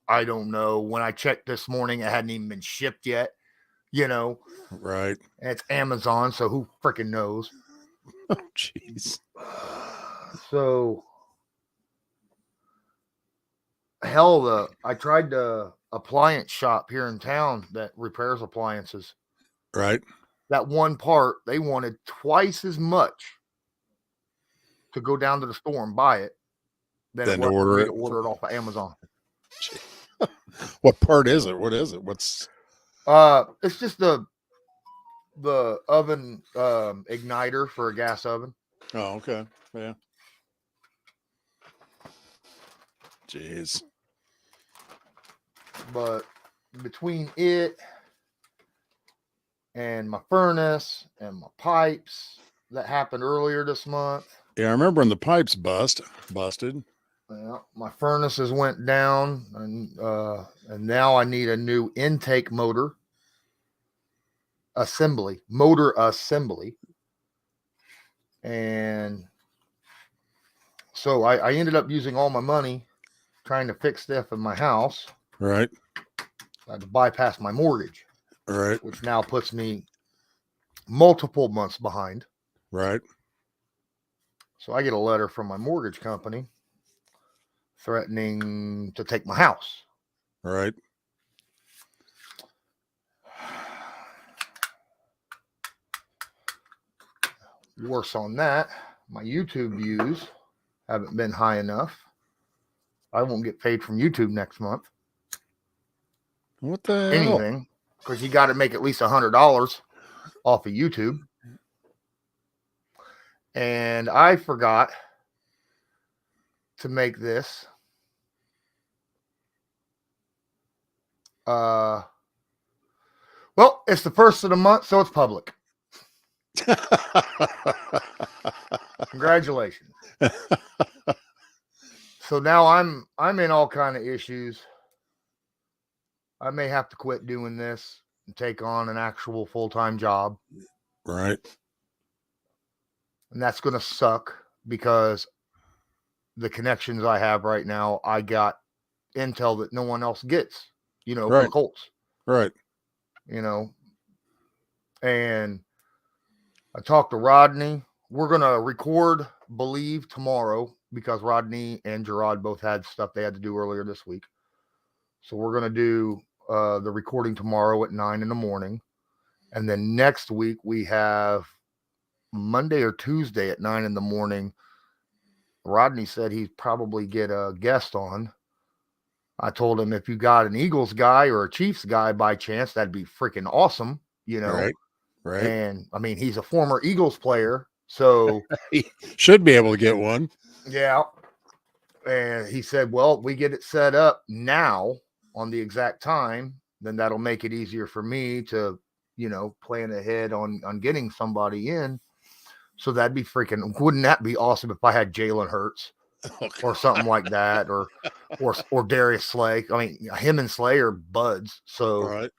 I don't know. When I checked this morning, it hadn't even been shipped yet. You know, Right. and it's Amazon, so who freaking knows? Oh, jeez. So hell, I tried the appliance shop here in town that repairs appliances. Right. That one part, they wanted twice as much to go down to the store and buy it than it Then to was for order me it. to order it off of Amazon. What part is it? What is it? What's It's just the oven igniter for a gas oven. Oh, okay. Yeah. Jeez. But between it and my furnace and my pipes that happened earlier this month, Yeah, I remember when the pipes busted. my furnaces went down, and now I need a new intake motor assembly, and so I ended up using all my money trying to fix stuff in my house. Right. I had to bypass my mortgage, Right. which now puts me multiple months behind. Right. So I get a letter from my mortgage company threatening to take my house. Right. Worse on that, my YouTube views haven't been high enough. I won't get paid from YouTube next month. What the hell? Anything, because you got to make at least $100 off of YouTube. And I forgot to make this. Well, it's the first of the month, so it's public. Congratulations. So now I'm in all kind of issues. I may have to quit doing this and take on an actual full-time job. Right. And that's going to suck because the connections I have right now, I got intel that no one else gets, from Right. Colts, Right. And I talked to Rodney. We're going to record Believe tomorrow because Rodney and Gerard both had stuff they had to do earlier this week. So we're going to do the recording tomorrow at 9 in the morning. And then next week we have Monday or Tuesday at 9 in the morning. Rodney said he'd probably get a guest on. I told him if you got an Eagles guy or a Chiefs guy by chance, that'd be freaking awesome, Right. Right. And I mean, he's a former Eagles player, so He should be able to get one. Yeah. And he said, well, we get it set up now on the exact time, then that'll make it easier for me to, plan ahead on getting somebody in. So that'd be freaking, wouldn't that be awesome if I had Jalen Hurts or something like that, or Darius Slay? I mean, him and Slay are buds. So, Right.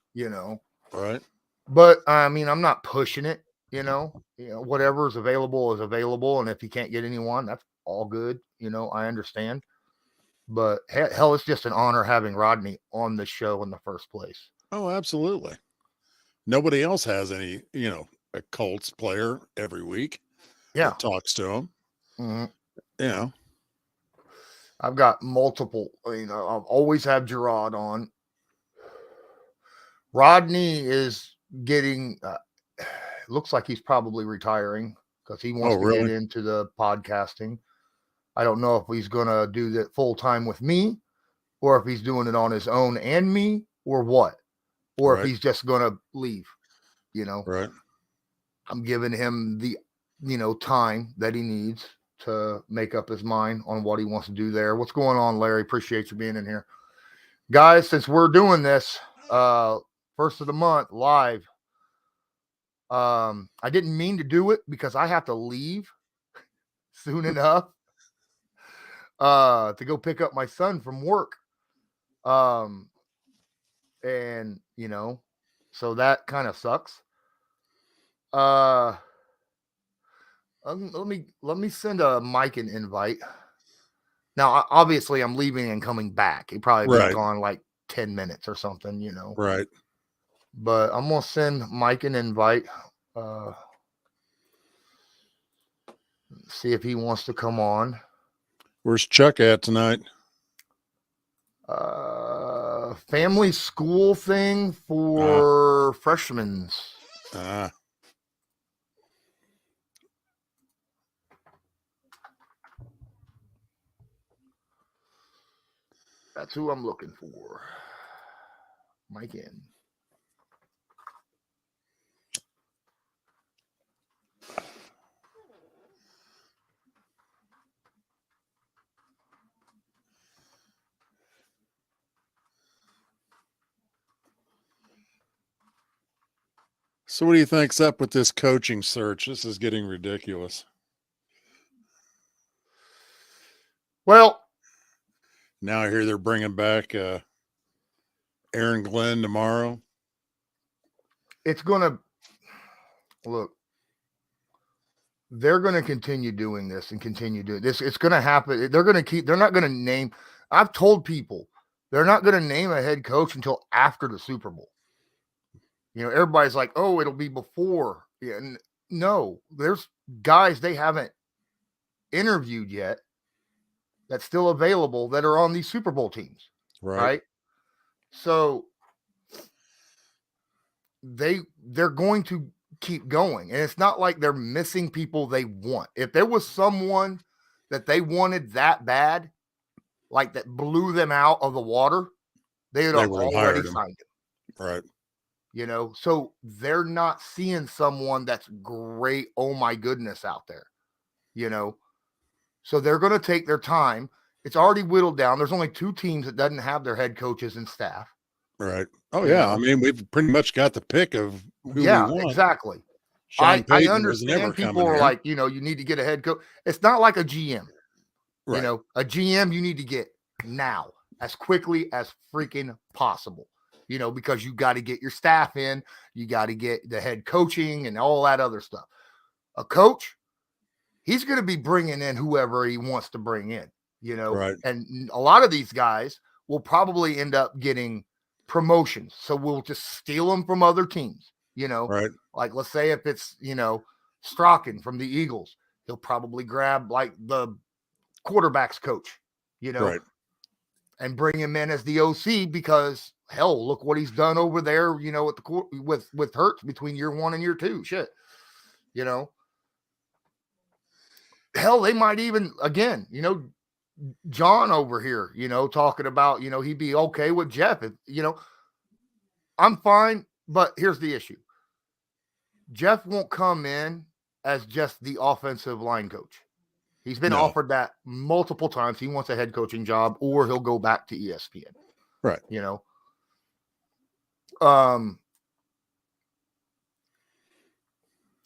Right. But I mean, I'm not pushing it, whatever is available. And if you can't get anyone, that's all good. I understand. But hell, it's just an honor having Rodney on the show in the first place. Oh, absolutely. Nobody else has any, a Colts player every week. Yeah. That talks to him. Mm-hmm. I've got multiple, I've always had Gerard on. Rodney is getting, looks like he's probably retiring because he wants to get into the podcasting. I don't know if he's going to do that full time with me or if he's doing it on his own and me or what, or if he's just going to leave, Right. I'm giving him the, time that he needs to make up his mind on what he wants to do there. What's going on, Larry? Appreciate you being in here. Guys, since we're doing this, first of the month live, I didn't mean to do it because I have to leave soon enough to go pick up my son from work. And so that kind of sucks. Let me send a Mike an invite. Now, obviously, I'm leaving and coming back. He'd probably be Right. gone like 10 minutes or something, Right. But I'm going to send Mike an invite. See if he wants to come on. Where's Chuck at tonight? Family school thing for freshmen. That's who I'm looking for. Mike in. So what do you think's up with this coaching search? This is getting ridiculous. Well, now I hear they're bringing back Aaron Glenn tomorrow. It's going to look. They're going to continue doing this and continue doing this. It's going to happen. They're not going to name. I've told people they're not going to name a head coach until after the Super Bowl. Everybody's like, oh, it'll be before. Yeah, no, there's guys they haven't interviewed yet that's still available that are on these Super Bowl teams. Right? So they're going to keep going. And it's not like they're missing people they want. If there was someone that they wanted that bad, like that blew them out of the water, they would have already signed him. Right. So they're not seeing someone that's great, oh my goodness, out there. So they're going to take their time. It's already whittled down. There's only 2 teams that doesn't have their head coaches and staff. Right. Oh, yeah. I mean, we've pretty much got the pick of who we want. Exactly. Sean Payton I understand people are like, you need to get a head coach. It's not like a GM. Right. A GM you need to get now as quickly as freaking possible. Because you got to get your staff in, you got to get the head coaching and all that other stuff. A coach, he's going to be bringing in whoever he wants to bring in, Right. And a lot of these guys will probably end up getting promotions. So we'll just steal them from other teams, Right. Like let's say if it's, Strachan from the Eagles, he'll probably grab like the quarterback's coach, Right. and bring him in as the OC because hell, look what he's done over there, with Hurts between year 1 and year 2. Shit. Hell, they might even again, John over here, talking about, he'd be okay with Jeff. If, I'm fine, but here's the issue. Jeff won't come in as just the offensive line coach. He's been offered that multiple times. He wants a head coaching job, or he'll go back to ESPN. Right.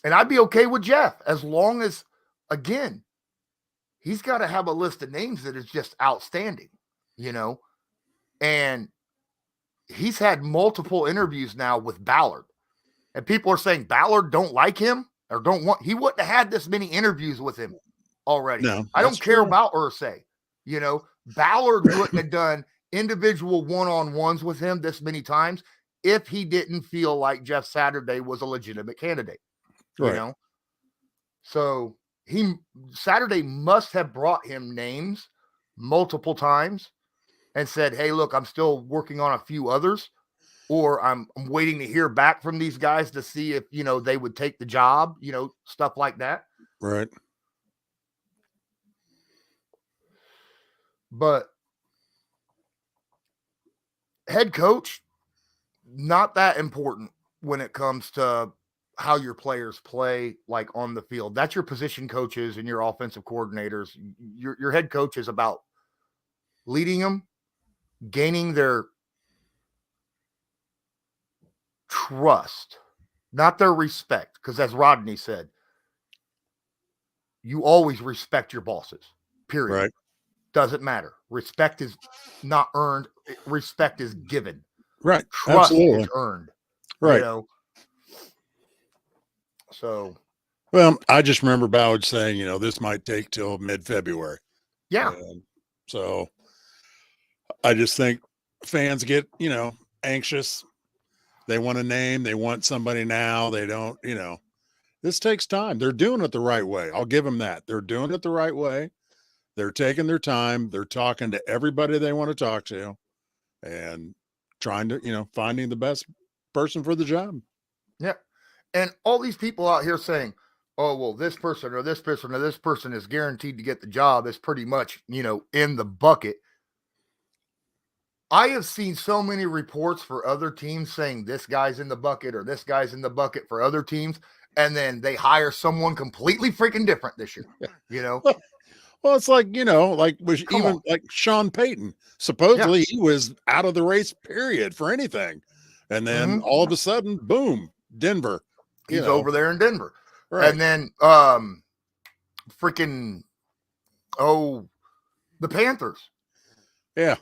And I'd be okay with Jeff as long as, again, he's got to have a list of names that is just outstanding, and he's had multiple interviews now with Ballard, and people are saying Ballard don't like him or don't want, he wouldn't have had this many interviews with him already. No, I don't care about Irsay. Ballard wouldn't have done individual one-on-ones with him this many times if he didn't feel like Jeff Saturday was a legitimate candidate. Right. So Saturday must have brought him names multiple times and said, hey, look, I'm still working on a few others, or I'm waiting to hear back from these guys to see if, they would take the job, stuff like that. Right. But head coach, not that important when it comes to how your players play, like on the field. That's your position coaches and your offensive coordinators. Your head coach is about leading them, gaining their trust, not their respect. Because as Rodney said, you always respect your bosses, period. Right. Doesn't matter. Respect is not earned. Respect is given. Right. Trust Absolutely. is earned. Right. So. Well, I just remember Ballard saying, this might take till mid-February. Yeah. So I just think fans get, anxious. They want a name. They want somebody now. They don't, this takes time. They're doing it the right way. I'll give them that. They're doing it the right way. They're taking their time. They're talking to everybody they want to talk to and trying to, finding the best person for the job. Yeah. And all these people out here saying, oh, well, this person or this person or this person is guaranteed to get the job is pretty much, in the bucket. I have seen so many reports for other teams saying this guy's in the bucket or this guy's in the bucket for other teams. And then they hire someone completely freaking different this year, Well, it's like, Come on. like Sean Payton. Supposedly he was out of the race, period, for anything. And then all of a sudden, boom, Denver. He's over there in Denver. Right. And then freaking, the Panthers. Yeah.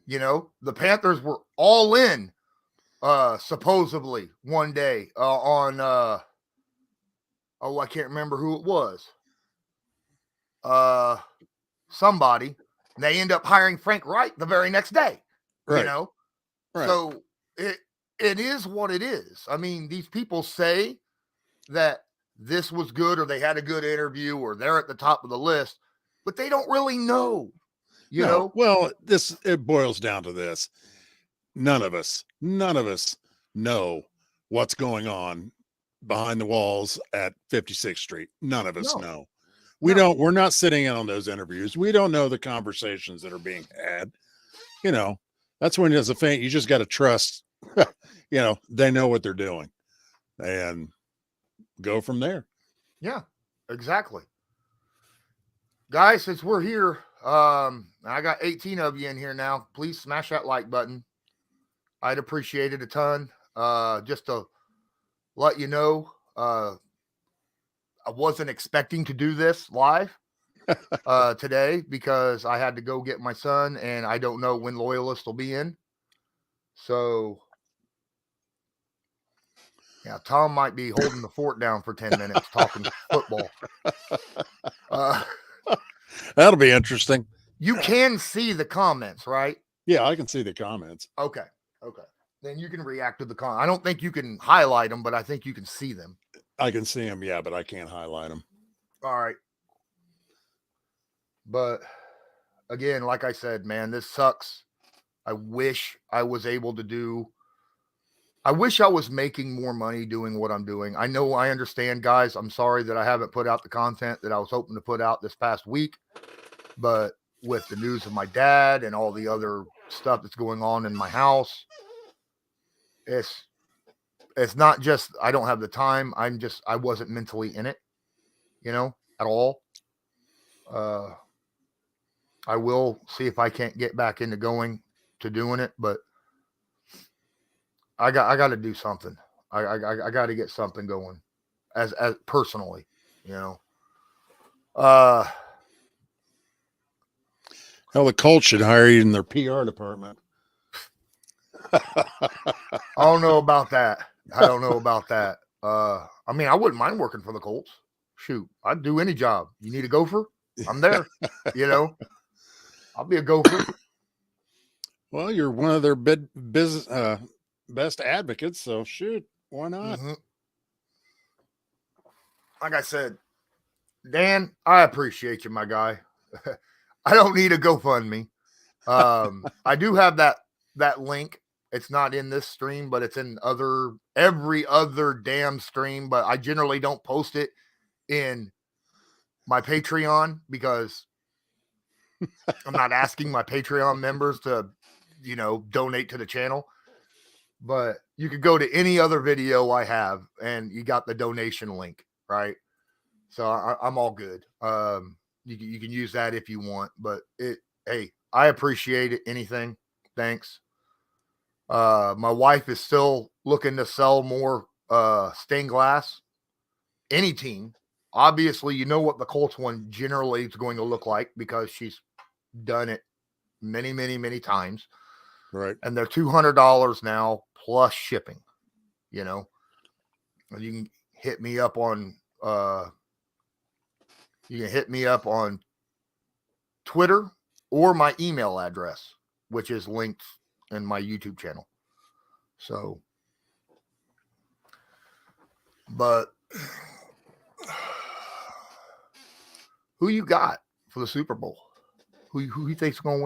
The Panthers were all in supposedly one day on I can't remember who it was. Somebody. They end up hiring Frank Wright the very next day. Right. Right. So it is what it is. I mean, these people say that this was good or they had a good interview or they're at the top of the list, but they don't really know. You know? Well, it boils down to this. None of us know what's going on behind the walls at 56th Street. None of us know. We're not sitting in on those interviews. We don't know the conversations that are being had. That's when as a fan, you just got to trust, they know what they're doing and go from there. Yeah, exactly. Guys, since we're here, I got 18 of you in here now. Please smash that like button. I'd appreciate it a ton. Just to let you know, I wasn't expecting to do this live today because I had to go get my son and I don't know when Loyalist will be in. So, yeah, Tom might be holding the fort down for 10 minutes talking football. That'll be interesting. You can see the comments, right? Yeah, I can see the comments. Okay. Then you can react to the comment. I don't think you can highlight them, but I think you can see them. I can see them, yeah, but I can't highlight them. All right. But again, like I said, man, this sucks. I wish I was making more money doing what I'm doing. I understand, guys. I'm sorry that I haven't put out the content that I was hoping to put out this past week. But with the news of my dad and all the other stuff that's going on in my house, it's not just I don't have the time. I wasn't mentally in it, at all. I will see if I can't get back into doing it, but I got to do something. I got to get something going as personally, Hell, the Colts should hire you in their PR department. I don't know about that. I mean, I wouldn't mind working for the Colts. Shoot, I'd do any job. You need a gopher? I'm there. I'll be a gopher. Well, you're one of their best advocates, so shoot, why not? Mm-hmm. Like I said, Dan, I appreciate you, my guy. I don't need a GoFundMe. I do have that link. It's not in this stream, but it's in every other damn stream. But I generally don't post it in my Patreon because I'm not asking my Patreon members to, donate to the channel. But you could go to any other video I have and you got the donation link, right? So I'm all good. You can use that if you want, but hey, I appreciate it. Anything. Thanks. My wife is still looking to sell more stained glass. Any team. Obviously, you know what the Colts one generally is going to look like because she's done it many, many, many times. Right. And they're $200 now plus shipping. You can hit me up on Twitter or my email address, which is linked in my YouTube channel. So, but who you got for the Super Bowl? Who you think's going to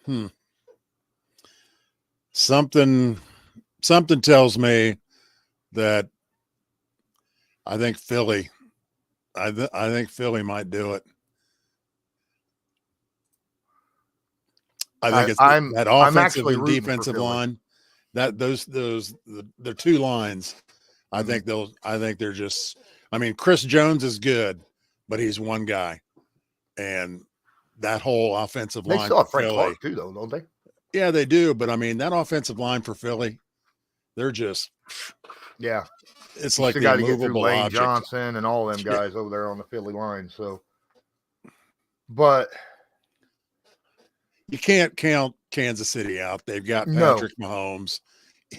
win? Something tells me that I think Philly. I think Philly might do it. I think it's that offensive and defensive line. That the two lines. I think they're just. I mean, Chris Jones is good, but he's one guy, and that whole offensive line. They still have Frank Clark too, though, don't they? Yeah, they do. But I mean, that offensive line for Philly, they're just. Yeah, it's like the immovable Lane object. Johnson and all them guys over there on the Philly line. So, but you can't count Kansas City out. They've got Patrick Mahomes.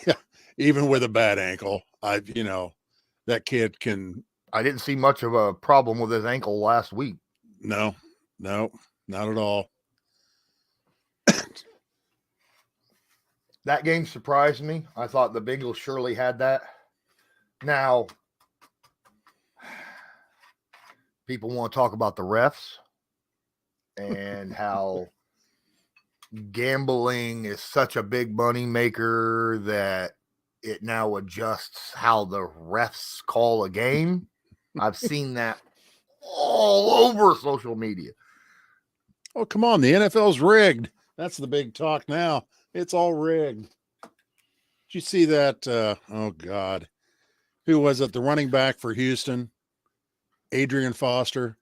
Yeah, even with a bad ankle, that kid can. I didn't see much of a problem with his ankle last week. No, not at all. That game surprised me. I thought the Bengals surely had that. Now, people want to talk about the refs and how gambling is such a big money maker that it now adjusts how the refs call a game. I've seen that all over social media. Oh, come on. The NFL's rigged. That's the big talk now. It's all rigged. Did you see that? Oh, God. Who was it? The running back for Houston, Adrian Foster.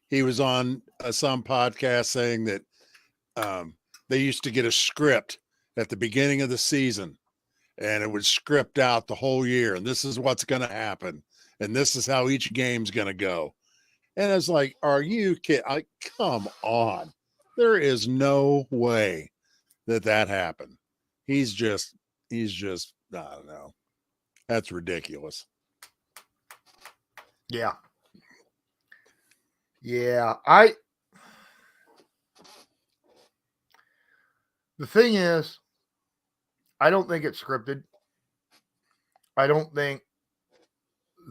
He was on some podcast saying that they used to get a script at the beginning of the season, and it would script out the whole year. And this is what's going to happen. And this is how each game's going to go. And it's like, are you kidding? Come on. There is no way that happened. He's just, I don't know. That's ridiculous. Yeah. The thing is, I don't think it's scripted. I don't think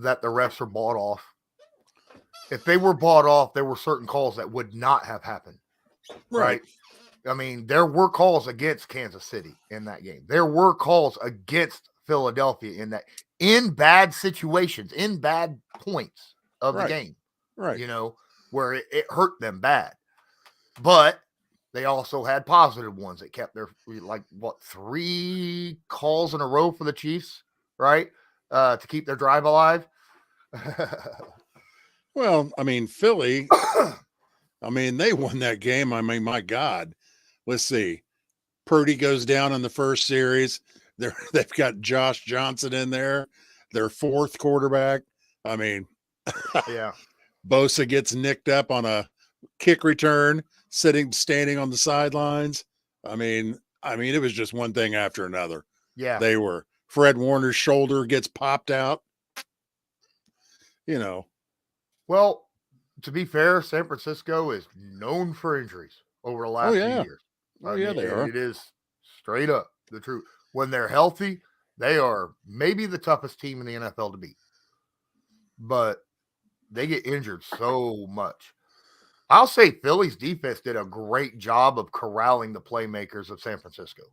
that the refs are bought off. If they were bought off, there were certain calls that would not have happened. Right? I mean, there were calls against Kansas City in that game. There were calls against Philadelphia in bad situations, in bad points of the game. Right. Where it hurt them bad. But they also had positive ones that kept their, 3 calls in a row for the Chiefs, right? To keep their drive alive. Well, I mean, Philly, they won that game. I mean, my God. Let's see. Purdy goes down in the first series. They've got Josh Johnson in there, their 4th quarterback. I mean, yeah. Bosa gets nicked up on a kick return, standing on the sidelines. I mean, it was just one thing after another. Yeah. Fred Warner's shoulder gets popped out. Well, to be fair, San Francisco is known for injuries over the last few years. They are. It is straight up the truth. When they're healthy, they are maybe the toughest team in the NFL to beat. But they get injured so much. I'll say Philly's defense did a great job of corralling the playmakers of San Francisco,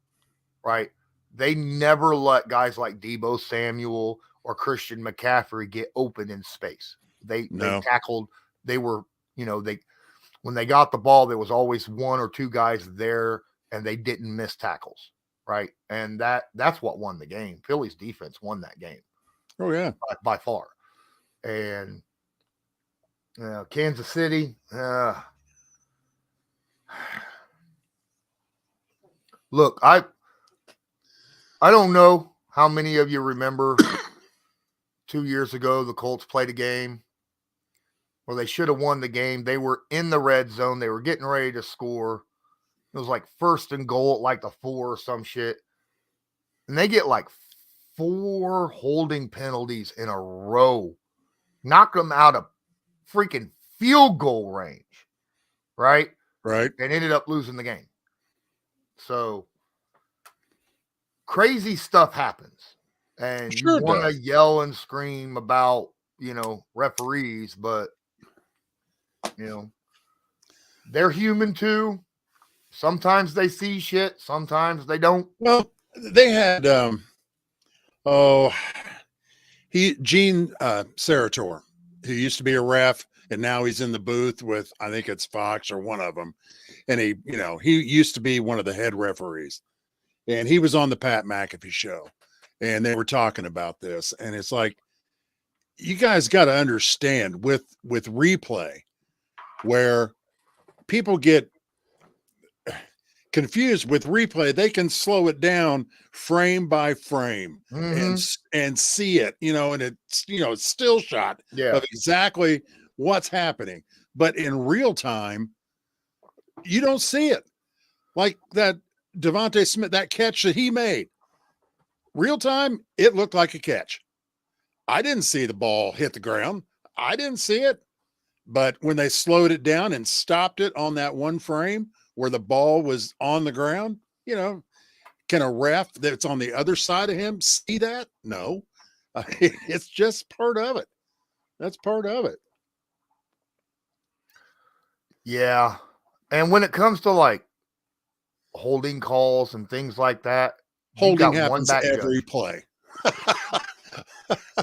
right? They never let guys like Deebo Samuel or Christian McCaffrey get open in space. They tackled. They were, when they got the ball, there was always 1 or 2 guys there, and they didn't miss tackles, right? And that's what won the game. Philly's defense won that game. Oh yeah, by far. And Kansas City. Look, I don't know how many of you remember 2 years ago the Colts played a game where they should have won the game. They were in the red zone. They were getting ready to score. It was like 1st and goal at the 4 or some shit. And they get 4 holding penalties in a row. Knock them out of freaking field goal range, right? Right. and ended up losing the game. So crazy stuff happens, and you Sure it want to does. yell and scream about, referees, but they're human too. Sometimes they see shit, sometimes they don't. Well, they had oh Gene Sarator, who used to be a ref, and now he's in the booth with, I think it's Fox or one of them. And he used to be one of the head referees, and he was on the Pat McAfee show, and they were talking about this. And it's like, you guys got to understand with replay, where people get confused with replay, they can slow it down frame by frame Mm-hmm. and see it, and it's still shot Yeah. of exactly what's happening. But in real time, you don't see it. Like that Devontae Smith, that catch that he made, real time, it looked like a catch. I didn't see the ball hit the ground. I didn't see it. But when they slowed it down and stopped it on that one frame where the ball was on the ground, can a ref that's on the other side of him see that? No. It's just part of it. That's part of it. Yeah. And when it comes to like holding calls and things like that, Holding you got one happens back every judge. play.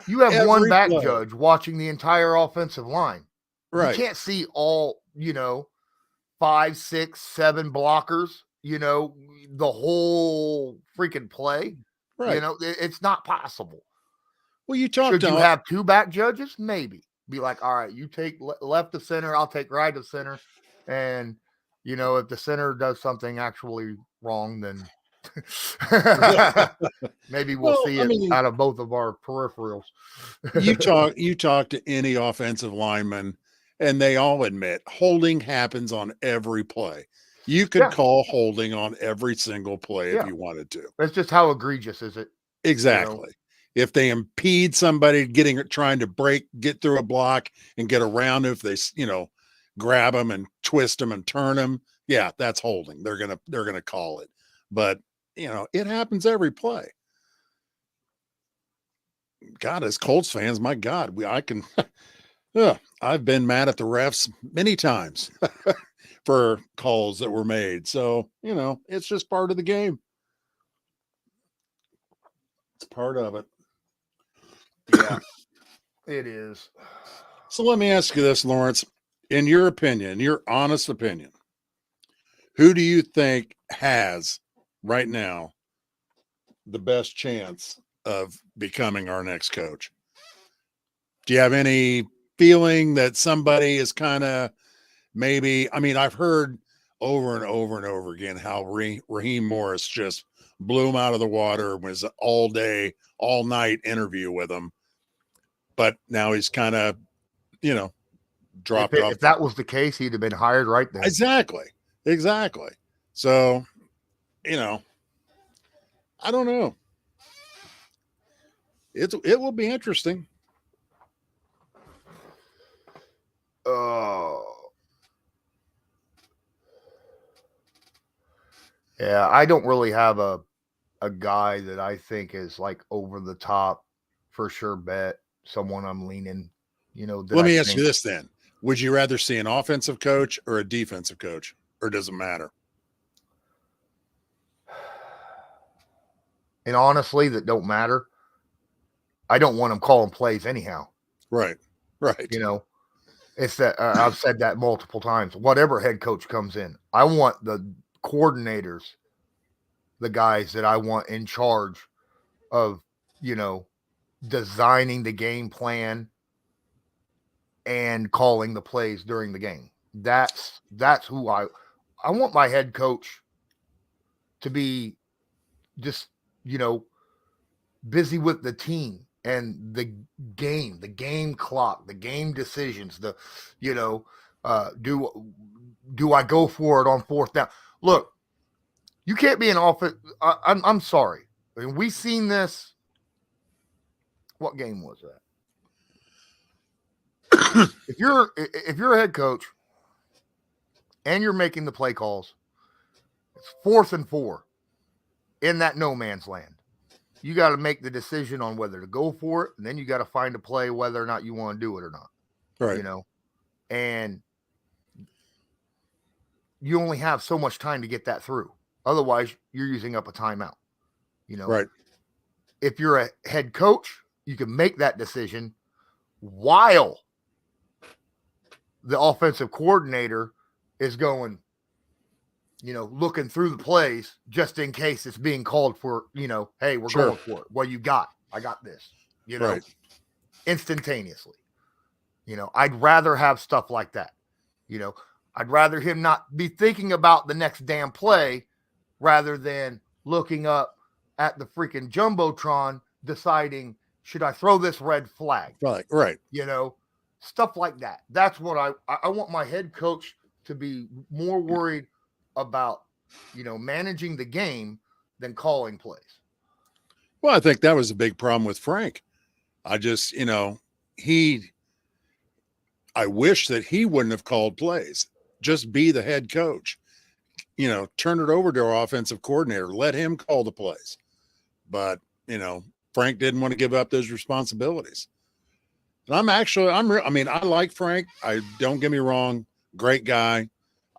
You have one Every back play. judge watching the entire offensive line. Right. You can't see all, 5, 6, 7 blockers, the whole freaking play. Right. It's not possible. Well, you talked Should you to have 2 back judges? Maybe. Be like, all right, you take left of center, I'll take right of center. And, if the center does something actually wrong, then maybe we'll see it out of both of our peripherals. you talk to any offensive lineman, and they all admit holding happens on every play. You could call holding on every single play if you wanted to. That's just how egregious is it? Exactly. If they impede somebody trying to get through a block and get around, if they, grab them and twist them and turn them, yeah, that's holding. They're going to call it. But, it happens every play. God, as Colts fans, my God, I've been mad at the refs many times for calls that were made. So, it's just part of the game. It's part of it. Yeah, it is. So let me ask you this, Lawrence. In your opinion, your honest opinion, who do you think has right now the best chance of becoming our next coach? Do you have any feeling that somebody is kind of maybe? I mean, I've heard over and over and over again how Raheem Morris just blew him out of the water, was an all day, all night interview with him. But now he's kind of, dropped off. If that was the case, he'd have been hired right then. Exactly. So, I don't know. It will be interesting. Yeah, I don't really have a guy that I think is like over the top for sure bet. Someone I'm leaning, Let me ask you this then. Would you rather see an offensive coach or a defensive coach, or does it matter? And honestly, that don't matter. I don't want them calling plays anyhow. Right. It's that I've said that multiple times. Whatever head coach comes in, I want the coordinators, the guys that I want in charge of, designing the game plan and calling the plays during the game. That's who I want my head coach to be just, busy with the team and the game clock, the game decisions, do I go for it on 4th down? Look, you can't be an offense. I'm sorry. I mean, we've seen this. What game was that? if you're a head coach and you're making the play calls, it's 4th and 4 in that no man's land. You got to make the decision on whether to go for it, and then you got to find a play whether or not you want to do it or not. Right. You know, and you only have so much time to get that through. Otherwise, you're using up a timeout. You know, Right. If you're a head coach, you can make that decision while the offensive coordinator is going, looking through the plays just in case it's being called for, hey, we're Sure. going for it. What you got? I got this, Right. instantaneously. I'd rather have stuff like that. I'd rather him not be thinking about the next damn play rather than looking up at the freaking Jumbotron deciding, should I throw this red flag? Right. Stuff like that. That's what I want my head coach to be more worried about, managing the game than calling plays. Well, I think that was a big problem with Frank. I just, I wish that he wouldn't have called plays. Just be the head coach. Turn it over to our offensive coordinator. Let him call the plays. But, Frank didn't want to give up those responsibilities. And I like Frank. Don't get me wrong, great guy.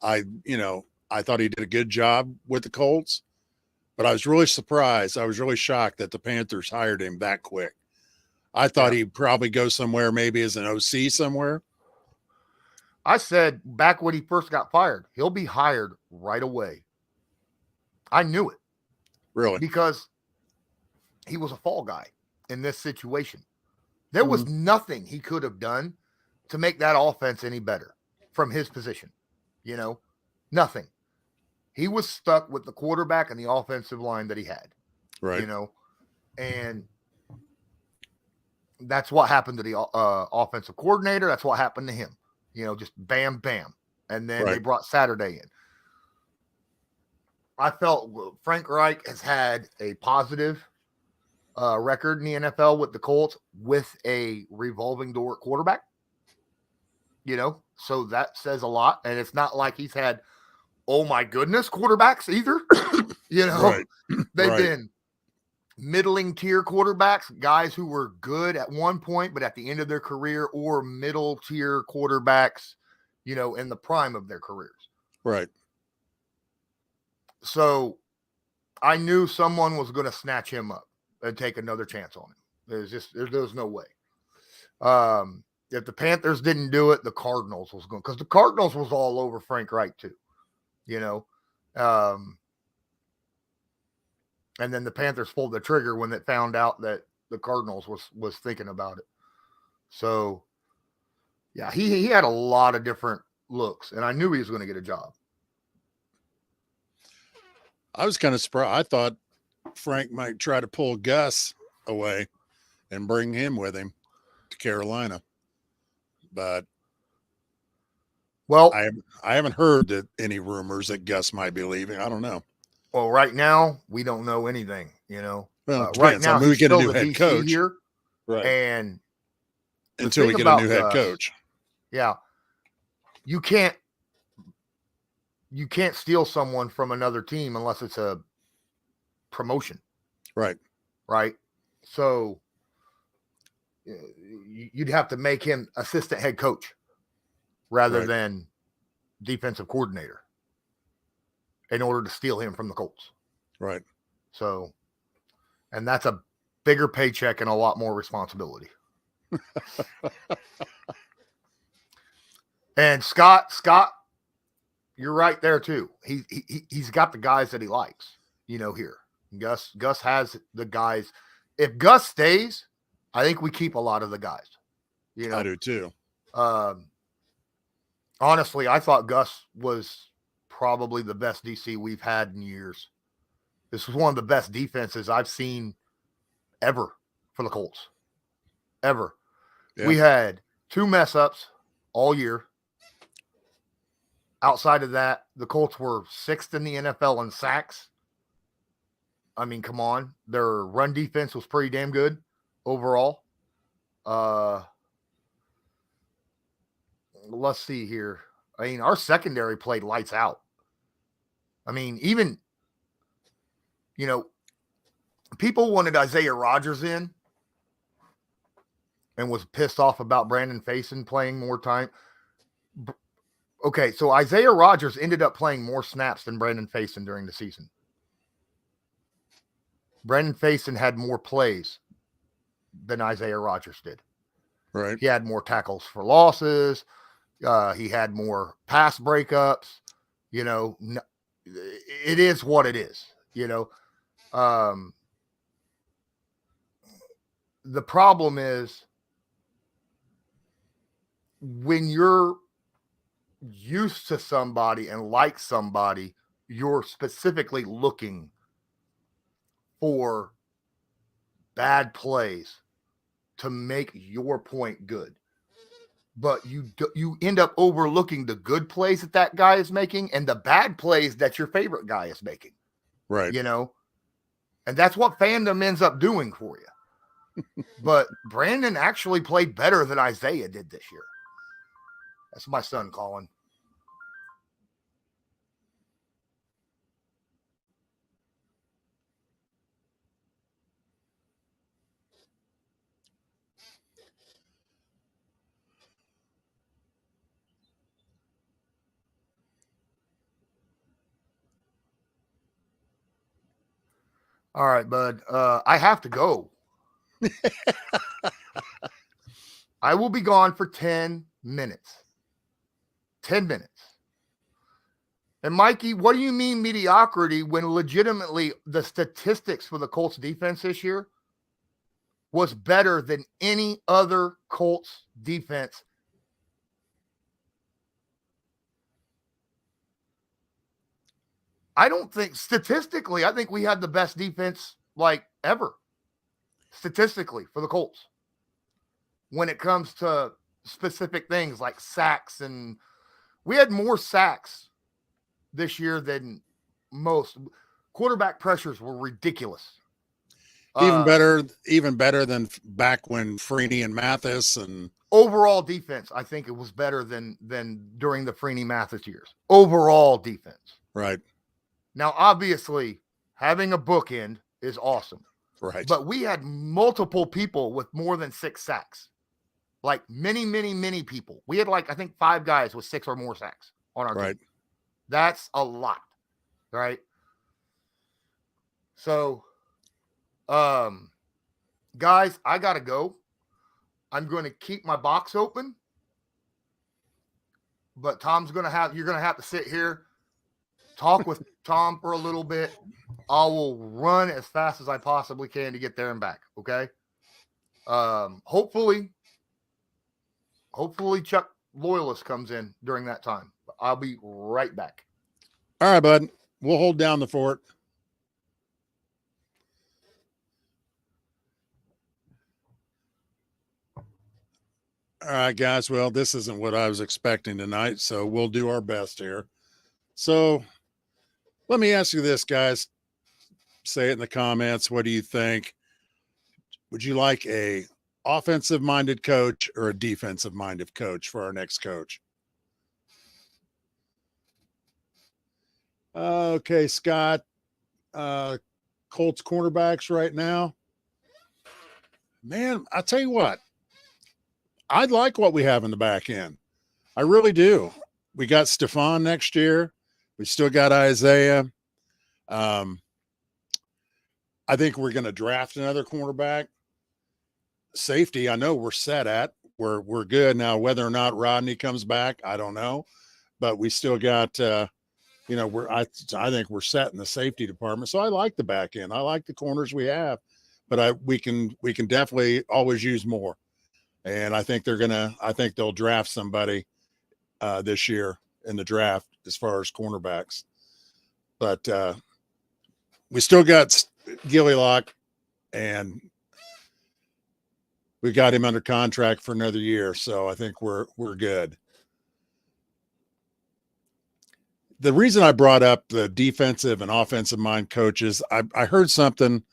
I thought he did a good job with the Colts, but I was really surprised. I was really shocked that the Panthers hired him that quick. I thought he'd probably go somewhere, maybe as an OC somewhere. I said back when he first got fired, he'll be hired right away. I knew it. Really? Because he was a fall guy in this situation. There was nothing he could have done to make that offense any better from his position. Nothing. He was stuck with the quarterback and the offensive line that he had. Right. And that's what happened to the offensive coordinator. That's what happened to him. Just bam, bam. And then they brought Saturday in. I felt Frank Reich has had a positive record in the NFL with the Colts with a revolving door quarterback. So that says a lot. And it's not like he's had, oh my goodness, quarterbacks either. Right. They've been middling tier quarterbacks, guys who were good at one point, but at the end of their career, or middle tier quarterbacks, in the prime of their careers. Right. So I knew someone was going to snatch him up and take another chance on him. There's no way. If the Panthers didn't do it, the Cardinals was going, because the Cardinals was all over Frank Reich too, and then the Panthers pulled the trigger when they found out that the Cardinals was thinking about it. So, yeah, he had a lot of different looks, and I knew he was going to get a job. I was kind of surprised. I thought Frank might try to pull Gus away and bring him with him to Carolina. But well, I haven't heard that any rumors that Gus might be leaving. I don't know. Well, right now we don't know anything. Well, right now we get a new the head DC coach here, right? And until we get a new head coach, you can't steal someone from another team unless it's a promotion, right? So you'd have to make him assistant head coach rather than defensive coordinator in order to steal him from the Colts. Right. So, and that's a bigger paycheck and a lot more responsibility. And Scott, you're right there too. He's got the guys that he likes, here. Gus has the guys. If Gus stays, I think we keep a lot of the guys. I do too. Honestly, I thought Gus was probably the best DC we've had in years. This was one of the best defenses I've seen ever for the Colts. Ever. Yeah. We had 2 mess ups all year. Outside of that, the Colts were 6th in the NFL in sacks. I mean, come on. Their run defense was pretty damn good overall. Let's see here. I mean, our secondary played lights out. I mean, even, people wanted Isaiah Rodgers in and was pissed off about Brandon Faison playing more time. Okay, so Isaiah Rodgers ended up playing more snaps than Brandon Faison during the season. Brandon Faison had more plays than Isaiah Rodgers did. Right. He had more tackles for losses. He had more pass breakups. It is what it is. The problem is when you're used to somebody and like somebody, you're specifically looking for bad plays to make your point good. But you end up overlooking the good plays that guy is making and the bad plays that your favorite guy is making. Right. And that's what fandom ends up doing for you. But Brandon actually played better than Isaiah did this year. That's my son calling. All right, bud. I have to go. I will be gone for 10 minutes. 10 minutes. And Mikey, what do you mean mediocrity when legitimately the statistics for the Colts defense this year was better than any other Colts defense? I don't think statistically, I think we had the best defense like ever statistically for the Colts when it comes to specific things like sacks. And we had more sacks this year than most. Quarterback pressures were ridiculous. Even better than back when Freeney and Mathis and overall defense. I think it was better than during the Freeney Mathis years. Overall defense. Right. Now, obviously, having a bookend is awesome. Right. But we had multiple people with more than 6 sacks. Like many, many, many people. We had I think 5 guys with 6 or more sacks on our team. That's a lot. Right. So, guys, I got to go. I'm going to keep my box open. But you're going to have to sit here, talk with Tom for a little bit. I will run as fast as I possibly can to get there and back. Okay. Hopefully Chuck Loyalist comes in during that time. I'll be right back. All right, bud. We'll hold down the fort. All right, guys. Well, this isn't what I was expecting tonight, so we'll do our best here. So let me ask you this, guys. Say it in the comments. What do you think? Would you like a offensive-minded coach or a defensive-minded coach for our next coach? Okay, Scott. Colts cornerbacks right now. Man, I tell you what. I'd like what we have in the back end. I really do. We got Stephon next year. We still got Isaiah. I think we're going to draft another cornerback. Safety, I know we're set at. We're good now. Whether or not Rodney comes back, I don't know. But we still got, I think we're set in the safety department. So I like the back end. I like the corners we have, but we can definitely always use more. And I think they'll draft somebody this year in the draft as far as cornerbacks. But we still got Gillylock, and we got him under contract for another year. So I think we're good. The reason I brought up the defensive and offensive mind coaches, I heard something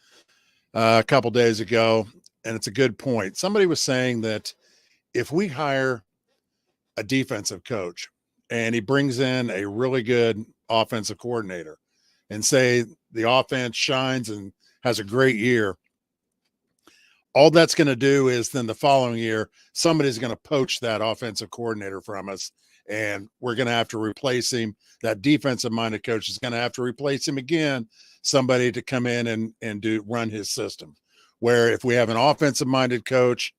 a couple days ago, and it's a good point. Somebody was saying that if we hire a defensive coach, and he brings in a really good offensive coordinator, and say the offense shines and has a great year, all that's going to do is then the following year, somebody's going to poach that offensive coordinator from us, and we're going to have to replace him. That defensive minded coach is going to have to replace him again, somebody to come in and run his system. Where if we have an offensive minded coach,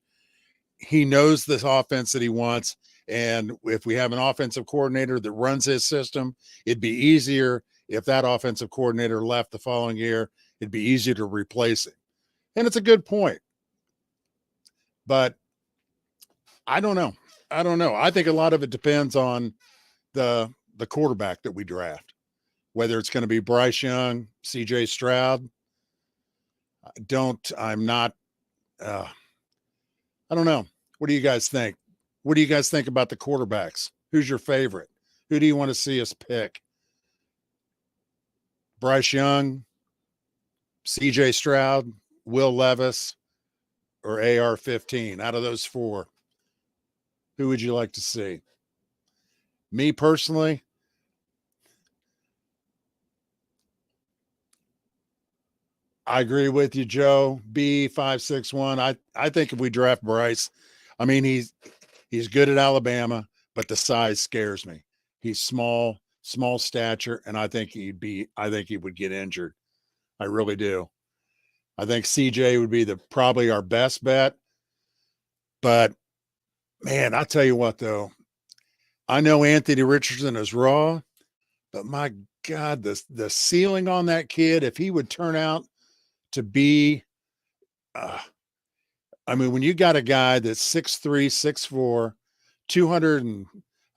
he knows this offense that he wants. And if we have an offensive coordinator that runs his system, it'd be easier. If that offensive coordinator left the following year, it'd be easier to replace him. And it's a good point. But I don't know. I think a lot of it depends on the quarterback that we draft, whether it's going to be Bryce Young, CJ Stroud. I don't know. What do you guys think? What do you guys think about the quarterbacks? Who's your favorite? Who do you want to see us pick? Bryce Young, CJ Stroud, Will Levis, or AR-15? Out of those four, who would you like to see? Me personally, I agree with you, Joe. B561. I think if we draft Bryce, I mean he's good at Alabama, but the size scares me. He's small stature, and I think he would get injured. I really do. I think CJ would be probably our best bet. But man, I'll tell you what though. I know Anthony Richardson is raw, but my God, the ceiling on that kid, if he would turn out to be, I mean, when you got a guy that's 6'3", 6'4", 200 and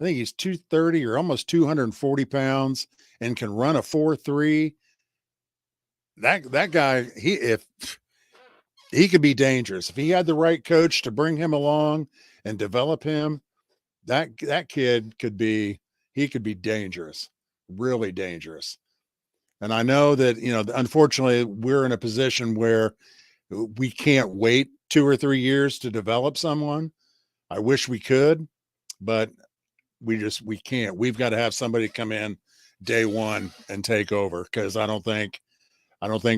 I think he's 230 or almost 240 pounds and can run a 4.3, that guy, if he could be dangerous. If he had the right coach to bring him along and develop him, that kid could be dangerous, really dangerous. And I know that, unfortunately we're in a position where we can't wait 2 or 3 years to develop someone. I wish we could, but we can't. We've got to have somebody come in day one and take over, because I don't think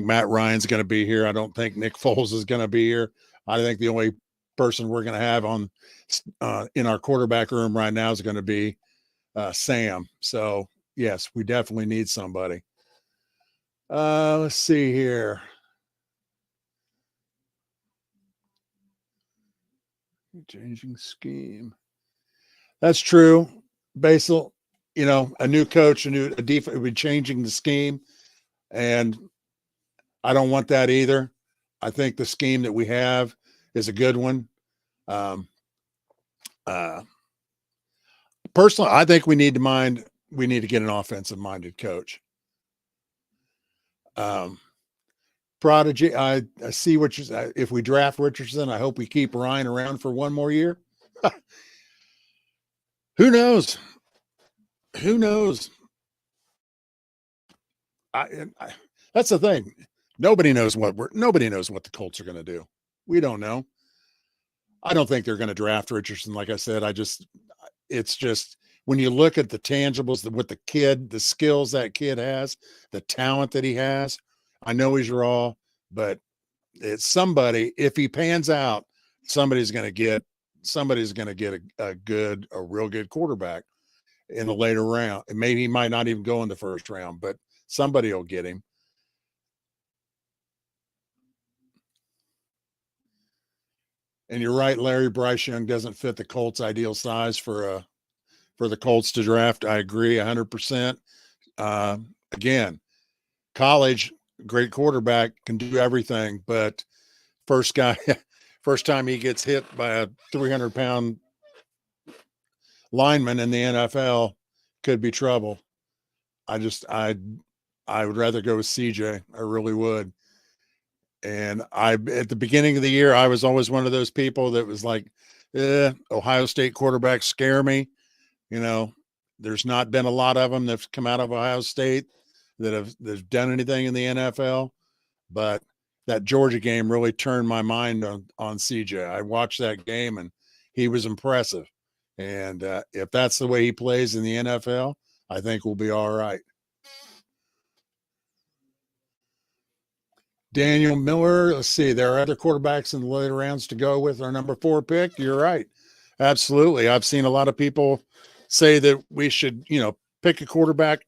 Matt Ryan's going to be here. I don't think Nick Foles is going to be here. I think the only person we're going to have on in our quarterback room right now is going to be Sam. So yes, we definitely need somebody. Let's see here. Changing scheme. That's true. Basil, a new coach, a defense would be changing the scheme. And I don't want that either. I think the scheme that we have is a good one. Personally, I think we need to get an offensive minded coach. Prodigy, I see what you're. If we draft Richardson, I hope we keep Ryan around for one more year. Who knows? That's the thing. Nobody knows what the Colts are going to do. We don't know. I don't think they're going to draft Richardson. Like I said, it's just when you look at the tangibles, with the skills that kid has, the talent that he has. I know he's raw, but it's somebody. If he pans out, somebody's going to get a real good quarterback in the later round. And maybe he might not even go in the first round, but somebody will get him. And you're right, Larry. Bryce Young doesn't fit the Colts' ideal size for the Colts to draft. I agree 100%. Again, college, great quarterback, can do everything, but first time he gets hit by a 300-pound lineman in the NFL, could be trouble. I would rather go with CJ. I really would. And at the beginning of the year, I was always one of those people that was like, Ohio State quarterbacks scare me. There's not been a lot of them that's come out of Ohio State that have done anything in the NFL, but that Georgia game really turned my mind on CJ. I watched that game and he was impressive. And if that's the way he plays in the NFL, I think we'll be all right. Daniel Miller, let's see. There are other quarterbacks in the later rounds to go with our number 4 pick. You're right. Absolutely. I've seen a lot of people say that we should, pick a quarterback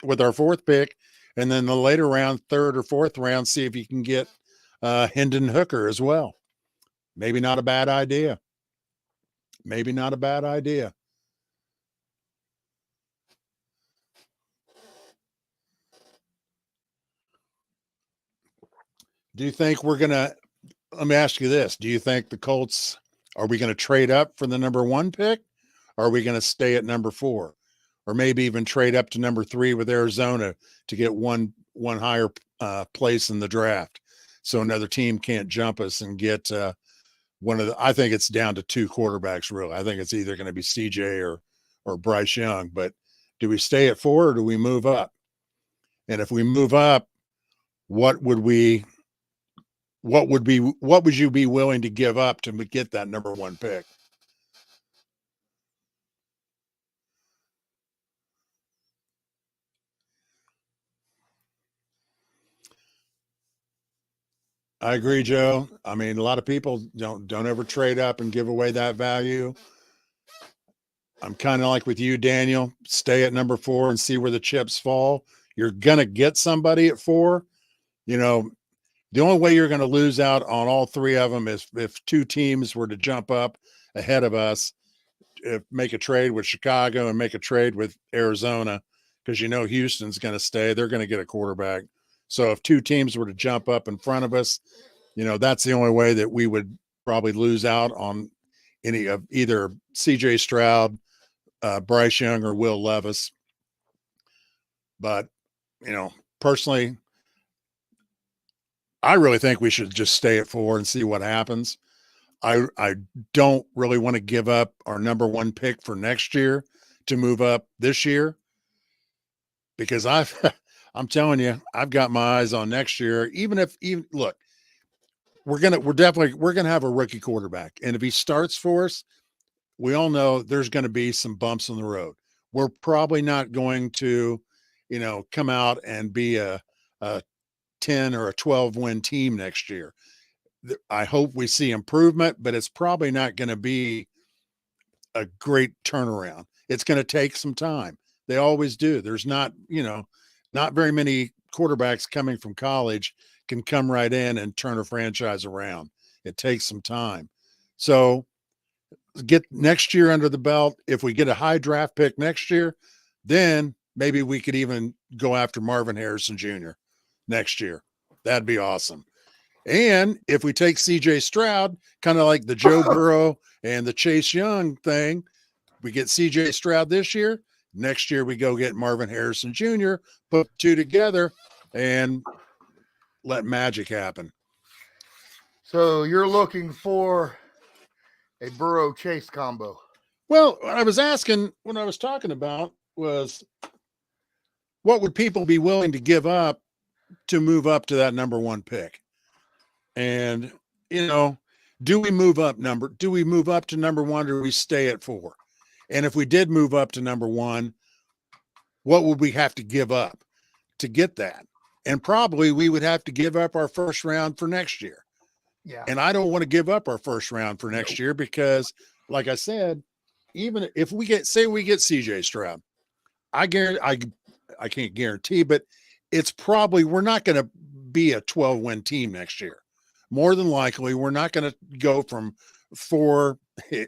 with our 4th pick, and then the later round, 3rd or 4th round, see if you can get Hendon Hooker as well. Maybe not a bad idea. Maybe not a bad idea. Do you think we're going to, let me ask you this. Do you think the Colts, are we going to trade up for the number 1 pick? Or are we going to stay at number 4? Or maybe even trade up to number 3 with Arizona to get one higher place in the draft, so another team can't jump us and get one of the, I think it's down to 2 quarterbacks, really. I think it's either going to be CJ or Bryce Young. But do we stay at 4 or do we move up? And if we move up, what would you be willing to give up to get that number 1 pick? I agree, Joe. I mean, a lot of people don't ever trade up and give away that value. I'm kind of like with you, Daniel. Stay at number 4 and see where the chips fall. You're going to get somebody at 4. The only way you're going to lose out on all 3 of them is if 2 teams were to jump up ahead of us, make a trade with Chicago and make a trade with Arizona, because Houston's going to stay. They're going to get a quarterback. So if 2 teams were to jump up in front of us, that's the only way that we would probably lose out on any of either CJ Stroud, Bryce Young, or Will Levis. But, personally, I really think we should just stay at 4 and see what happens. I don't really want to give up our number 1 pick for next year to move up this year, because I'm telling you, I've got my eyes on next year. Even look, we're going to have a rookie quarterback. And if he starts for us, we all know there's going to be some bumps in the road. We're probably not going to, come out and be a 10 or a 12 win team next year. I hope we see improvement, but it's probably not going to be a great turnaround. It's going to take some time. They always do. There's not very many quarterbacks coming from college can come right in and turn a franchise around. It takes some time. So get next year under the belt. If we get a high draft pick next year, then maybe we could even go after Marvin Harrison Jr. next year. That'd be awesome. And if we take CJ Stroud, kind of like the Joe Burrow and the Chase Young thing, we get CJ Stroud this year. Next year, we go get Marvin Harrison Jr., put 2 together, and let magic happen. So you're looking for a Burrow Chase combo? Well, what I was talking about was, what would people be willing to give up to move up to that number 1 pick? And, do we move up to number 1, or do we stay at 4? And if we did move up to number 1, what would we have to give up to get that? And probably we would have to give up our 1st round for next year. Yeah. And I don't want to give up our 1st round for next year, because, like I said, even if we get CJ Stroud, I can't guarantee, but it's probably, we're not going to be a 12 win team next year. More than likely, we're not going to go from 4,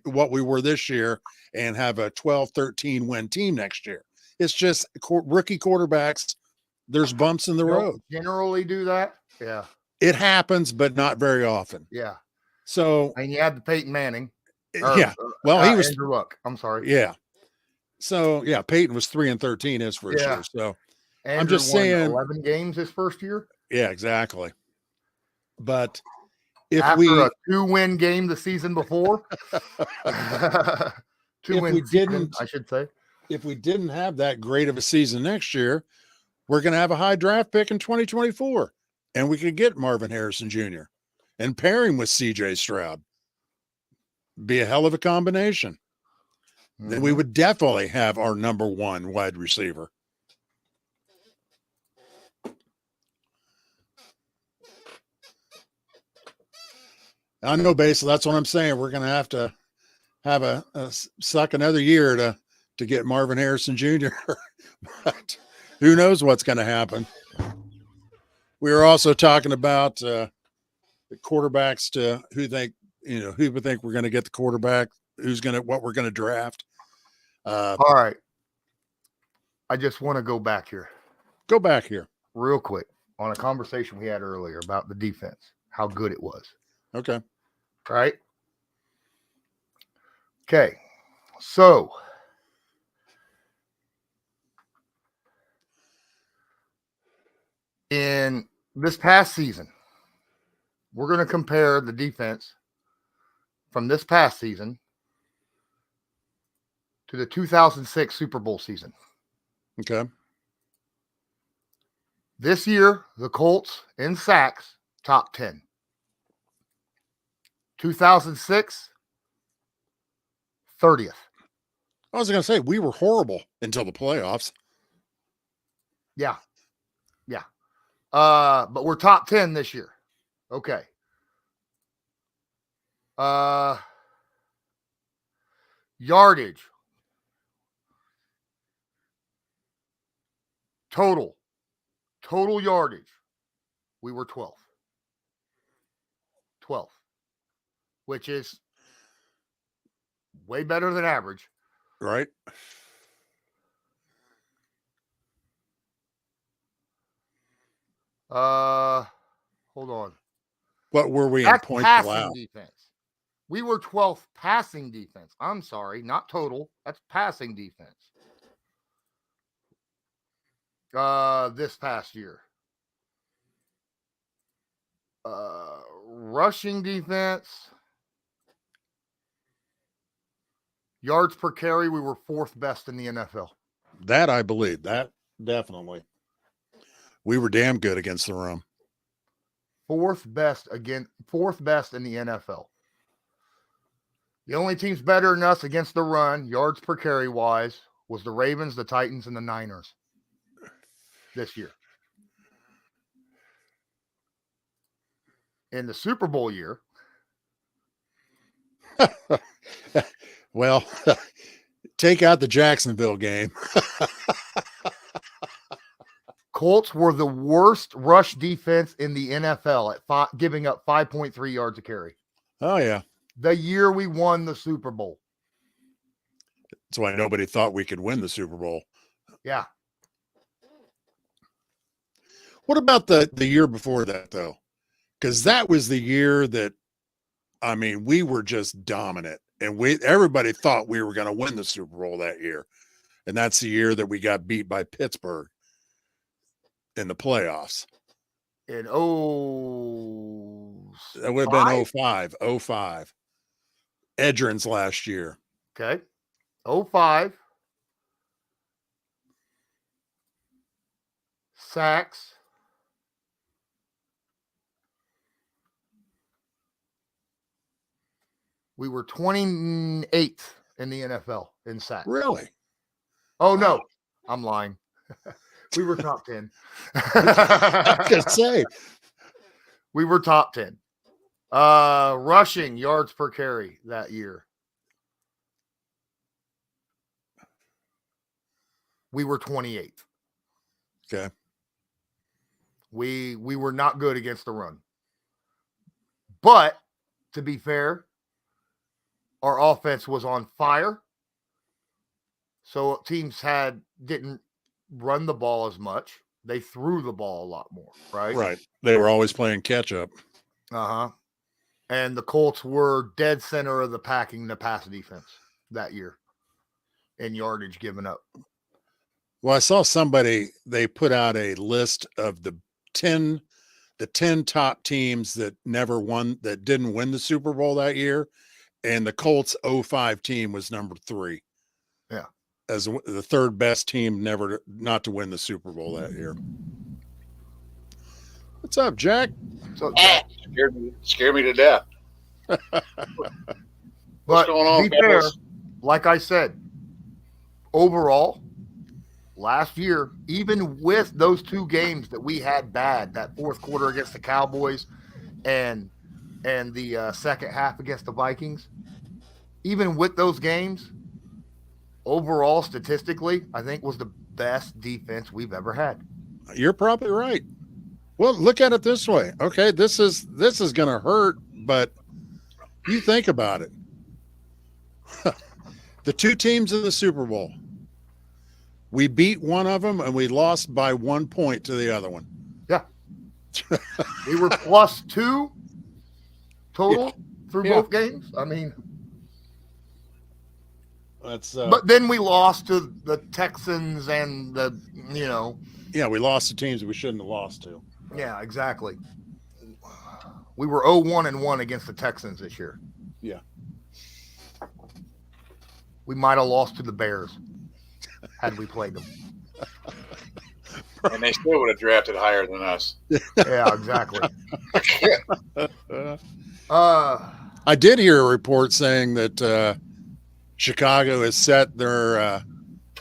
what we were this year, and have a 12, 13 win team next year. It's just rookie quarterbacks. There's bumps in the road. Generally do that. Yeah. It happens, but not very often. Yeah. So, and you had the Peyton Manning. Yeah. Well, he was Andrew Luck. I'm sorry. Yeah. So yeah, Payton was 3-13 his first year. So Andrew I'm just saying 11 games his first year. Yeah, exactly. But if after a 2-win game the season before, 2-win season, I should say. If we didn't have that great of a season next year, we're going to have a high draft pick in 2024, and we could get Marvin Harrison Jr. and pair him with CJ Stroud. Be a hell of a combination. then we would definitely have our number one wide receiver. I know, basically, that's what I'm saying. We're going to have a suck another year to get Marvin Harrison Jr. But who knows what's going to happen. We were also talking about the quarterbacks to who would think we're going to get the quarterback, what we're going to draft. All right. I just want to go back here. Go back here. Real quick on a conversation we had earlier about the defense, how good it was. Okay. Right? Okay. So in this past season, we're going to compare the defense from this past season to the 2006 Super Bowl season. Okay. This year, the Colts in sacks, top 10. 2006, 30th. I was going to say, we were horrible until the playoffs. Yeah. Yeah. But we're top 10 this year. Okay. Yardage. Total yardage. We were 12th. 12th. Which is way better than average. Right. Hold on. What were we in points allowed? Defense. We were 12th passing defense. I'm sorry, not total. That's passing defense. This past year. Rushing defense. Yards per carry, we were 4th best in the NFL. That I believe. That definitely. We were damn good against the run. 4th best in the NFL. The only teams better than us against the run, yards per carry wise, was the Ravens, the Titans, and the Niners this year. In the Super Bowl year. Well, take out the Jacksonville game. Colts were the worst rush defense in the NFL at giving up 5.3 yards a carry. Oh, yeah. The year we won the Super Bowl. That's why nobody thought we could win the Super Bowl. Yeah. What about the year before that, though? Because that was the year that, I mean, we were just dominant. And everybody thought we were going to win the Super Bowl that year. And that's the year that we got beat by Pittsburgh in the playoffs. In That would have been 05. Edgerton's last year. Okay. 05. Sacks. We were 28th in the NFL in sacks. Really? Oh, no. I'm lying. We were top 10. I was going to say. We were top 10. Rushing yards per carry that year. We were 28th. Okay. We were not good against the run. But to be fair, our offense was on fire. So teams didn't run the ball as much. They threw the ball a lot more, right? Right. They were always playing catch up. Uh-huh. And the Colts were dead center of the pack in the pass defense that year in yardage given up. Well, I saw they put out a list of the 10 top teams that didn't win the Super Bowl that year. And the Colts 05 team was number 3. Yeah. As the third best team not to win the Super Bowl that year. What's up, Jack? So Scared me to death. But What's going on, to be fair, fellas? like I said, overall, last year, even with those 2 games that we had bad, that fourth quarter against the Cowboys and the second half against the Vikings, even with those games, overall, statistically, I think was the best defense we've ever had. You're probably right. Well, look at it this way. Okay, this is going to hurt, but you think about it. The 2 teams in the Super Bowl, we beat one of them and we lost by 1 point to the other one. Yeah. We were +2 total through both games. I mean, that's but then we lost to the Texans and we lost to teams we shouldn't have lost to. Yeah, exactly. We were 0-1-1 against the Texans this year. Yeah. We might have lost to the Bears had we played them. And they still would have drafted higher than us. Yeah, exactly. I did hear a report saying that Chicago has set they're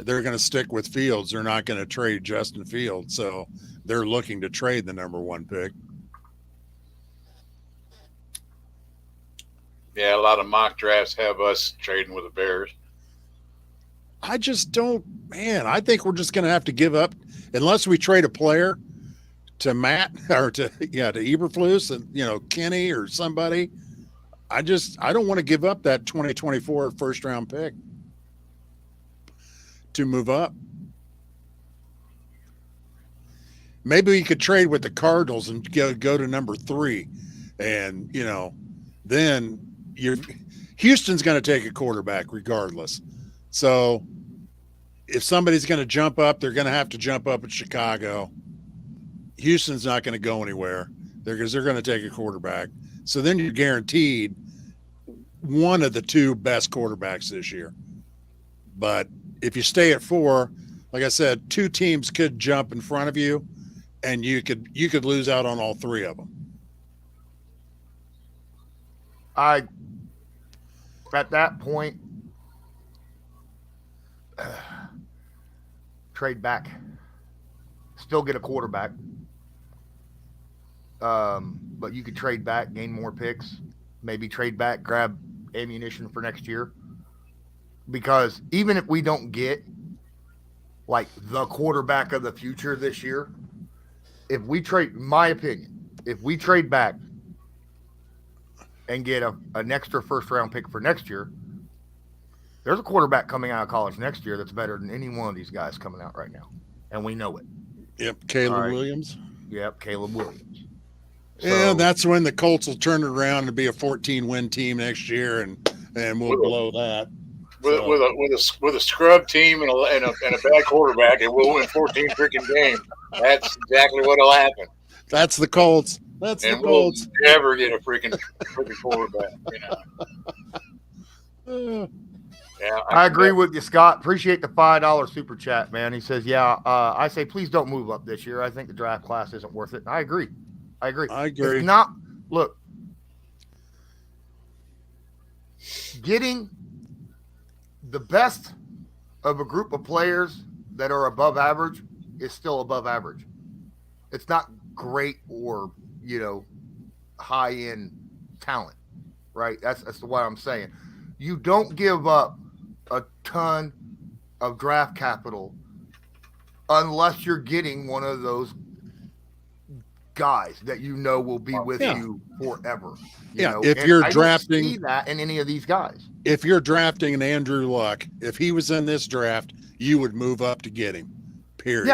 going to stick with Fields. They're not going to trade Justin Fields, so they're looking to trade the number 1 pick. Yeah, a lot of mock drafts have us trading with the Bears. I just don't, man. I think we're just going to have to give up unless we trade a player to Matt or to Eberflus and Kenny or somebody. I don't want to give up that 2024 first round pick to move up. Maybe we could trade with the Cardinals and go to number 3, and then Houston's going to take a quarterback regardless. So if somebody's going to jump up, they're going to have to jump up at Chicago. Houston's not going to go anywhere because they're going to take a quarterback. So then you're guaranteed one of the 2 best quarterbacks this year. But if you stay at 4, like I said, 2 teams could jump in front of you, and you could lose out on all 3 of them. At that point, trade back, still get a quarterback, but you could trade back, gain more picks, maybe trade back, grab ammunition for next year, because even if we don't get like the quarterback of the future this year, if we trade, in my opinion, if we trade back and get an extra first round pick for next year, there's a quarterback coming out of college next year that's better than any one of these guys coming out right now. And we know it. Yep. Caleb Williams. Yep. Caleb Williams. Yeah. That's when the Colts will turn it around and be a 14-win team next year. And we'll blow that. With a scrub team and a bad quarterback, and we'll win 14 freaking games. That's exactly what'll happen. That's the Colts. That's the Colts. We'll never get a freaking quarterback. Yeah, I agree with you, Scott. Appreciate the $5 super chat, man. He says, I say please don't move up this year. I think the draft class isn't worth it. I agree. It's not. Look, getting the best of a group of players that are above average is still above average. It's not great or, high-end talent, right? That's what I'm saying. You don't give up a ton of draft capital unless you're getting one of those guys that will be with you forever. If you're drafting, don't see that in any of these guys. If you're drafting an Andrew Luck, if he was in this draft, you would move up to get him. Period.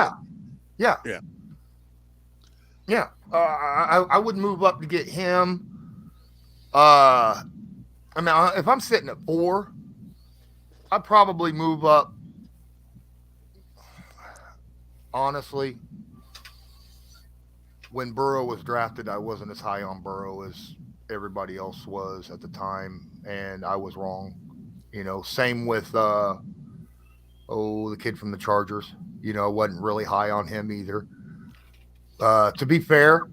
Yeah. I would move up to get him. If I'm sitting at 4, I'd probably move up. Honestly, when Burrow was drafted, I wasn't as high on Burrow as everybody else was at the time, and I was wrong. Same with the kid from the Chargers. I wasn't really high on him either. To be fair,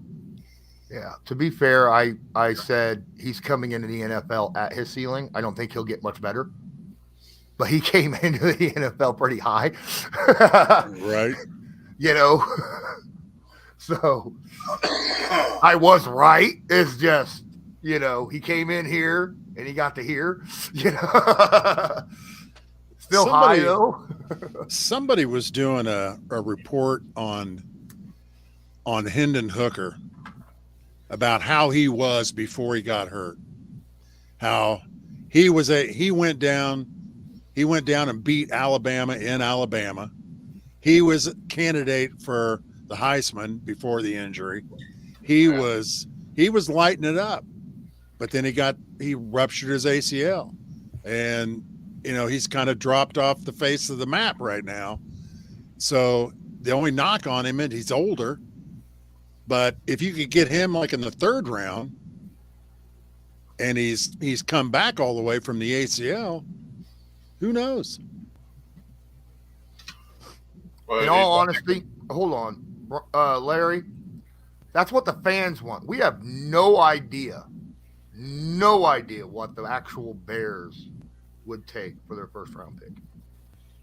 I said he's coming into the NFL at his ceiling. I don't think he'll get much better. but he came into the NFL pretty high. Right. You know, so I was right. It's just, you know, he came in here and he got to hear, you know, still high though. Somebody was doing a report on Hendon Hooker about how he was before he got hurt. How he went down and beat Alabama in Alabama. He was a candidate for the Heisman before the injury. He was lighting it up, but then he ruptured his ACL, and you know, he's kind of dropped off the face of the map right now. So the only knock on him is he's older, but if you could get him like in the 3rd round, and he's come back all the way from the ACL, who knows? Well, In all honesty, hold on, Larry, that's what the fans want. We have no idea what the actual Bears would take for their 1st round pick.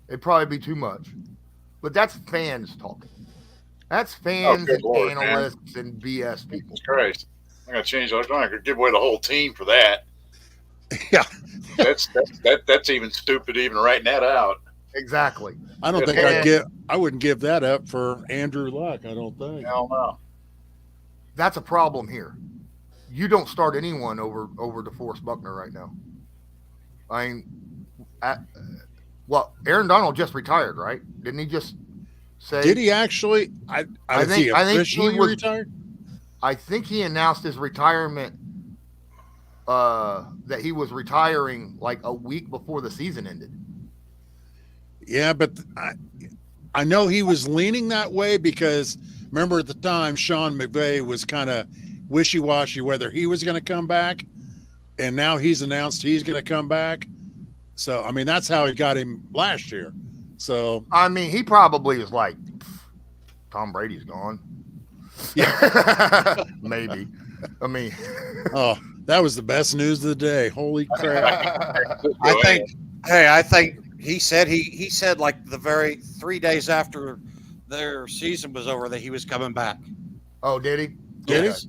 It'd probably be too much, but that's fans talking. That's fans and Lord, analysts and BS people. Jesus Christ. I'm going to change. I'm going to give away the whole team for that. Yeah. That's even stupid, even writing that out. Exactly. I don't think I wouldn't give that up for Andrew Luck. I don't think. Hell no. That's a problem here. You don't start anyone over DeForest Buckner right now. I mean, Aaron Donald just retired, right? Didn't he just say? Did he actually? I think he officially retired. I think he announced his retirement. That he was retiring like a week before the season ended. Yeah, but I know he was leaning that way because remember at the time Sean McVay was kind of wishy-washy whether he was going to come back, and now he's announced he's going to come back. So I mean that's how he got him last year. So I mean he probably was like, Tom Brady's gone. Yeah, maybe. I mean, oh, that was the best news of the day. Holy crap! I think he said like the very 3 days after their season was over that he was coming back. Oh, did he? Did he?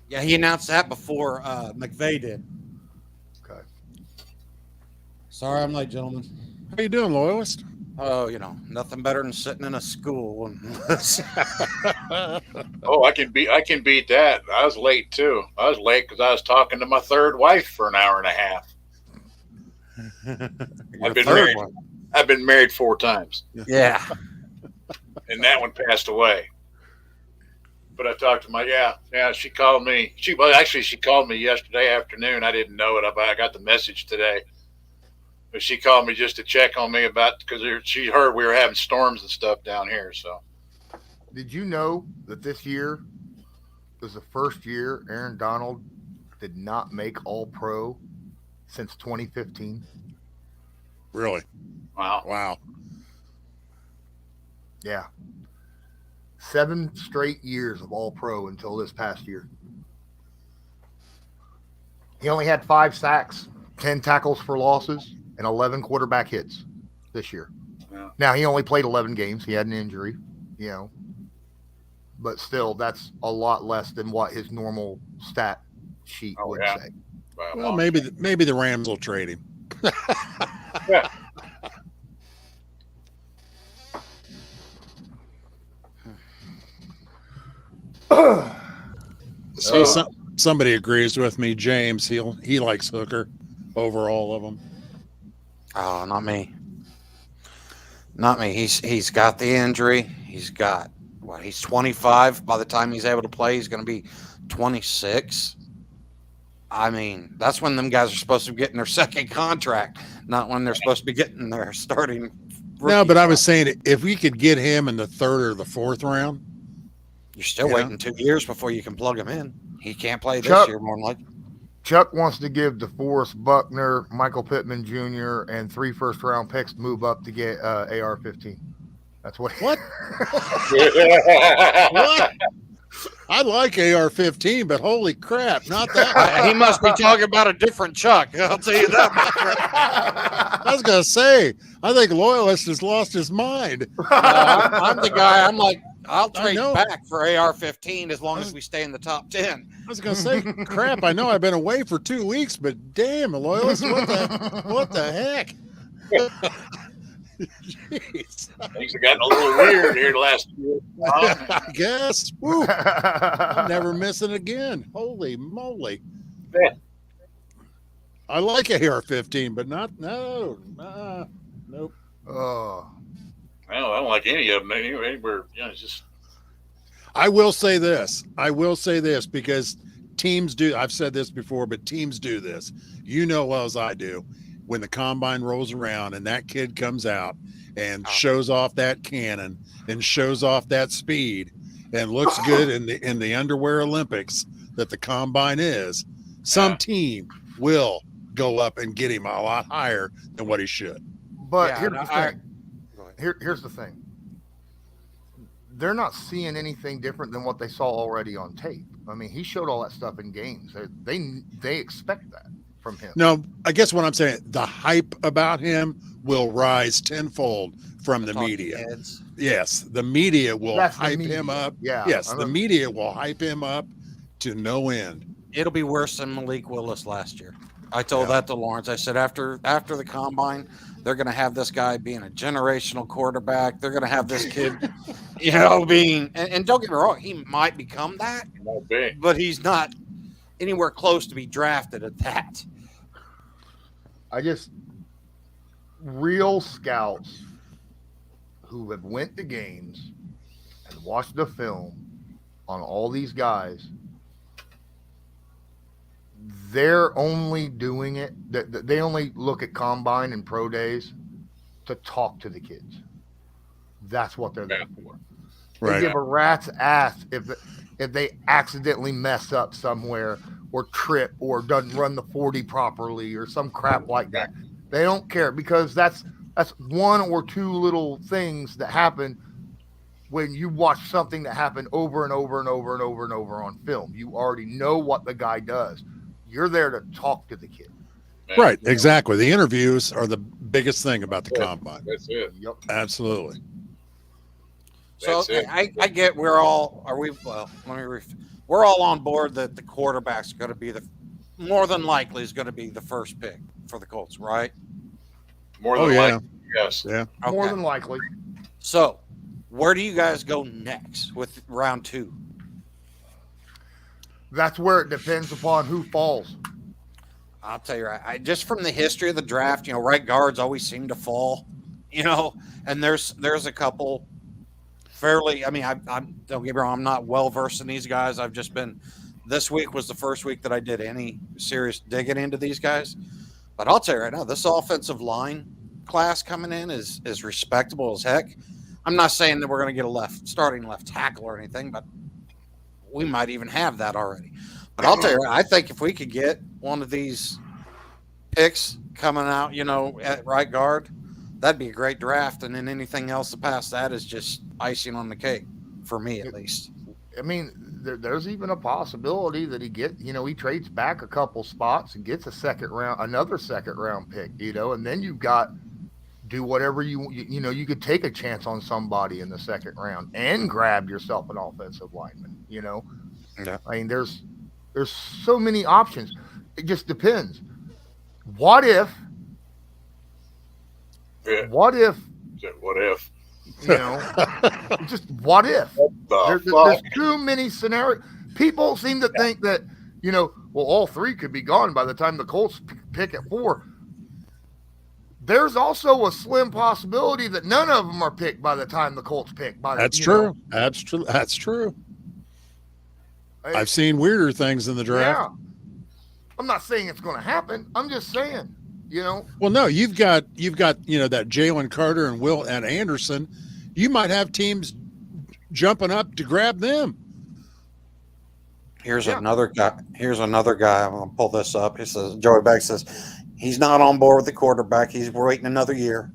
Yeah, he announced that before McVay did. Okay. Sorry, I'm late, gentlemen. How you doing, Loyalist? Oh, you know, nothing better than sitting in a school. Oh, I can beat that. I was late too. I was late because I was talking to my 3rd wife for an hour and a half. I've been married 4 times. Yeah. And that one passed away. But I talked to my she called me. She called me yesterday afternoon. I didn't know it. I got the message today. But she called me just to check on me because she heard we were having storms and stuff down here. So, did you know that this year was the first year Aaron Donald did not make All-Pro since 2015? Really? Wow. Yeah. 7 straight years of All-Pro until this past year. He only had 5 sacks, 10 tackles for losses, and 11 quarterback hits this year. Yeah. Now, he only played 11 games. He had an injury, but still, that's a lot less than what his normal stat sheet would say. Well, maybe the Rams will trade him. Yeah. See, somebody agrees with me, James. He likes Hooker over all of them. Oh, not me. Not me. He's got the injury. He's got he's 25. By the time he's able to play, he's going to be 26. I mean, that's when them guys are supposed to be getting their 2nd contract, not when they're supposed to be getting their starting. No, but I was saying if we could get him in the 3rd or the 4th round. You're still waiting 2 years before you can plug him in. He can't play this year, more than likely. Chuck wants to give DeForest Buckner, Michael Pittman Jr., and 3 first-round picks to move up to get AR-15. That's what. What? What? I like AR-15, but holy crap, not that. He must be talking about a different Chuck. I'll tell you that. I was gonna say, I think Loyalist has lost his mind. I'm the guy. I'm like, I'll trade know. back for AR-15 as long as we stay in the top 10. I was gonna say, crap. I know I've been away for 2 weeks, but damn, Loyalist, what the heck? Jeez. Things have gotten a little weird here the last year. I guess. Woo. I'm never missing again. Holy moly. Yeah. I like AR-15, but nope. Oh, I don't like any of them anyway. It's just. I will say this because teams do. I've said this before, but teams do this. You know well as I do. When the combine rolls around and that kid comes out and shows off that cannon and shows off that speed and looks good in the underwear Olympics that the combine is, some team will go up and get him a lot higher than what he should. but here's the thing. They're not seeing anything different than what they saw already on tape. I mean, he showed all that stuff in games. They expect that from him. No, I guess what I'm saying, the hype about him will rise tenfold from the media. Yes, the media will hype him up. Yeah. Yes, the media will hype him up to no end. It'll be worse than Malik Willis last year. I told that to Lawrence. I said after the combine, they're going to have this guy being a generational quarterback. They're going to have this kid, being and don't get me wrong, he might become that, but he's not anywhere close to be drafted at that. Real scouts who have went to games and watched the film on all these guys, they're only doing it. They only look at combine and pro days to talk to the kids. That's what they're there for. They give a rat's ass if they accidentally mess up somewhere or trip or doesn't run the 40 properly or some crap like that. They don't care because that's one or two little things that happen when you watch something that happened over and over and over and over and over on film. You already know what the guy does. You're there to talk to the kid. Right, exactly. The interviews are the biggest thing about the combine. That's it. Yep. Absolutely. So I get we're all on board that the quarterback's going to be more than likely is going to be the first pick for the Colts, right? More than likely, yes. Yeah. Okay. More than likely. So, where do you guys go next with round 2? That's where it depends upon who falls. I'll tell you right. Just from the history of the draft, right guards always seem to fall, and there's a couple fairly. I mean, I'm don't get me wrong, I'm not well versed in these guys. I've just been. This week was the first week that I did any serious digging into these guys. But I'll tell you right now, this offensive line class coming in is respectable as heck. I'm not saying that we're going to get a starting left tackle or anything, but we might even have that already. But I'll tell you, I think if we could get one of these picks coming out, at right guard, that'd be a great draft. And then anything else past that is just icing on the cake for me, at least. I mean, there's even a possibility that he trades back a couple spots and gets another second round pick, and then you've got do whatever you could take a chance on somebody in the second round and grab yourself an offensive lineman, Yeah. I mean, there's so many options. It just depends. What if? Yeah. What if? Just what if? There's too many scenarios. People seem to think that, all three could be gone by the time the Colts pick at 4. There's also a slim possibility that none of them are picked by the time the Colts pick. That's true. That's true. I've seen weirder things in the draft. Yeah. I'm not saying it's going to happen. I'm just saying, Well, no, you've got that Jalen Carter and Will and Anderson. You might have teams jumping up to grab them. Here's another guy. I'm going to pull this up. He says, Joey Beck says, he's not on board with the quarterback. He's waiting another year.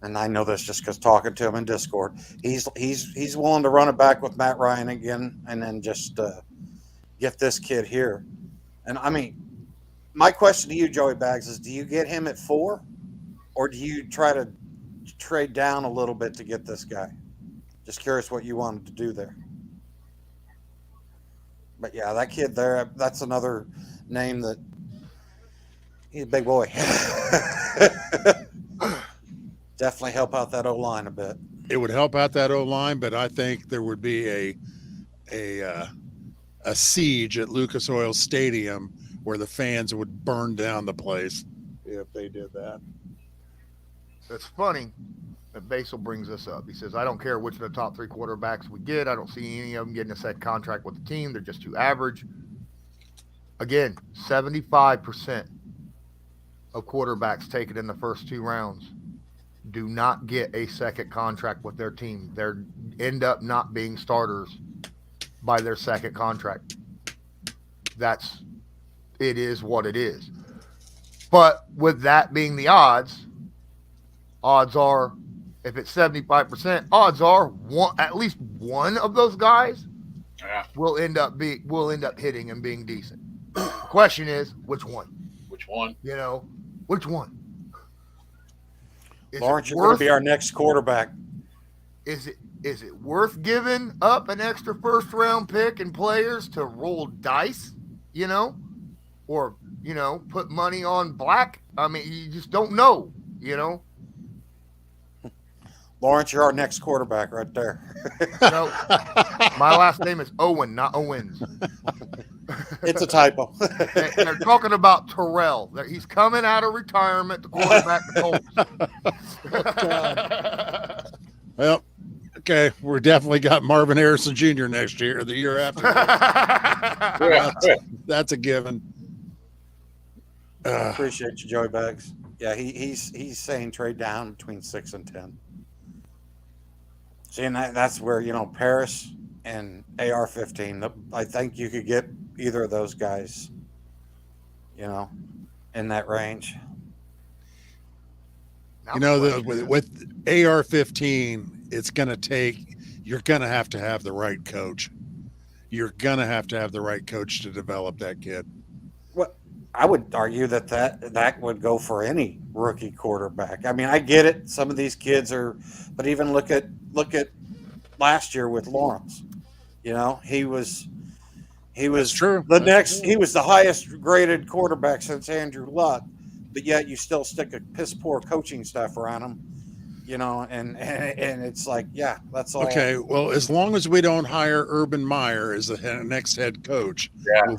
and I know this just because talking to him in Discord, he's willing to run it back with Matt Ryan again, and then just get this kid here. And I mean, my question to you, Joey Bags, is: do you get him at 4, or do you try to trade down a little bit to get this guy? Just curious what you wanted to do there. But yeah, that kid there, that's another name that he's a big boy. Definitely help out that O-line a bit. It would help out that O-line, but I think there would be a siege at Lucas Oil Stadium where the fans would burn down the place if they did that. It's funny that Basil brings this up. He says, I don't care which of the top 3 quarterbacks we get. I don't see any of them getting a set contract with the team. They're just too average. Again, 75% of quarterbacks taken in the first 2 rounds do not get a second contract with their team. They end up not being starters by their second contract. It is what it is. But with that being the odds are, if it's 75%, odds are at least one of those guys will end up hitting and being decent. The question is, which one? Which one? Which one? Lawrence, you're going to be our next quarterback. Is it worth giving up an extra first-round pick and players to roll dice, or, put money on black? I mean, you just don't know, Lawrence, you're our next quarterback right there. No, my last name is Owen, not Owens. It's a typo. They're talking about Terrell. He's coming out of retirement to quarterback the Colts. Well, okay, we're definitely got Marvin Harrison Jr. next year or the year after. That's a given. Appreciate you, Joey Bags. Yeah, he's saying trade down between 6 and 10. See, and that's where, Paris and AR-15, I think you could get either of those guys, in that range. With AR-15, it's going to take, you're going to have the right coach. You're going to have the right coach to develop that kid. Well, I would argue that would go for any rookie quarterback. I mean, I get it. Some of these kids but even look at last year with Lawrence. He was true. He was the highest graded quarterback since Andrew Luck, but yet you still stick a piss poor coaching staff around him, and it's like, yeah, that's all. Okay, well, as long as we don't hire Urban Meyer as the next head coach,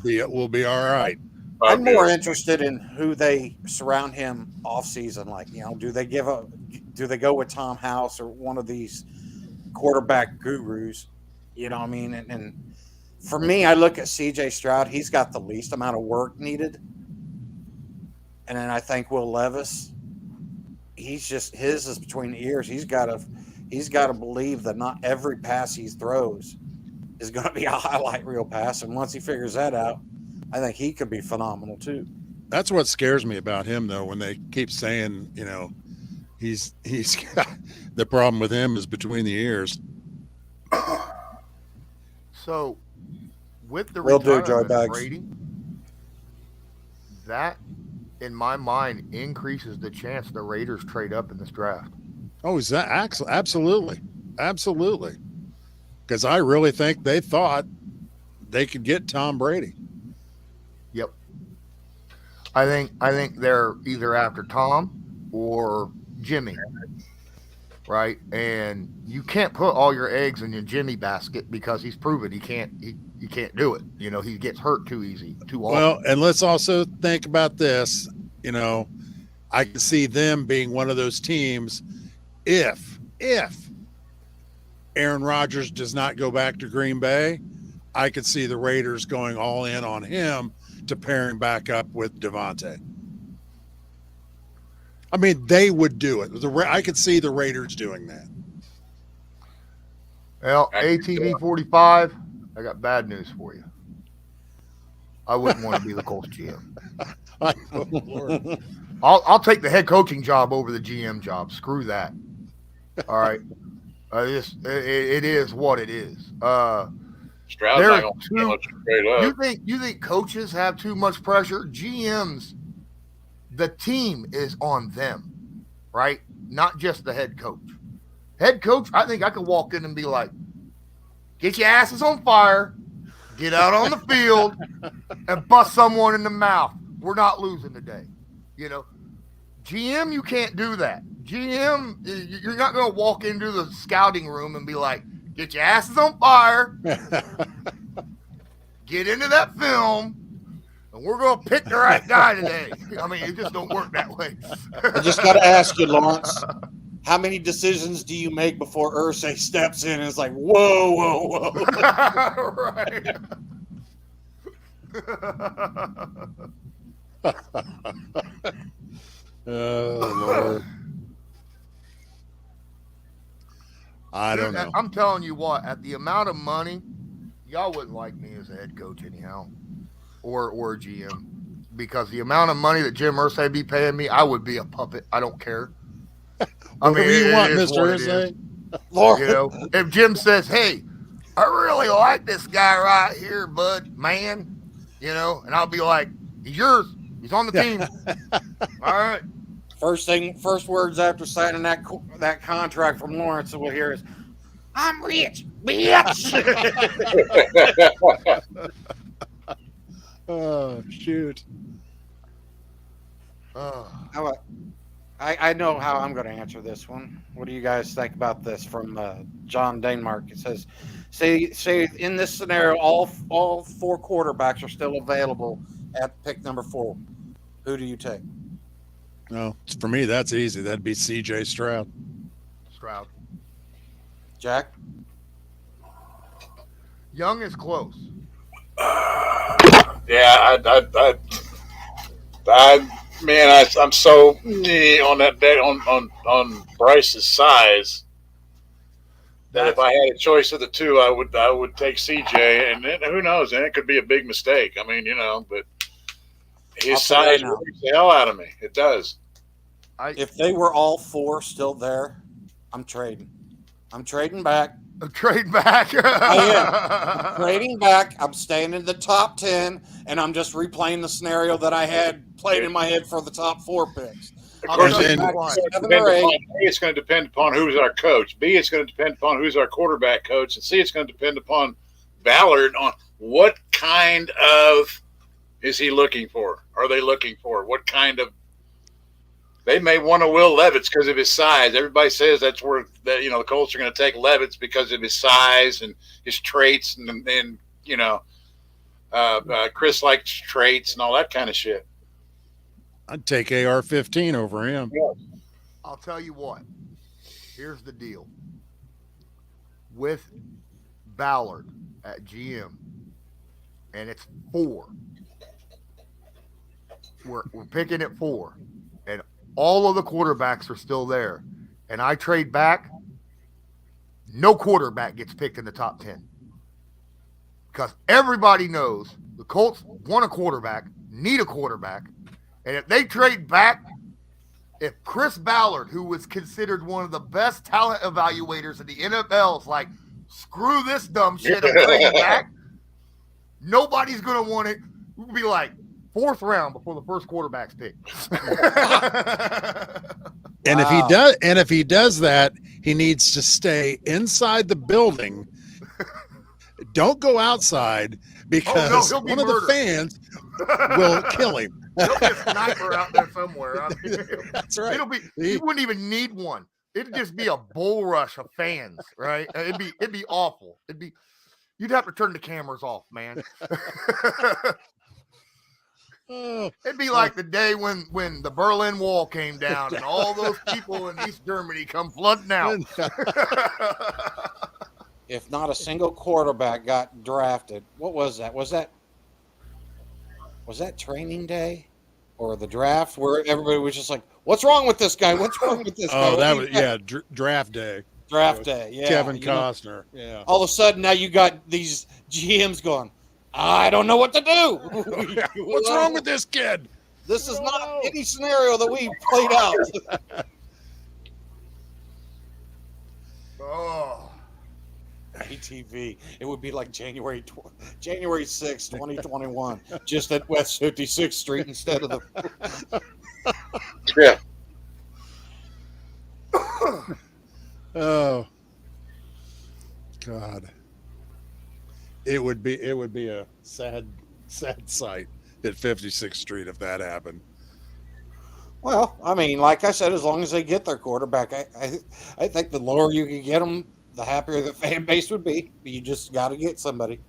we'll be all right. I'm more interested in who they surround him off season. Like, do they go with Tom House or one of these quarterback gurus? You know what I mean? And for me, I look at CJ Stroud. He's got the least amount of work needed. And then I think Will Levis, his is between the ears. He's got to believe that not every pass he throws is going to be a highlight reel pass. And once he figures that out, I think he could be phenomenal too. That's what scares me about him, though, when they keep saying, he's got, the problem with him is between the ears. So, with the retirement of Brady, that, in my mind, increases the chance the Raiders trade up in this draft. Oh, is that absolutely? Because I really think they thought they could get Tom Brady. Yep. I think they're either after Tom or Jimmy, right? And you can't put all your eggs in your Jimmy basket because he's proven he can't do it. He gets hurt too easy, too often. Well, and let's also think about this. I can see them being one of those teams if Aaron Rodgers does not go back to Green Bay. I could see the Raiders going all in on him to pair him back up with Devontae. I mean, they would do it. I could see the Raiders doing that. Well, ATV 45, I got bad news for you. I wouldn't want to be the Colts GM. Oh, Lord. I'll take the head coaching job over the GM job. Screw that. All right. It is what it is. Stroud's There not are going to two. let you straight up. You think coaches have too much pressure? GMs, the team is on them, right? Not just the head coach. Head coach, I think I could walk in and be like, get your asses on fire, get out on the field, and bust someone in the mouth. We're not losing today. You know, GM, you can't do that. GM, you're not going to walk into the scouting room and be like, get your asses on fire, get into that film, and we're going to pick the right guy today. I mean, it just don't work that way. I just got to ask you, Lawrence, how many decisions do you make before Irsay steps in and it's like, whoa, whoa, whoa? Right. Oh, Lord. I don't know. I'm telling you what, at the amount of money, y'all wouldn't like me as a head coach anyhow, or a GM, because the amount of money that Jim Irsay be paying me, I would be a puppet. I don't care. I Whatever mean, you want, it is Mr. what it is. Irsay. Lord, You know, if Jim says, "Hey, I really like this guy right here, bud, man," you know, and I'll be like, "He's yours. He's on the team." All right. first words after signing that contract from Lawrence that we'll hear is, "I'm rich, bitch." Oh, shoot. I know how I'm going to answer this one. What do you guys think about this from John Denmark? It says, say in this scenario, all four quarterbacks are still available at pick number 4. Who do you take? No, for me, that's easy. That'd be CJ Stroud. Stroud. Jack? Young is close. Yeah, I'm so on that bet on Bryce's size that if I had a choice of the two, I would take CJ, and then who knows? And it could be a big mistake. I mean, but his size works the hell out of me. It does. If they were all 4 still there, I'm trading. I'm trading back. Trade back. I am. I'm trading back. I'm staying in the top 10, and I'm just replaying the scenario that I had played in my head for the top 4 picks. Of course, And it's going to depend upon who's our coach. B, it's going to depend upon who's our quarterback coach. And C, it's going to depend upon Ballard on what kind of is he looking for? Are they looking for? What kind of – they may want to Will Levis because of his size. Everybody says that's where the Colts are going to take Levis because of his size and his traits and Chris likes traits and all that kind of shit. I'd take AR-15 over him. I'll tell you what. Here's the deal. With Ballard at GM, and it's 4. We're picking at 4, and all of the quarterbacks are still there. And I trade back, no quarterback gets picked in the top 10. Because everybody knows the Colts want a quarterback, need a quarterback. And if they trade back, if Chris Ballard, who was considered one of the best talent evaluators in the NFL, is like, screw this dumb shit, I'm trading back, nobody's going to want it. We'll be like, 4th round before the first quarterback's picked. And if he does that, he needs to stay inside the building. Don't go outside because one of the fans will kill him. There'll be a sniper out there somewhere. I mean, That's right. You wouldn't even need one. It'd just be a bull rush of fans, right? It'd be awful. You'd have to turn the cameras off, man. It'd be like the day when the Berlin Wall came down and all those people in East Germany come flooding out. If not a single quarterback got drafted, what was that? Was that training day or the draft where everybody was just like, what's wrong with this guy? What's wrong with this guy? Oh, that was, draft day. Draft day, yeah. Kevin Costner. Yeah. All of a sudden, now you got these GMs going, I don't know what to do. What's wrong with this kid? This is not any scenario that we played out. Oh, ATV. It would be like January 6th, 2021, just at West 56th Street instead of the. Yeah. Oh God. It would be a sad sight at 56th Street if that happened. Well, I mean, like I said, as long as they get their quarterback, I think the lower you can get them, the happier the fan base would be. You just got to get somebody.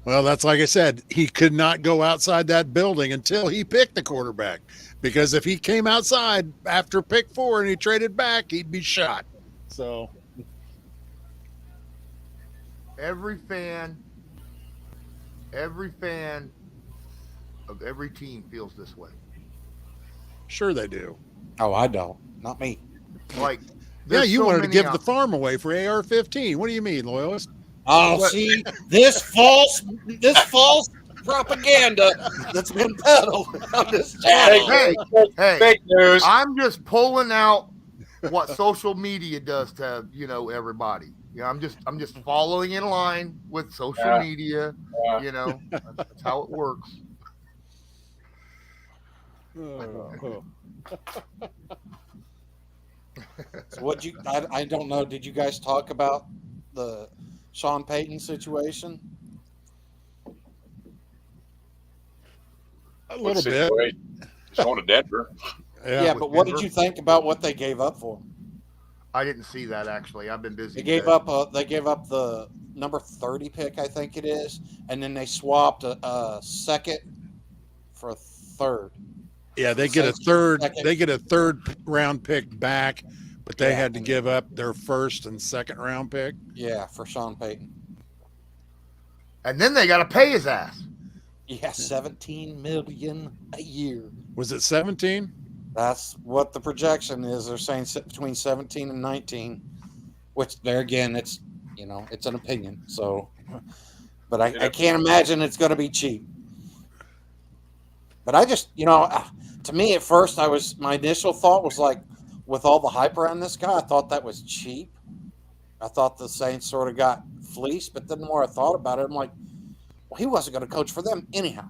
Well, that's like I said, he could not go outside that building until he picked the quarterback. Because if he came outside after pick 4 and he traded back, he'd be shot. So every fan of every team feels this way. sure they do. Oh, I don't. Not me. Like, Yeah, there's you so wanted to many give out- the farm away for AR-15. What do you mean, Loyalist? Oh, What? see, this false propaganda that's been peddled on this channel. Hey, hey, Fake news. I'm just pulling out what social media does to everybody. I'm just following in line with social Yeah. media. Yeah. That's how it works. Oh. So I don't know. Did you guys talk about the Sean Payton situation? A What little bit. situation? He's going to Denver. Yeah, with but what did Denver? you think about what they gave up for him? I didn't see that actually. I've been busy. They gave today. up the number 30 pick, I think it is, and then they swapped a second for a third. Yeah, they get a third round pick back, but they had to give up their first and second round pick. Yeah, for Sean Payton. And then they got to pay his ass. Yeah, $17 million a year. Was it 17? That's what the projection is. They're saying between 17 and 19, which there again, it's an opinion. So, but I can't imagine it's going to be cheap. But I just, to me at first, my initial thought was like, with all the hype around this guy, I thought that was cheap. I thought the Saints sort of got fleeced, but then the more I thought about it, I'm like, well, he wasn't going to coach for them anyhow.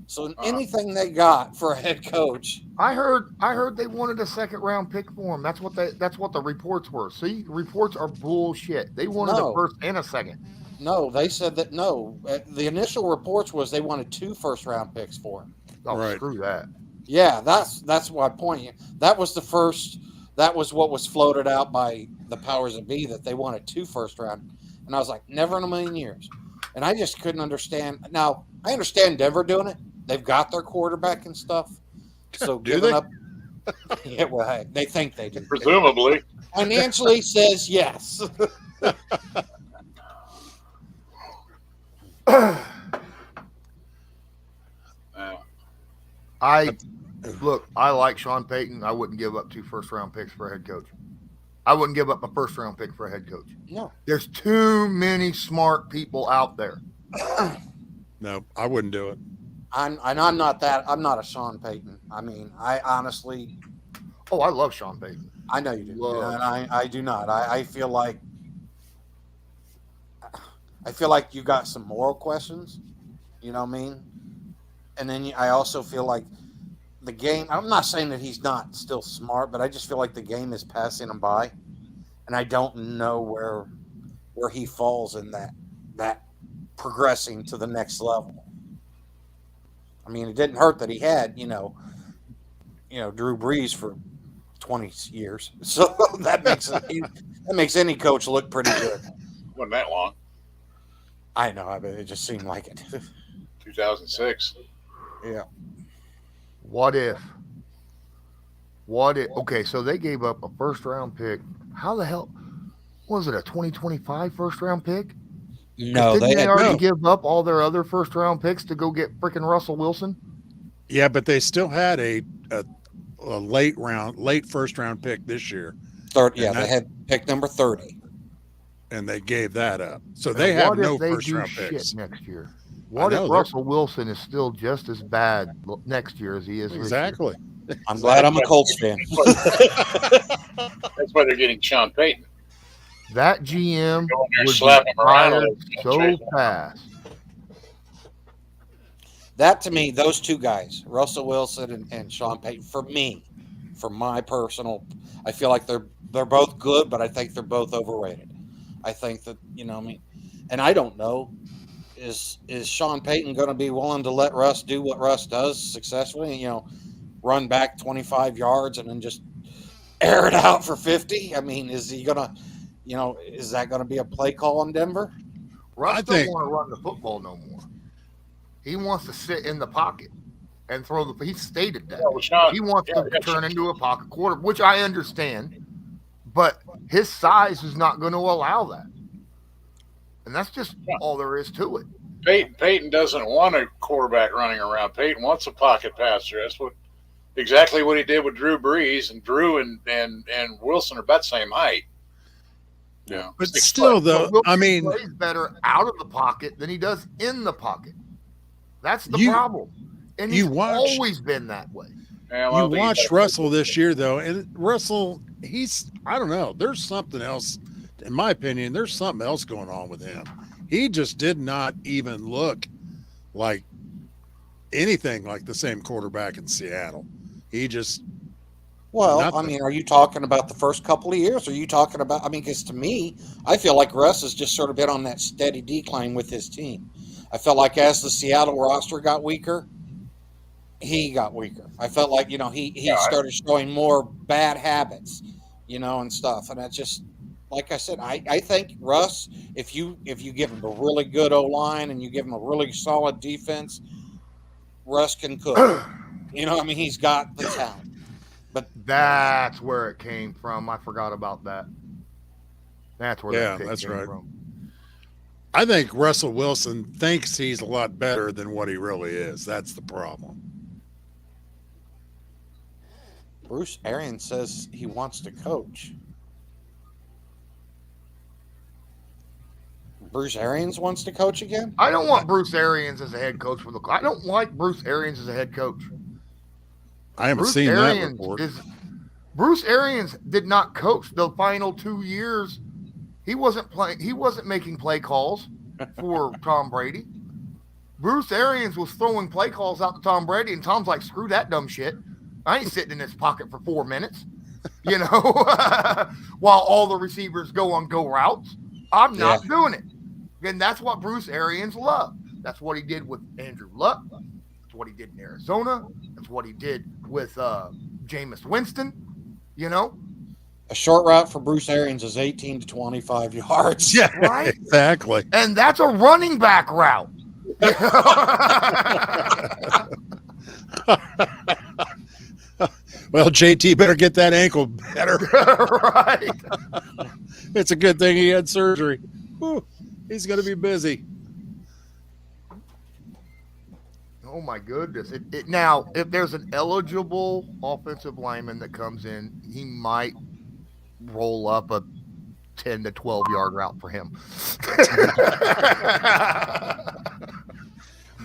So anything they got for a head coach, I heard they wanted a second round pick for him. That's what the reports were. See, reports are bullshit. They wanted a first and a second. no, they said that no. The initial reports was they wanted 2 first round picks for him. Oh, Right. screw that. Yeah, that's my point. That was the first. That was what was floated out by the powers that be, that they wanted 2 first round, and I was like, never in a million years. And I just couldn't understand. Now I understand Denver doing it. They've got their quarterback and stuff. So Do giving they? up. Yeah, well, hey, they think they do. Presumably. Financially says yes. Yeah. I like Sean Payton. I wouldn't give up 2 first round picks for a head coach. I wouldn't give up a first round pick for a head coach. No. There's too many smart people out there. No, I wouldn't do it. I'm not a Sean Payton. I mean, I honestly, Oh, I love Sean Payton. I know you do, Love. and I do not. I feel like you got some moral questions. You know what I mean? And then I also feel like the game. I'm not saying that he's not still smart, but I just feel like the game is passing him by, and I don't know where he falls in that progressing to the next level. I mean, it didn't hurt that he had Drew Brees for 20 years, so that makes any coach look pretty good. Wasn't that long. I know. I mean, it just seemed like it. 2006. Yeah. What if? Okay, so they gave up a first round pick. How the hell was it? A 2025 first round pick? No, Didn't they already no. give up all their other first round picks to go get freaking Russell Wilson? Yeah, but they still had a late first round pick this year, Third. Yeah, And they that- had pick number 30. and they gave that up. So And they have what if no they first do round shit picks. next year? What know, if they're- Russell Wilson is still just as bad next year as he is this year? Exactly. I'm glad I'm a Colts fan. That's why they're getting Sean Payton. That GM Go in there and would slap be him around a fired little bit, so Chase. fast. That to me, those two guys, Russell Wilson and Sean Payton, for my personal, I feel like they're both good, but I think they're both overrated. I think that, and I don't know, is Sean Payton going to be willing to let Russ do what Russ does successfully? Run back 25 yards and then just air it out for 50? I mean, is he going to, is that going to be a play call in Denver? Russ don't want to run the football no more. He wants to sit in the pocket and throw he stated that. He wants to turn into a pocket quarter, which I understand, but his size is not going to allow that. And that's just all there is to it. Payton doesn't want a quarterback running around. Payton wants a pocket passer. That's exactly what he did with Drew Brees, and Drew and Wilson are about the same height. Yeah, but still, though, I mean, he plays better out of the pocket than he does in the pocket. That's the problem. And he's always been that way. You watched Russell this year, though, and Russell, I don't know. There's something else, in my opinion, there's something else going on with him. He just did not even look like anything like the same quarterback in Seattle. He just. Well, I mean, are you talking about the first couple of years? Or are you talking about, because to me, I feel like Russ has just sort of been on that steady decline with his team. I felt like as the Seattle roster got weaker, he got weaker. I felt like, he started showing more bad habits, and stuff. And that's just, like I said, I think Russ, if you give him a really good O-line and you give him a really solid defense, Russ can cook. He's got the talent. But that's where it came from. I forgot about that. That's where that's came right. from. I think Russell Wilson thinks he's a lot better than what he really is. That's the problem. Bruce Arians says he wants to coach. Bruce Arians wants to coach again? I don't want Bruce Arians as a head coach for the. I don't like Bruce Arians as a head coach. I haven't seen that report. Bruce Arians did not coach the final 2 years. He wasn't playing. He wasn't making play calls for Tom Brady. Bruce Arians was throwing play calls out to Tom Brady, and Tom's like, "Screw that dumb shit. I ain't sitting in his pocket for 4 minutes." While all the receivers go on go routes, I'm not doing it. And that's what Bruce Arians loved. That's what he did with Andrew Luck. That's what he did in Arizona. That's what he did with Jameis Winston. A short route for Bruce Arians is 18 to 25 yards. Yeah, right? Exactly. And that's a running back route. Well, JT better get that ankle better. Right. It's a good thing he had surgery. Whew, he's going to be busy. Oh, my goodness. Now, if there's an eligible offensive lineman that comes in, he might roll up a 10 to 12-yard route for him.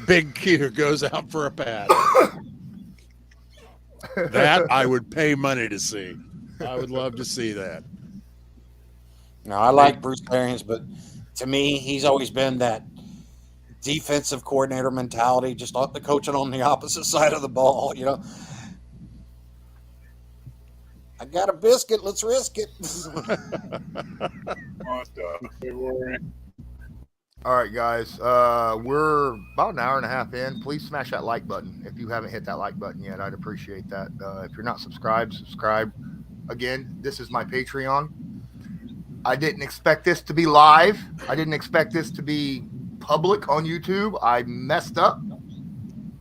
Big Q goes out for a pad. That I would pay money to see. I would love to see that. No, I like Bruce Arians, but to me, he's always been that defensive coordinator mentality, just the coaching on the opposite side of the ball. I got a biscuit. Let's risk it. All right, guys. We're about an hour and a half in. Please smash that like button. If you haven't hit that like button yet, I'd appreciate that. If you're not subscribed, subscribe. Again, this is my Patreon. I didn't expect this to be live. I didn't expect this to be public on YouTube. I messed up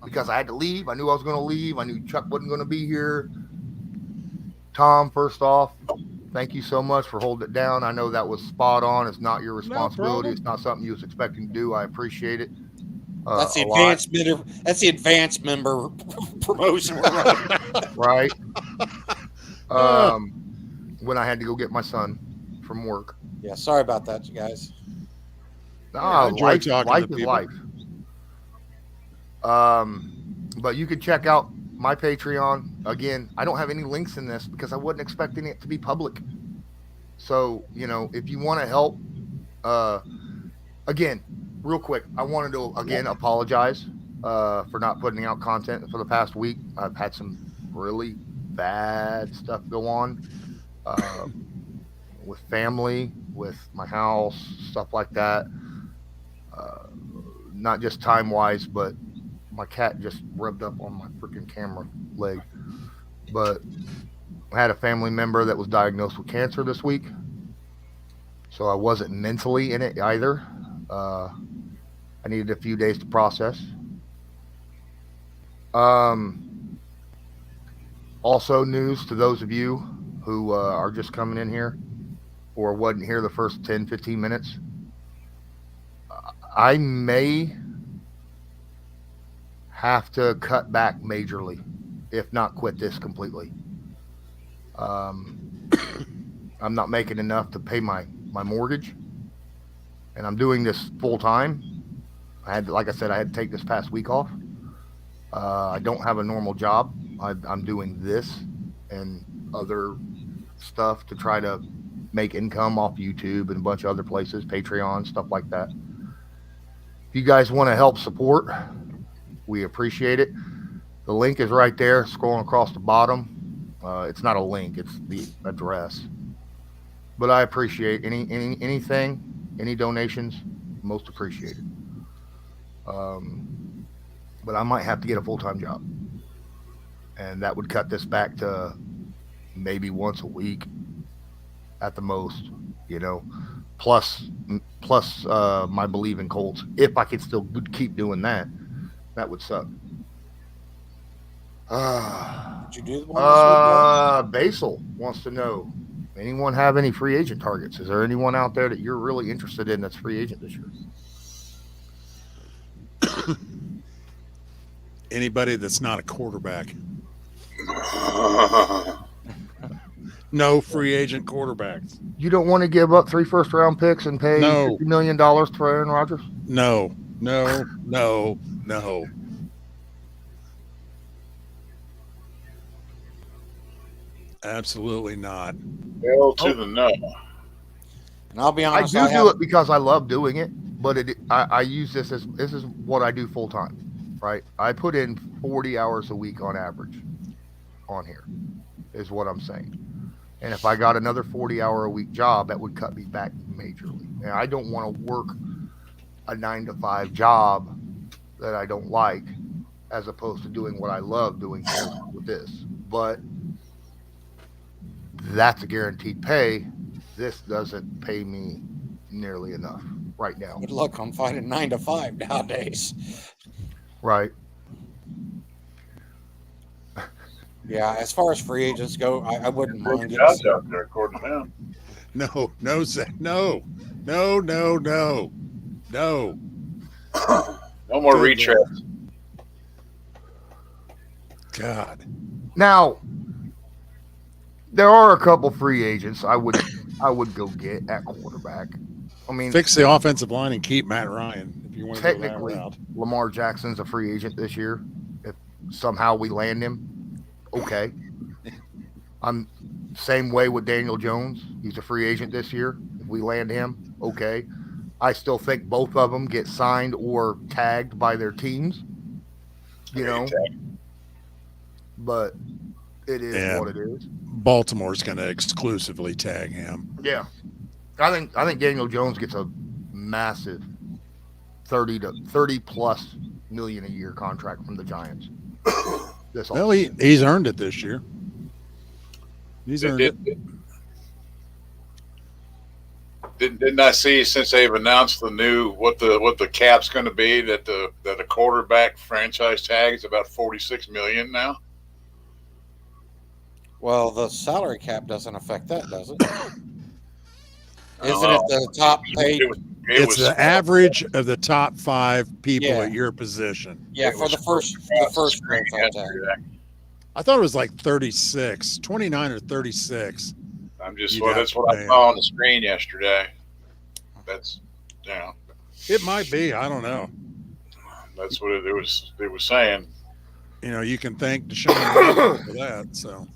because I had to leave. I knew I was going to leave. I knew Chuck wasn't going to be here. Tom, first off, thank you so much for holding it down. I know that was spot on. It's not your responsibility. It's not something you was expecting to do. I apprate it. That's the advanced member. That's the advanced member promotion. Right. When I had to go get my son from work. Yeah, sorry about that, you guys. Life is life. But you can check out my Patreon. Again, I don't have any links in this because I wasn't expecting it to be public. So, if you want to help, again, real quick, I wanted to, again, apologize for not putting out content for the past week. I've had some really bad stuff go on with family, with my house, stuff like that. Not just time-wise, but my cat just rubbed up on my freaking camera leg. But I had a family member that was diagnosed with cancer this week, so I wasn't mentally in it either. I needed a few days to process. Also, news to those of you who are just coming in here or wasn't here the first 10, 15 minutes. I may have to cut back majorly, if not quit this completely. I'm not making enough to pay my mortgage, and I'm doing this full time. Like I said, I had to take this past week off. I don't have a normal job. I'm doing this and other stuff to try to make income off YouTube and a bunch of other places, Patreon, stuff like that. If you guys want to help support, we appreciate it. The link is right there, scrolling across the bottom. It's not a link, it's the address. But I appreciate anything, any donations, most appreciated. But I might have to get a full-time job. And that would cut this back to maybe once a week at the most, plus my believe in Colts. If I could still keep doing that, that would suck. Did you do the one this week, Basil wants to know, anyone have any free agent targets? Is there anyone out there that you're really interested in that's free agent this year? Anybody that's not a quarterback. No free agent quarterbacks. You don't want to give up 3 first-round picks and pay $50 million to Aaron Rodgers? No. Absolutely not. Hell to the no. And I'll be honest, I do it because I love doing it, but I use this is what I do full time, right? I put in 40 hours a week on average on here, is what I'm saying. And if I got another 40-hour-a-week job, that would cut me back majorly. And I don't want to work a 9-to-5 job that I don't like, as opposed to doing what I love doing here with this. But that's a guaranteed pay. This doesn't pay me nearly enough right now. Good luck on finding 9 to 5 nowadays. Right. Yeah, as far as free agents go, I wouldn't mind getting Jobs out there, according to him. No, Zach, no. No more retreads. God. Now, there are a couple free agents I would go get at quarterback. I mean, Fix the offensive line and keep Matt Ryan. If you want to go that technically, route. Lamar Jackson's a free agent this year. If somehow we land him, okay. I'm same way with Daniel Jones. He's a free agent this year. If we land him, okay. I still think both of them get signed or tagged by their teams. But it is what it is. Baltimore's going to exclusively tag him. Yeah, I think Daniel Jones gets a massive 30 plus million a year contract from the Giants. Well, he's earned it this year. He's earned it. Didn't I see, since they've announced the new what the cap's going to be, that a quarterback franchise tag is about $46 million now? Well, the salary cap doesn't affect that, does it? Isn't it the top paid? It's the average of the top 5 people at your position. Yeah, for the first franchise tag. I thought it was like 36, 29 or 36. That's what I saw on the screen yesterday. That's It might be. I don't know. That's what it was saying. you can thank Deshaun for that. So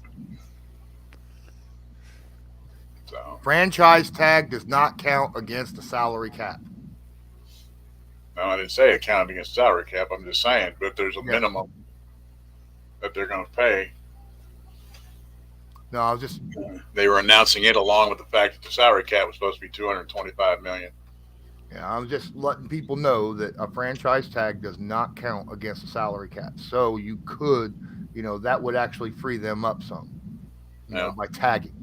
Franchise tag does not count against the salary cap. no, I didn't say it counted against salary cap. I'm just saying, but there's a minimum that they're going to pay. No, I was just. They were announcing it along with the fact that the salary cap was supposed to be $225 million. Yeah, I was just letting people know that a franchise tag does not count against the salary cap. So you could, that would actually free them up some, by tagging.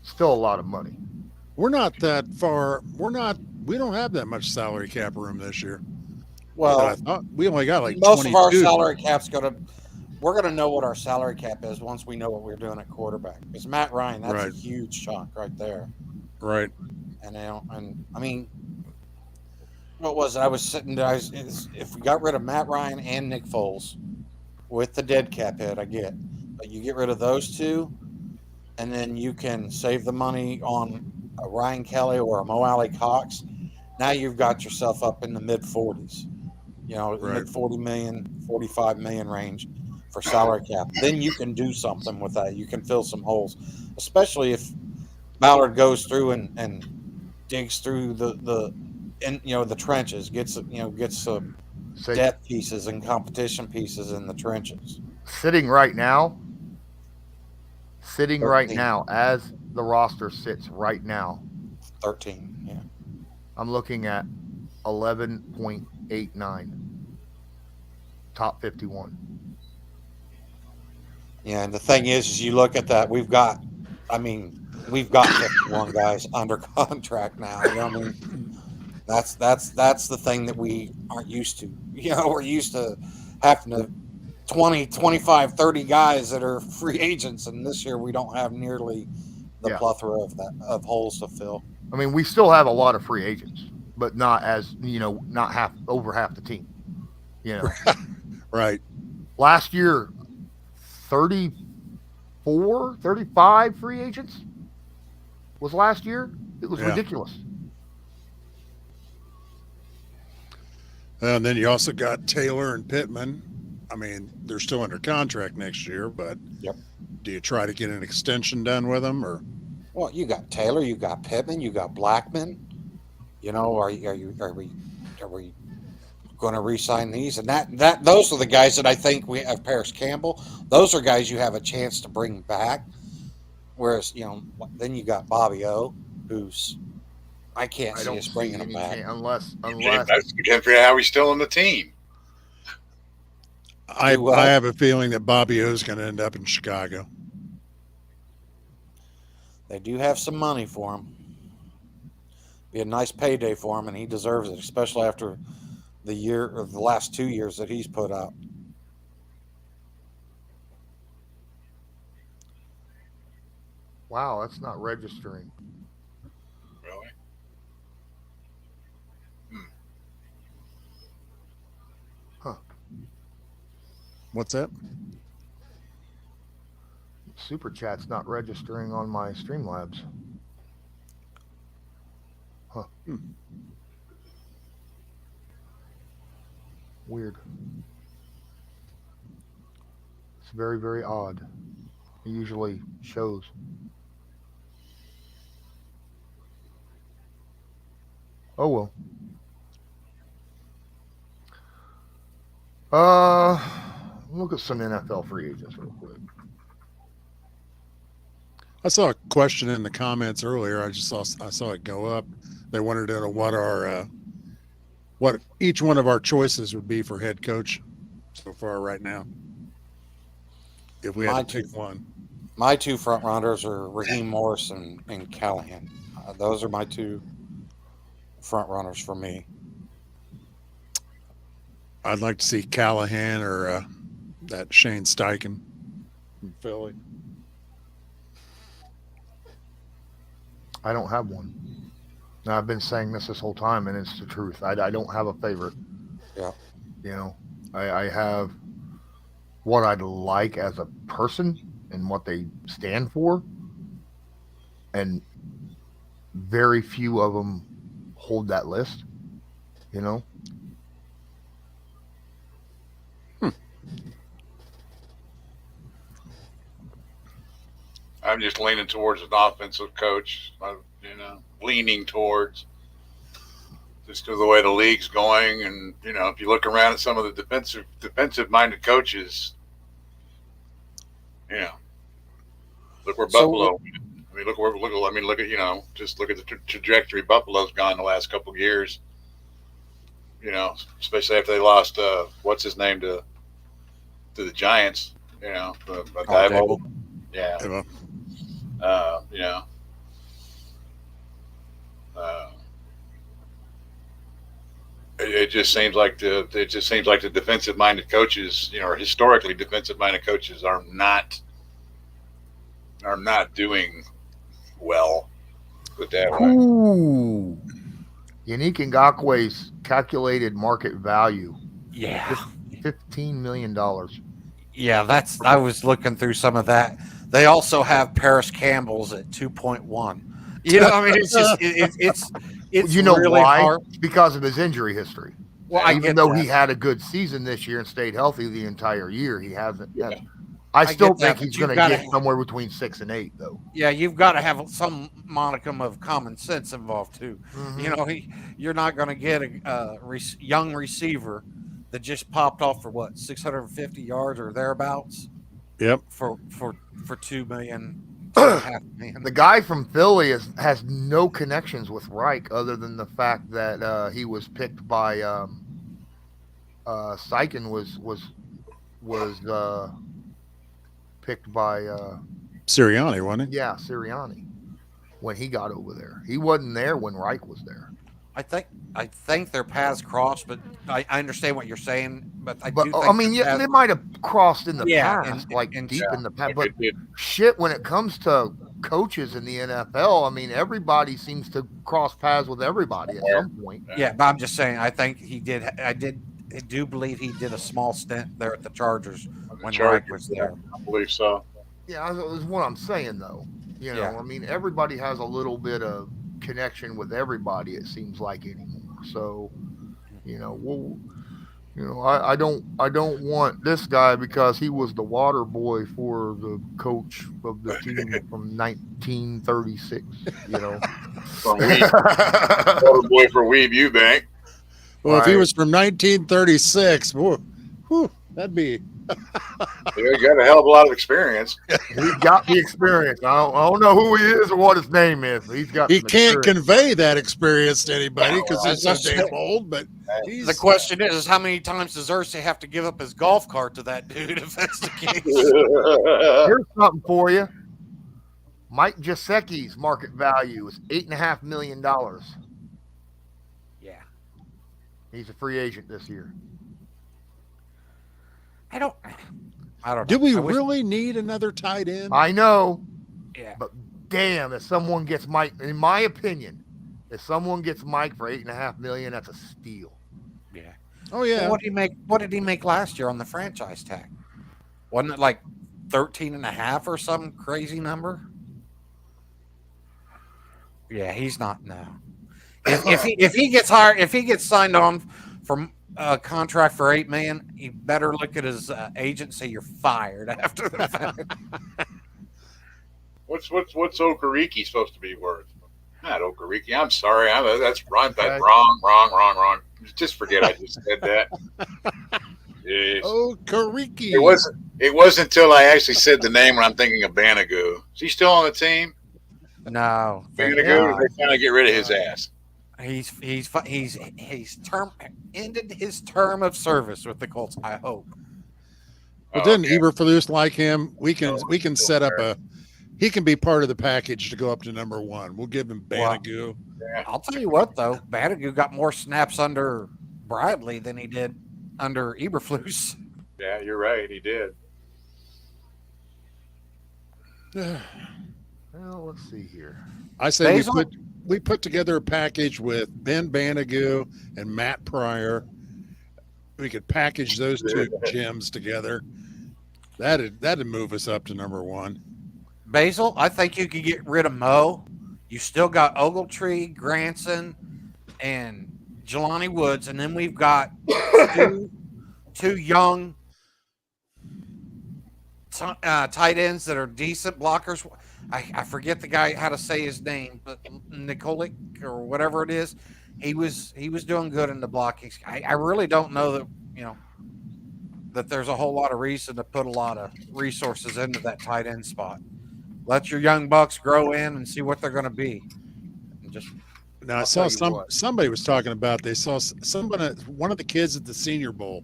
Still a lot of money. we're not that far. We don't have that much salary cap room this year. Well, I thought we only got like most 22. of our salary cap's we're gonna know what our salary cap is once we know what we're doing at quarterback. Because Matt Ryan, that's a huge chunk right there. Right. And I mean, what was it? I was sitting there. If we got rid of Matt Ryan and Nick Foles with the dead cap hit, I get. But you get rid of those two, and then you can save the money on a Ryan Kelly or a Mo Alley Cox. Now you've got yourself up in the mid 40s, mid 40 million, 45 million range for salary cap. Then you can do something with that. You can fill some holes, especially if Ballard goes through and digs through the trenches, gets depth pieces and competition pieces in the trenches. Sitting right now, 13. as the roster sits right now, 13. Yeah, I'm looking at 11.89, top 51. Yeah, and the thing is you look at that. We've got 51 guys under contract now. That's the thing that we aren't used to. We're used to having to 20, 25, 30 guys that are free agents, and this year we don't have nearly the plethora of holes to fill. I mean, we still have a lot of free agents, but not as not over half the team. Right. Last year, 34, 35 free agents was last year. It was ridiculous. And then you also got Taylor and Pittman. I mean, they're still under contract next year, but do you try to get an extension done with them, or? Well, you got Taylor, you got Pittman, you got Blackman. Are we going to re-sign these? And that those are the guys that I think we have. Paris Campbell, those are guys you have a chance to bring back. Whereas then you got Bobby O, who's I can't see us bringing him back unless that's how he's still on the team. I have a feeling that Bobby O is going to end up in Chicago. They do have some money for him. Be a nice payday for him, and he deserves it, especially after the last 2 years that he's put out. Wow, that's not registering. Really? Huh. What's that? Super Chat's not registering on my Streamlabs. Huh. Weird. It's very, very odd. It usually shows. Oh well. Look at some NFL free agents real quick. I saw a question in the comments earlier. I saw it go up. They wanted to know what each one of our choices would be for head coach so far right now. If we had to pick one. My two front runners are Raheem Morris and Callahan. Those are my two front runners for me. I'd like to see Callahan or that Shane Steichen from Philly. I don't have one. Now, I've been saying this whole time, and it's the truth. I don't have a favorite. Yeah. I have what I'd like as a person and what they stand for, and very few of them hold that list. I'm just leaning towards an offensive coach. Leaning towards just because of the way the league's going, and if you look around at some of the defensive-minded coaches, look where Buffalo. I mean, look at just look at the trajectory Buffalo's gone the last couple of years. Especially after they lost what's his name to the Giants. Dable. Yeah. It just seems like the defensive-minded coaches, or historically defensive-minded coaches, are not doing well with that way. Ooh. Yannick Ngakwe's calculated market value. Yeah. $15 million. Yeah, I was looking through some of that. They also have Paris Campbell's at 2.1. I mean, it's just it's really why? hard. It's because of his injury history. Well, Even though he had a good season this year and stayed healthy the entire year, he hasn't. Yeah. I still get that, think he's but going to get somewhere between 6 and 8, though. Yeah, you've got to have some modicum of common sense involved too. Mhm. You're not going to get a young receiver that just popped off for 650 yards or thereabouts. Yep. For $2 million, $2.5 million. The guy from Philly has no connections with Reich other than the fact that he was picked by Sykin was picked by Sirianni, wasn't he? Yeah, Sirianni. When he got over there, he wasn't there when Reich was there. I think their paths crossed, but I understand what you're saying. But I do think I mean, their they might have crossed in the past, and deep in the past. But when it comes to coaches in the NFL, I mean, everybody seems to cross paths with everybody at some point. Yeah, but I'm just saying, I think he did. I do believe he did a small stint there at the Chargers when Reich was there. I believe so. Yeah, that's what I'm saying, though. I mean, everybody has a little bit of connection with everybody, it seems like, anymore. So, I don't want this guy because he was the water boy for the coach of the team from 1936. Water boy for Weeb Eubank. Well, if he was from 1936, that'd be. You got a hell of a lot of experience. He's got the experience. I don't know who he is or what his name is. But he's got. He can't convey that experience to anybody because he's so damn old. But the question is how many times does Ursay have to give up his golf cart to that dude if that's the case? Here's something for you. Mike Gesicki's market value is $8.5 million. Yeah, he's a free agent this year. I don't know. Do we really need another tight end? I know. Yeah. But damn, if someone gets Mike, in my opinion, if someone gets Mike for $8.5 million, that's a steal. Yeah. Oh yeah. Well, what did he make last year on the franchise tag? Wasn't it like 13.5 or some crazy number? Yeah, he's not now. If he gets hired, if he gets signed on from a contract for $8 million, he better look at his agent and say you're fired after the fact. What's Okereke supposed to be worth? Not Okereke. I'm sorry. That's wrong. That's wrong. Just forget I just said that. Jeez. Okereke. It wasn't until I actually said the name when I'm thinking of Banagoo. Is he still on the team? No. Banagoo. They finally get rid of his ass. He's ended his term of service with the Colts, I hope. But didn't Eberflus like him? We can set up he can be part of the package to go up to number 1. We'll give him Banagoo. Yeah. I'll tell you what though, Banagoo got more snaps under Bradley than he did under Eberflus. Yeah, you're right. He did. Well, let's see here. I say we put together a package with Ben Banagoo and Matt Pryor. We could package those two gems together. That'd move us up to number 1. Basil, I think you could get rid of Mo. You still got Ogletree, Granson, and Jelani Woods, and then we've tight ends that are decent blockers. I forget the guy how to say his name, but Nikolic or whatever it is. He was doing good in the blocking. I really don't know that that there's a whole lot of reason to put a lot of resources into that tight end spot. Let your young bucks grow in and see what they're going to be. And just Now I saw somebody was talking about they saw one of the kids at the Senior Bowl,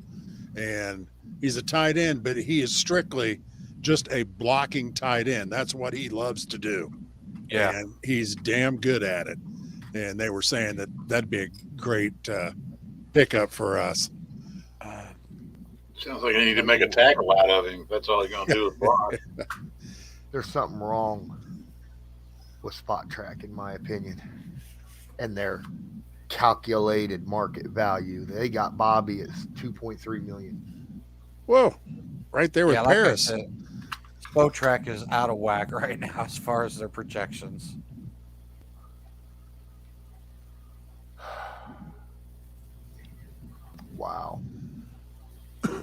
and he's a tight end, but he is strictly just a blocking tight end. That's what he loves to do. Yeah, and he's damn good at it. And they were saying that that'd be a great pickup for us. Sounds like they need to make a tackle out of him. That's all he's going to do is block. There's something wrong with Spot Track, in my opinion, and their calculated market value. They got Bobby at $2.3 million. Whoa, right there with Paris. Like Spot Track is out of whack right now as far as their projections. Wow.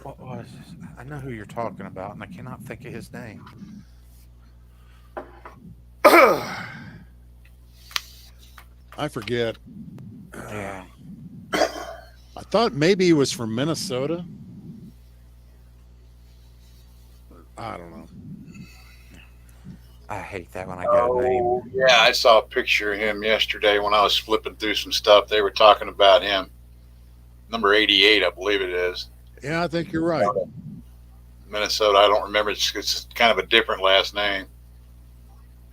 What was this? I know who you're talking about, and I cannot think of his name. I forget. Yeah. I thought maybe he was from Minnesota. I don't know. I hate that when I get a name. Yeah, I saw a picture of him yesterday when I was flipping through some stuff. They were talking about him. Number 88, I believe it is. Yeah, I think you're right. Minnesota. I don't remember. It's kind of a different last name,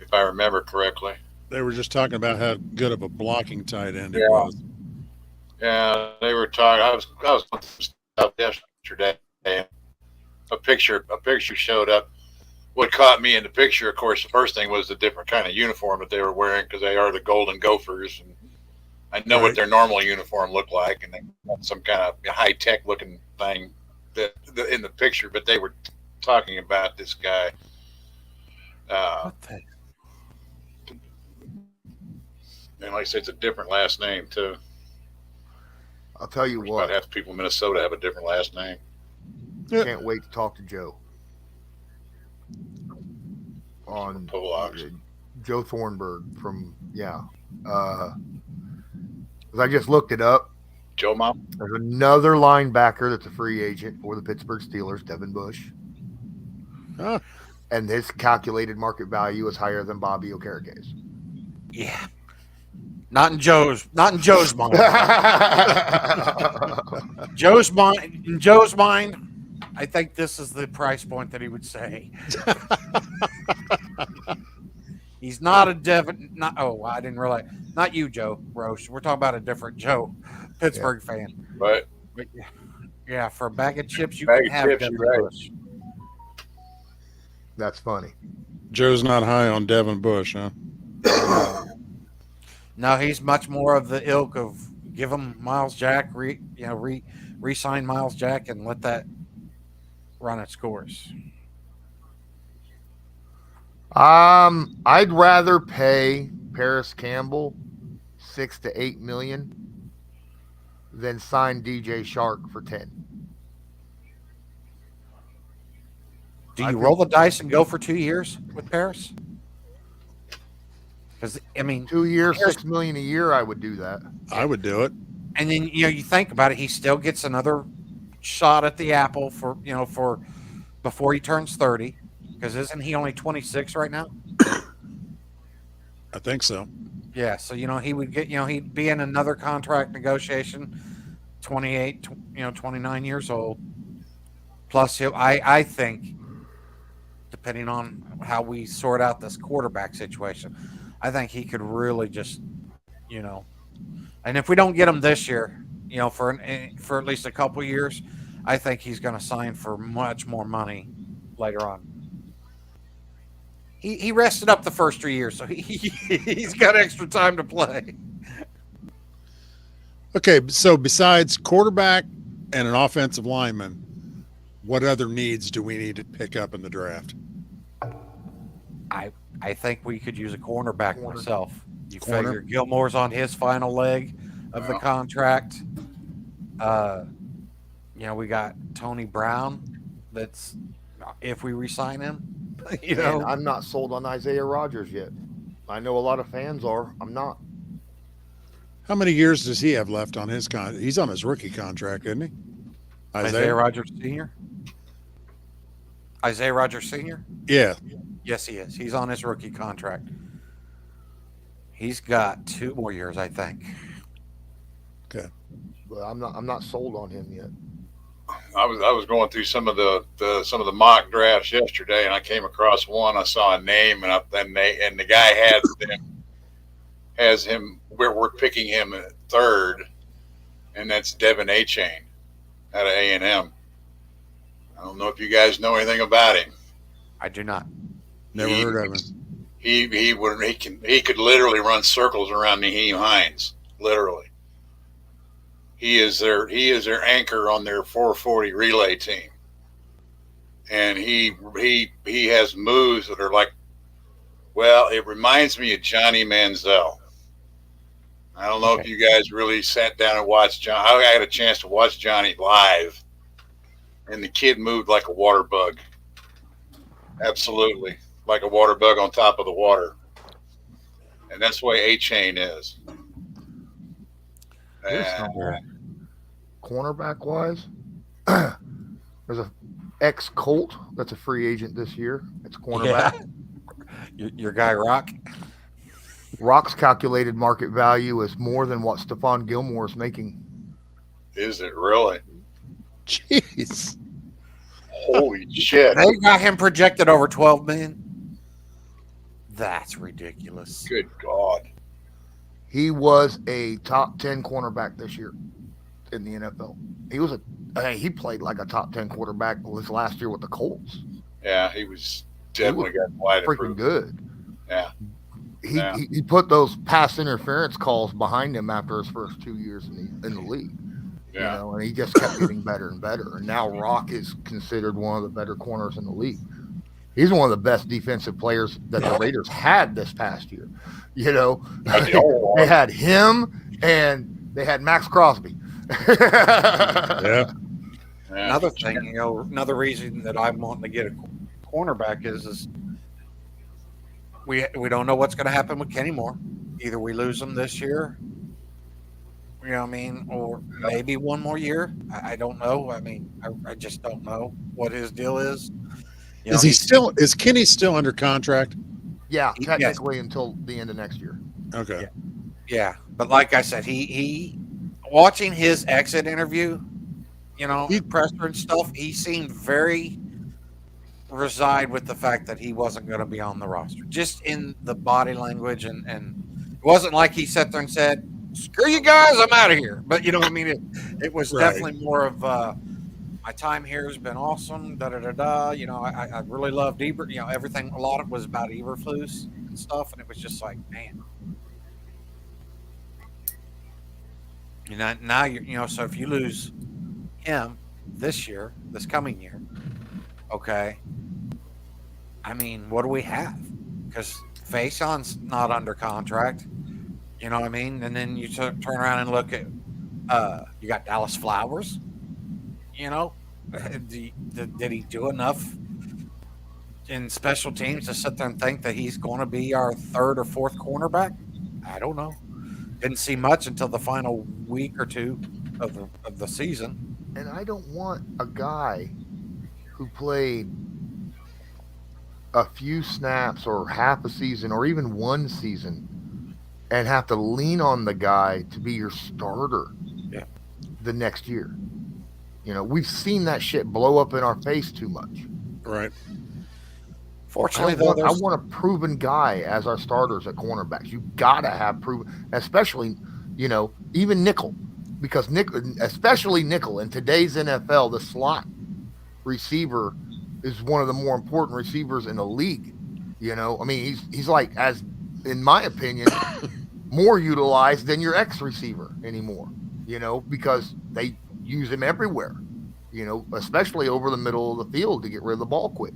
if I remember correctly. They were just talking about how good of a blocking tight end it was. Yeah, they were talking. I was looking at some stuff yesterday. A picture showed up. What caught me in the picture, of course, the first thing was the different kind of uniform that they were wearing, because they are the Golden Gophers, and I know what their normal uniform looked like, and they got some kind of high-tech looking thing in the picture, but they were talking about this guy. And like I said, it's a different last name, too. I'll tell you what. About half the people in Minnesota have a different last name. Can't wait to talk to Joe. On Joe Thornburg from, I just looked it up. Joe Mom? There's another linebacker that's a free agent for the Pittsburgh Steelers, Devin Bush. Huh. And his calculated market value is higher than Bobby Okereke's. Yeah. Not in Joe's mind. In Joe's mind, I think this is the price point that he would say. He's not a Devin. I didn't realize. Not you, Joe Roche. We're talking about a different Joe, Pittsburgh fan. Right. But yeah, for a bag of chips, you can have Devin Bush. That's funny. Joe's not high on Devin Bush, huh? No, he's much more of the ilk of give him Miles Jack, re-sign Miles Jack, and let that run its course. I'd rather pay Paris Campbell $6 to $8 million than sign DJ Shark for 10. Do you roll the dice and go for 2 years with Paris? Because 2 years, $6 million a year, I would do that. I would do it. And then you think about it, he still gets another shot at the apple for before he turns 30. Because isn't he only 26 right now? I think so. Yeah, so he would get he'd be in another contract negotiation, 28, 29 years old. Plus, I think, depending on how we sort out this quarterback situation, I think he could really just, and if we don't get him this year, for at least a couple years, I think he's going to sign for much more money later on. He rested up the first 3 years, so he's got extra time to play. Okay, so besides quarterback and an offensive lineman, what other needs do we need to pick up in the draft? I think we could use a cornerback myself. You figure Gilmore's on his final leg of the contract. We got Tony Brown that's if we re-sign him. You And know, I'm not sold on Isaiah Rodgers yet. I know a lot of fans are. I'm not. How many years does he have left on his contract? He's on his rookie contract, isn't he? Isaiah Rodgers Sr. Isaiah Rodgers Sr. Yeah. Yes, he is. He's on his rookie contract. He's got 2 more years, I think. Okay. But I'm not sold on him yet. I was going through some of the mock drafts yesterday, and I came across one. I saw a name, and the guy has him. We're picking him at third, and that's Devin Achane out of A&M. I don't know if you guys know anything about him. I do not. Never heard of him. He could literally run circles around Naheem Hines. Literally. He is their anchor on their 440 relay team. And he has moves that are like, well, it reminds me of Johnny Manziel. I don't know if you guys really sat down and watched John. I had a chance to watch Johnny live, and the kid moved like a water bug. Absolutely. Like a water bug on top of the water. And that's the way A-Chain is. Cornerback wise, there's a ex-Colt that's a free agent this year. It's cornerback. Yeah. Your guy Rock. Rock's calculated market value is more than what Stephon Gilmore is making. Is it really? Jeez. Holy shit. They got him projected over 12 million. That's ridiculous. Good God. He was a top 10 cornerback this year in the NFL. He played like a top 10 quarterback his last year with the Colts. Yeah, he was definitely got wide freaking good. Yeah. He put those pass interference calls behind him after his first 2 years in the league. Yeah. You know, and he just kept getting better and better. And now Rock is considered one of the better corners in the league. He's one of the best defensive players that the Raiders had this past year. You know, they had him and they had Max Crosby. Yeah. Another thing, another reason that I'm wanting to get a cornerback is we don't know what's going to happen with Kenny Moore. Either we lose him this year, you know what I mean, or maybe one more year. I don't know. I mean, I just don't know what his deal is. Is Kenny still under contract? Yeah, technically until the end of next year. Okay. Yeah. But like I said, he watching his exit interview, presser and stuff, he seemed very resigned with the fact that he wasn't going to be on the roster. Just in the body language, and it wasn't like he sat there and said, "Screw you guys, I'm out of here." But you know what I mean? It was definitely more of my time here has been awesome. I really loved Eber. Everything. A lot of it was about Eberflus and stuff, and it was just like, man. Now you're, so if you lose him this coming year, okay. I mean, what do we have? Because Faison's not under contract. You know what I mean? And then you turn around and look at, you got Dallas Flowers. Did he do enough in special teams to sit there and think that he's going to be our third or fourth cornerback? I don't know. Didn't see much until the final week or two of the season. And I don't want a guy who played a few snaps or half a season or even one season and have to lean on the guy to be your starter the next year. We've seen that shit blow up in our face too much. Right. Fortunately, I want a proven guy as our starters at cornerbacks. You gotta have proven, especially, even nickel, because especially nickel in today's NFL, the slot receiver is one of the more important receivers in the league. I mean, he's like, as in my opinion, more utilized than your X receiver anymore. Because they use him everywhere. Especially over the middle of the field to get rid of the ball quick.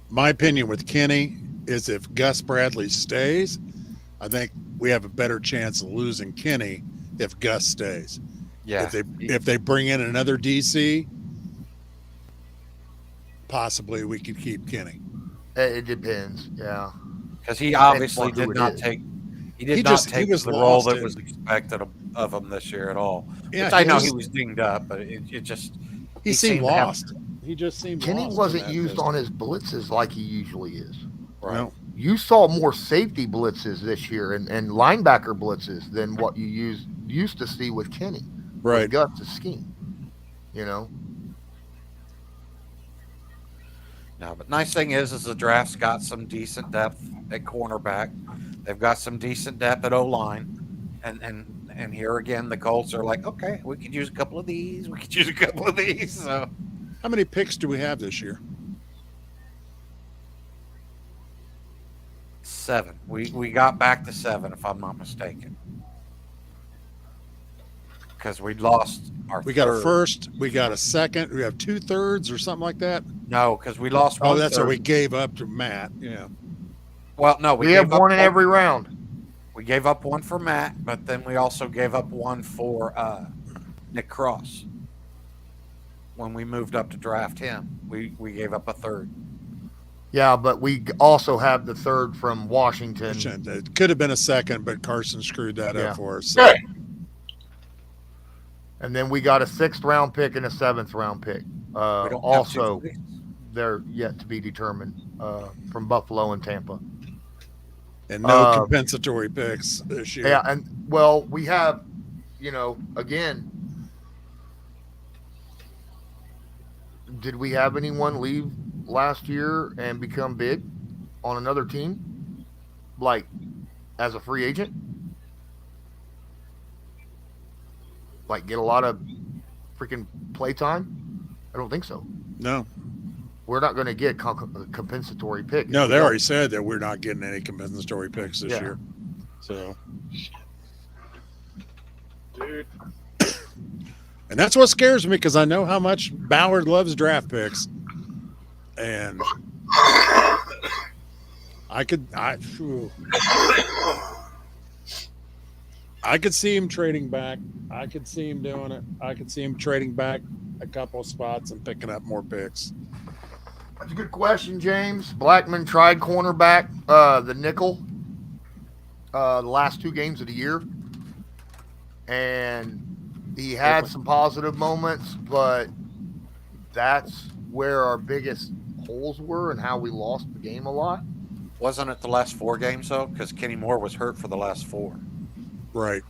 My opinion with Kenny is if Gus Bradley stays, I think we have a better chance of losing Kenny if Gus stays. Yeah. If they bring in another DC, possibly we could keep Kenny. It depends. Yeah. Because he obviously on who did it not is. take. He He did not just- he take was the role lost that in- was expected of him this year at all. Yeah, Which I know he was dinged up, but it just he seemed seemed to have- lost. He just seemed Kenny lost in wasn't that used system. on his blitzes like he usually is. right. No. You saw more safety blitzes this year and linebacker blitzes than what you used to see with Kenny. Right. With Gus' scheme. You know? No, but nice thing is the draft's got some decent depth at cornerback. They've got some decent depth at O-line. And here again, the Colts are like, okay, we could use a couple of these. We could use a couple of these. So How many picks do we have this year? 7. We got back to 7, if I'm not mistaken. Because we lost our We got a third. first, we got a second, we have 2/3 or something like that. No, because we lost Oh, one that's third. what we gave up to Matt. Yeah. Well, no, We have gave up one in every round. We gave up one for Matt, but then we also gave up one for Nick Cross. When we moved up to draft him, we gave up a third. Yeah, but we also have the third from Washington. It could have been a second, but Carson screwed that Yeah. up for us. So. Okay. And then we got a 6th round pick and a 7th round pick. We don't have Also, two for these. they're yet to be determined from Buffalo and Tampa. And no compensatory picks this year. Yeah, and well, we have, again, did we have anyone leave last year and become big on another team, like as a free agent? Like get a lot of freaking play time? I don't think so. No. We're not going to get compensatory pick. No, they already said that we're not getting any compensatory picks this year. So, Dude. and that's what scares me because I know how much Ballard loves draft picks, and I could see him trading back. I could see him doing it. I could see him trading back a couple spots and picking up more picks. That's a good question, James. Blackman tried cornerback, the nickel, the last 2 games of the year. And he had some positive moments, but that's where our biggest holes were and how we lost the game a lot. Wasn't it the last 4 games, though? Because Kenny Moore was hurt for the last 4. Right.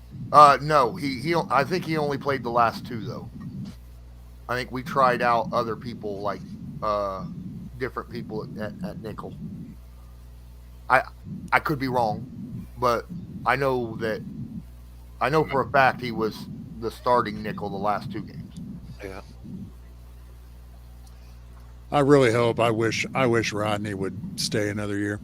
No, I think he only played the last 2, though. I think we tried out other people, like different people at nickel. I could be wrong, but I know for a fact he was the starting nickel the last 2 games. Yeah. I really hope. I wish Rodney would stay another year.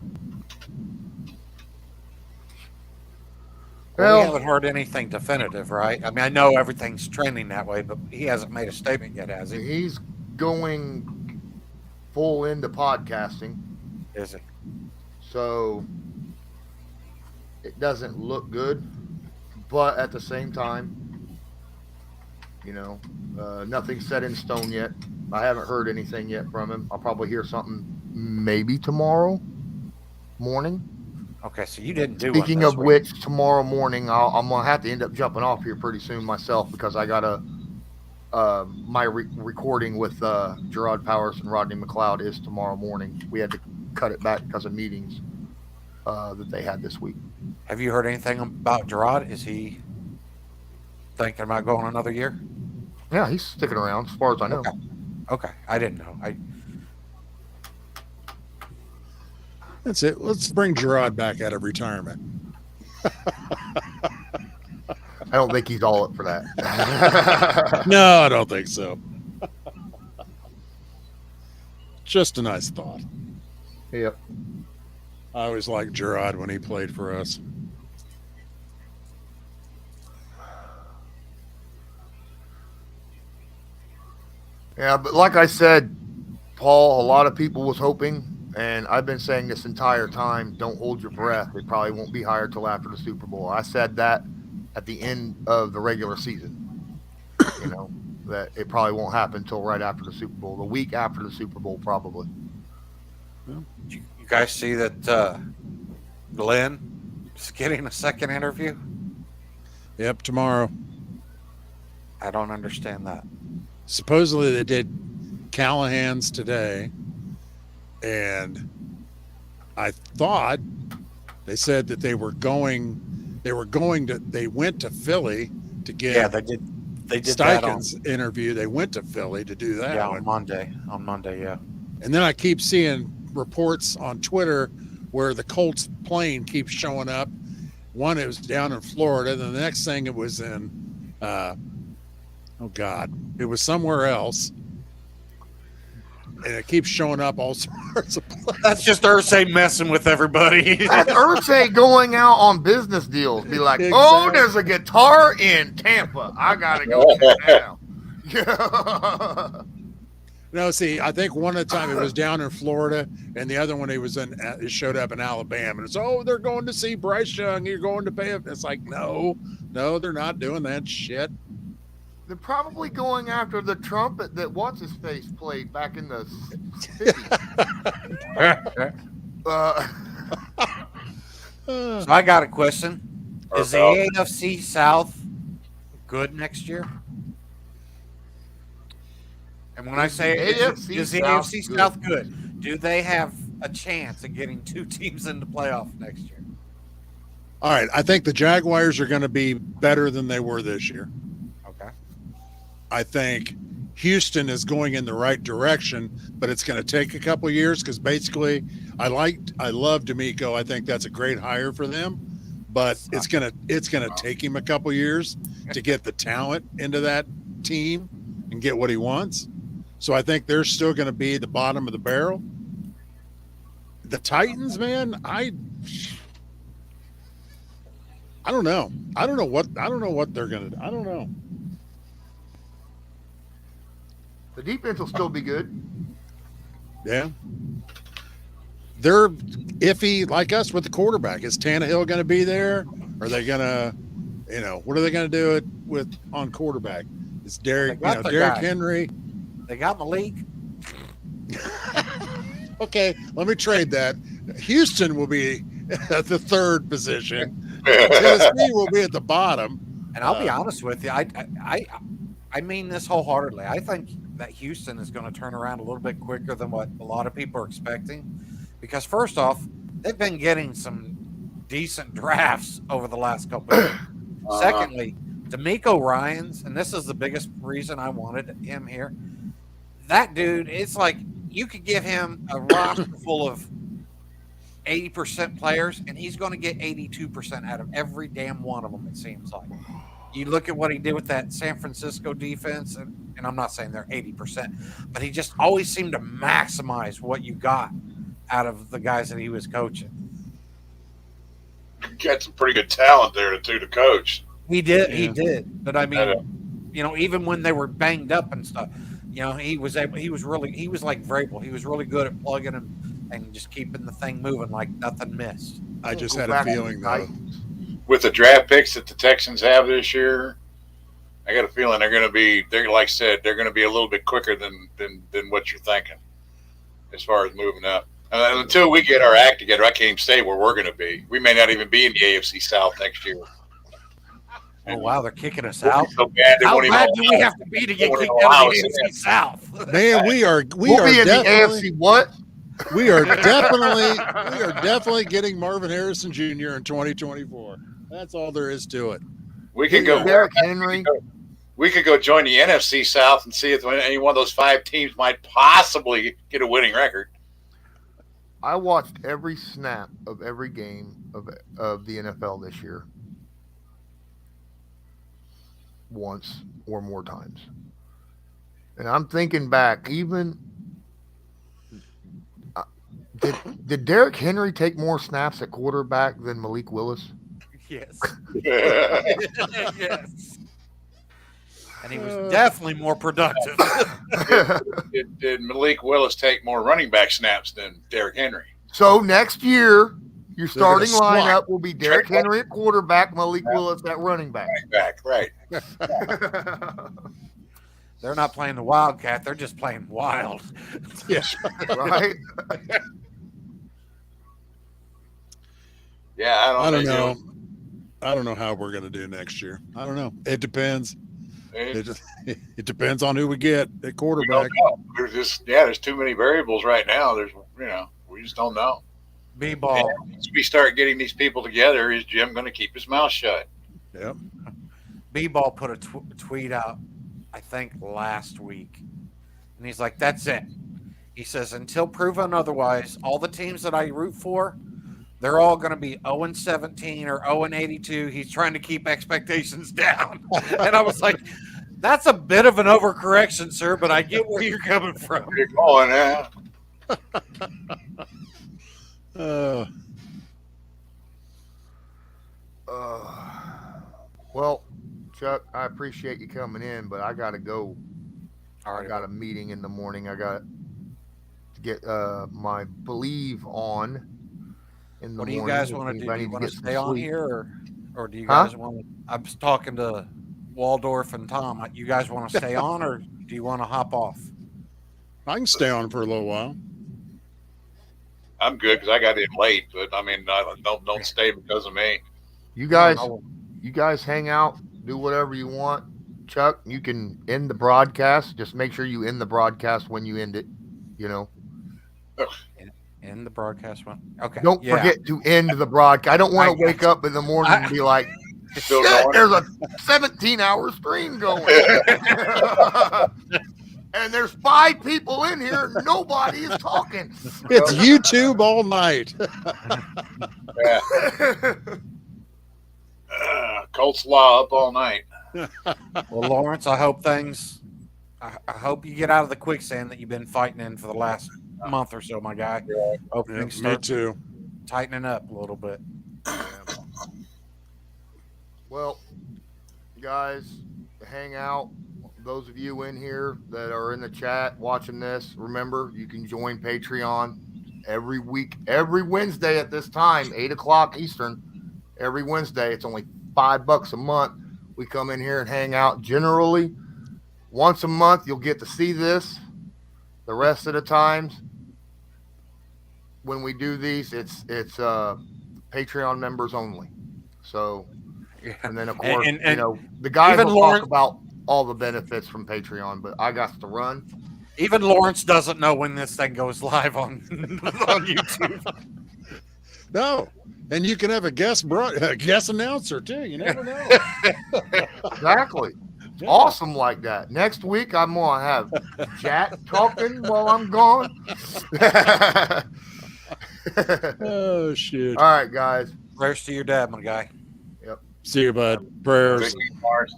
Well, we Well, haven't heard anything definitive, right? I mean, I know everything's trending that way, but he hasn't made a statement yet, has he? he's going full into podcasting, Is he? so it doesn't look good. But at the same time, nothing's set in stone yet. I haven't heard anything yet from him. I'll probably hear something maybe tomorrow morning. Okay, so you didn't do Speaking one this of week. which, tomorrow morning I'm gonna have to end up jumping off here pretty soon myself because I got my recording with Gerard Powers and Rodney McLeod is tomorrow morning. We had to cut it back because of meetings that they had this week. Have you heard anything about Gerard? Is he thinking about going another year? Yeah, he's sticking around as far as I know. Okay, I didn't know. That's it. Let's bring Gerard back out of retirement. I don't think he's all up for that. No, I don't think so. Just a nice thought. Yep. I always liked Gerard when he played for us. Yeah, but like I said, Paul, a lot of people was hoping, and I've been saying this entire time, don't hold your breath. They probably won't be hired till after the Super Bowl. I said that at the end of the regular season. that it probably won't happen until right after the Super Bowl, the week after the Super Bowl, probably. You guys see that Glenn is getting a second interview? Yep, tomorrow. I don't understand that. Supposedly they did Callahan's today, and I thought they said that they went to Philly to get Yeah, they did that on, Steichen's interview. They went to Philly to do that. on Monday. On Monday, yeah. And then I keep seeing reports on Twitter where the Colts plane keeps showing up. One, it was down in Florida. Then the next thing, it was in, it was somewhere else. And it keeps showing up all sorts of places. That's just Ursay messing with everybody. That's Ursay going out on business deals. Be like, oh, there's a guitar in Tampa. I got to go now. No, see, I think one at the time it was down in Florida, and the other one it showed up in Alabama. And it's, they're going to see Bryce Young. You're going to pay him. It's like, no, they're not doing that shit. They're probably going after the trumpet that what's-his-face played back in the 50s. So I got a question. Is the AFC South good next year? And when I say is the AFC South good, do they have a chance of getting two teams in the playoff next year? All right, I think the Jaguars are going to be better than they were this year. Okay. I think Houston is going in the right direction, but it's going to take a couple of years because basically I love D'Amico. I think that's a great hire for them, but it's going to take him a couple of years to get the talent into that team and get what he wants. So I think they're still going to be the bottom of the barrel. The Titans, man, I don't know. I don't know what they're going to do. I don't know. The defense will still be good. Yeah. They're iffy like us with the quarterback. Is Tannehill going to be there? Are they going to, what are they going to do on quarterback? Is Derek Henry? They got Malik. Okay, let me trade that. Houston will be at the third position. Tennessee will be at the bottom. And I'll be honest with you, I mean this wholeheartedly. I think that Houston is going to turn around a little bit quicker than what a lot of people are expecting. Because first off, they've been getting some decent drafts over the last couple of years. Secondly, D'Amico Ryans, and this is the biggest reason I wanted him here. That dude, it's like you could give him a roster full of 80% players, and he's going to get 82% out of every damn one of them, it seems like. You look at what he did with that San Francisco defense, and I'm not saying they're 80%, but he just always seemed to maximize what you got out of the guys that he was coaching. Got some pretty good talent there, too, to coach. He did. But I mean, even when they were banged up and stuff, he was like Vrabel. He was really good at plugging and just keeping the thing moving like nothing missed. I just had a feeling, though. With the draft picks that the Texans have this year, I got a feeling they're like I said, they're going to be a little bit quicker than what you're thinking as far as moving up. Until we get our act together, I can't even say where we're going to be. We may not even be in the AFC South next year. Oh, wow, they're kicking us out. So bad How bad do we have to be to get kicked out of the AFC South? Man, we'll be in the AFC what? We are definitely getting Marvin Harrison Jr. in 2024. That's all there is to it. We could go Derek Henry. We could go join the NFC South and see if any one of those 5 teams might possibly get a winning record. I watched every snap of every game of the NFL this year. Once or more times. And I'm thinking back, even did Derek Henry take more snaps at quarterback than Malik Willis? Yes. Yes. And he was definitely more productive. Did Malik Willis take more running back snaps than Derek Henry? So next year, your starting lineup will be Derek Henry at quarterback, Malik Willis at running back. Right. They're not playing the Wildcat. They're just playing wild. Yeah. Right? Yeah, I don't know. I don't know how we're going to do next year. I don't know. It depends. It depends on who we get at quarterback. There's too many variables right now. We just don't know. B-ball. Once we start getting these people together, is Jim going to keep his mouth shut? Yep. B-ball put a tweet out, I think last week, and he's like, "That's it." He says, "Until proven otherwise, all the teams that I root for, they're all going to be 0-17 or 0-82. He's trying to keep expectations down." And I was like, "That's a bit of an overcorrection, sir, but I get where you're coming from." You're going, Well, Chuck, I appreciate you coming in, but I got to go. All I right. got a meeting in the morning. I got to get my Believe on in the What do you morning. guys want to do? Do Anybody you need want to get some stay on sleep. here, or do you Huh? guys want to? I was talking to Waldorf and Tom. You guys want to stay on, or do you want to hop off? I can stay on for a little while. I'm good because I got in late, but I mean, don't stay because of me. You guys, No. you guys hang out, do whatever you want. Chuck, you can end the broadcast. Just make sure you end the broadcast when you end it. You know, In the broadcast one. Okay. don't yeah. forget to end the broadcast. I don't want I to wake up in the morning and be like, Still "Shit, going? there's a 17-hour stream going." And there's 5 people in here. Nobody is talking. It's YouTube all night. Colts law up all night. Well, Lawrence, I hope I hope you get out of the quicksand that you've been fighting in for the last month or so, my guy. Hope Yeah, things me start too. tightening up a little bit. Well, guys, hang out. Those of you in here that are in the chat watching this, remember you can join Patreon every week, every Wednesday at this time, 8:00 Eastern. Every Wednesday, it's only $5 a month. We come in here and hang out. Generally, once a month, you'll get to see this. The rest of the times, when we do these, it's Patreon members only. So, and then of course, And the guys even will Lawrence- talk about all the benefits from Patreon, but I got to run. even Lawrence doesn't know when this thing goes live on YouTube. No. And you can have a guest announcer too. You never know. Exactly. It's Yeah. awesome like that. Next week, I'm going to have Jack talking while I'm gone. Oh shit. All right, guys. Prayers to your dad, my guy. See you, bud. Prayers. Good week, Mars.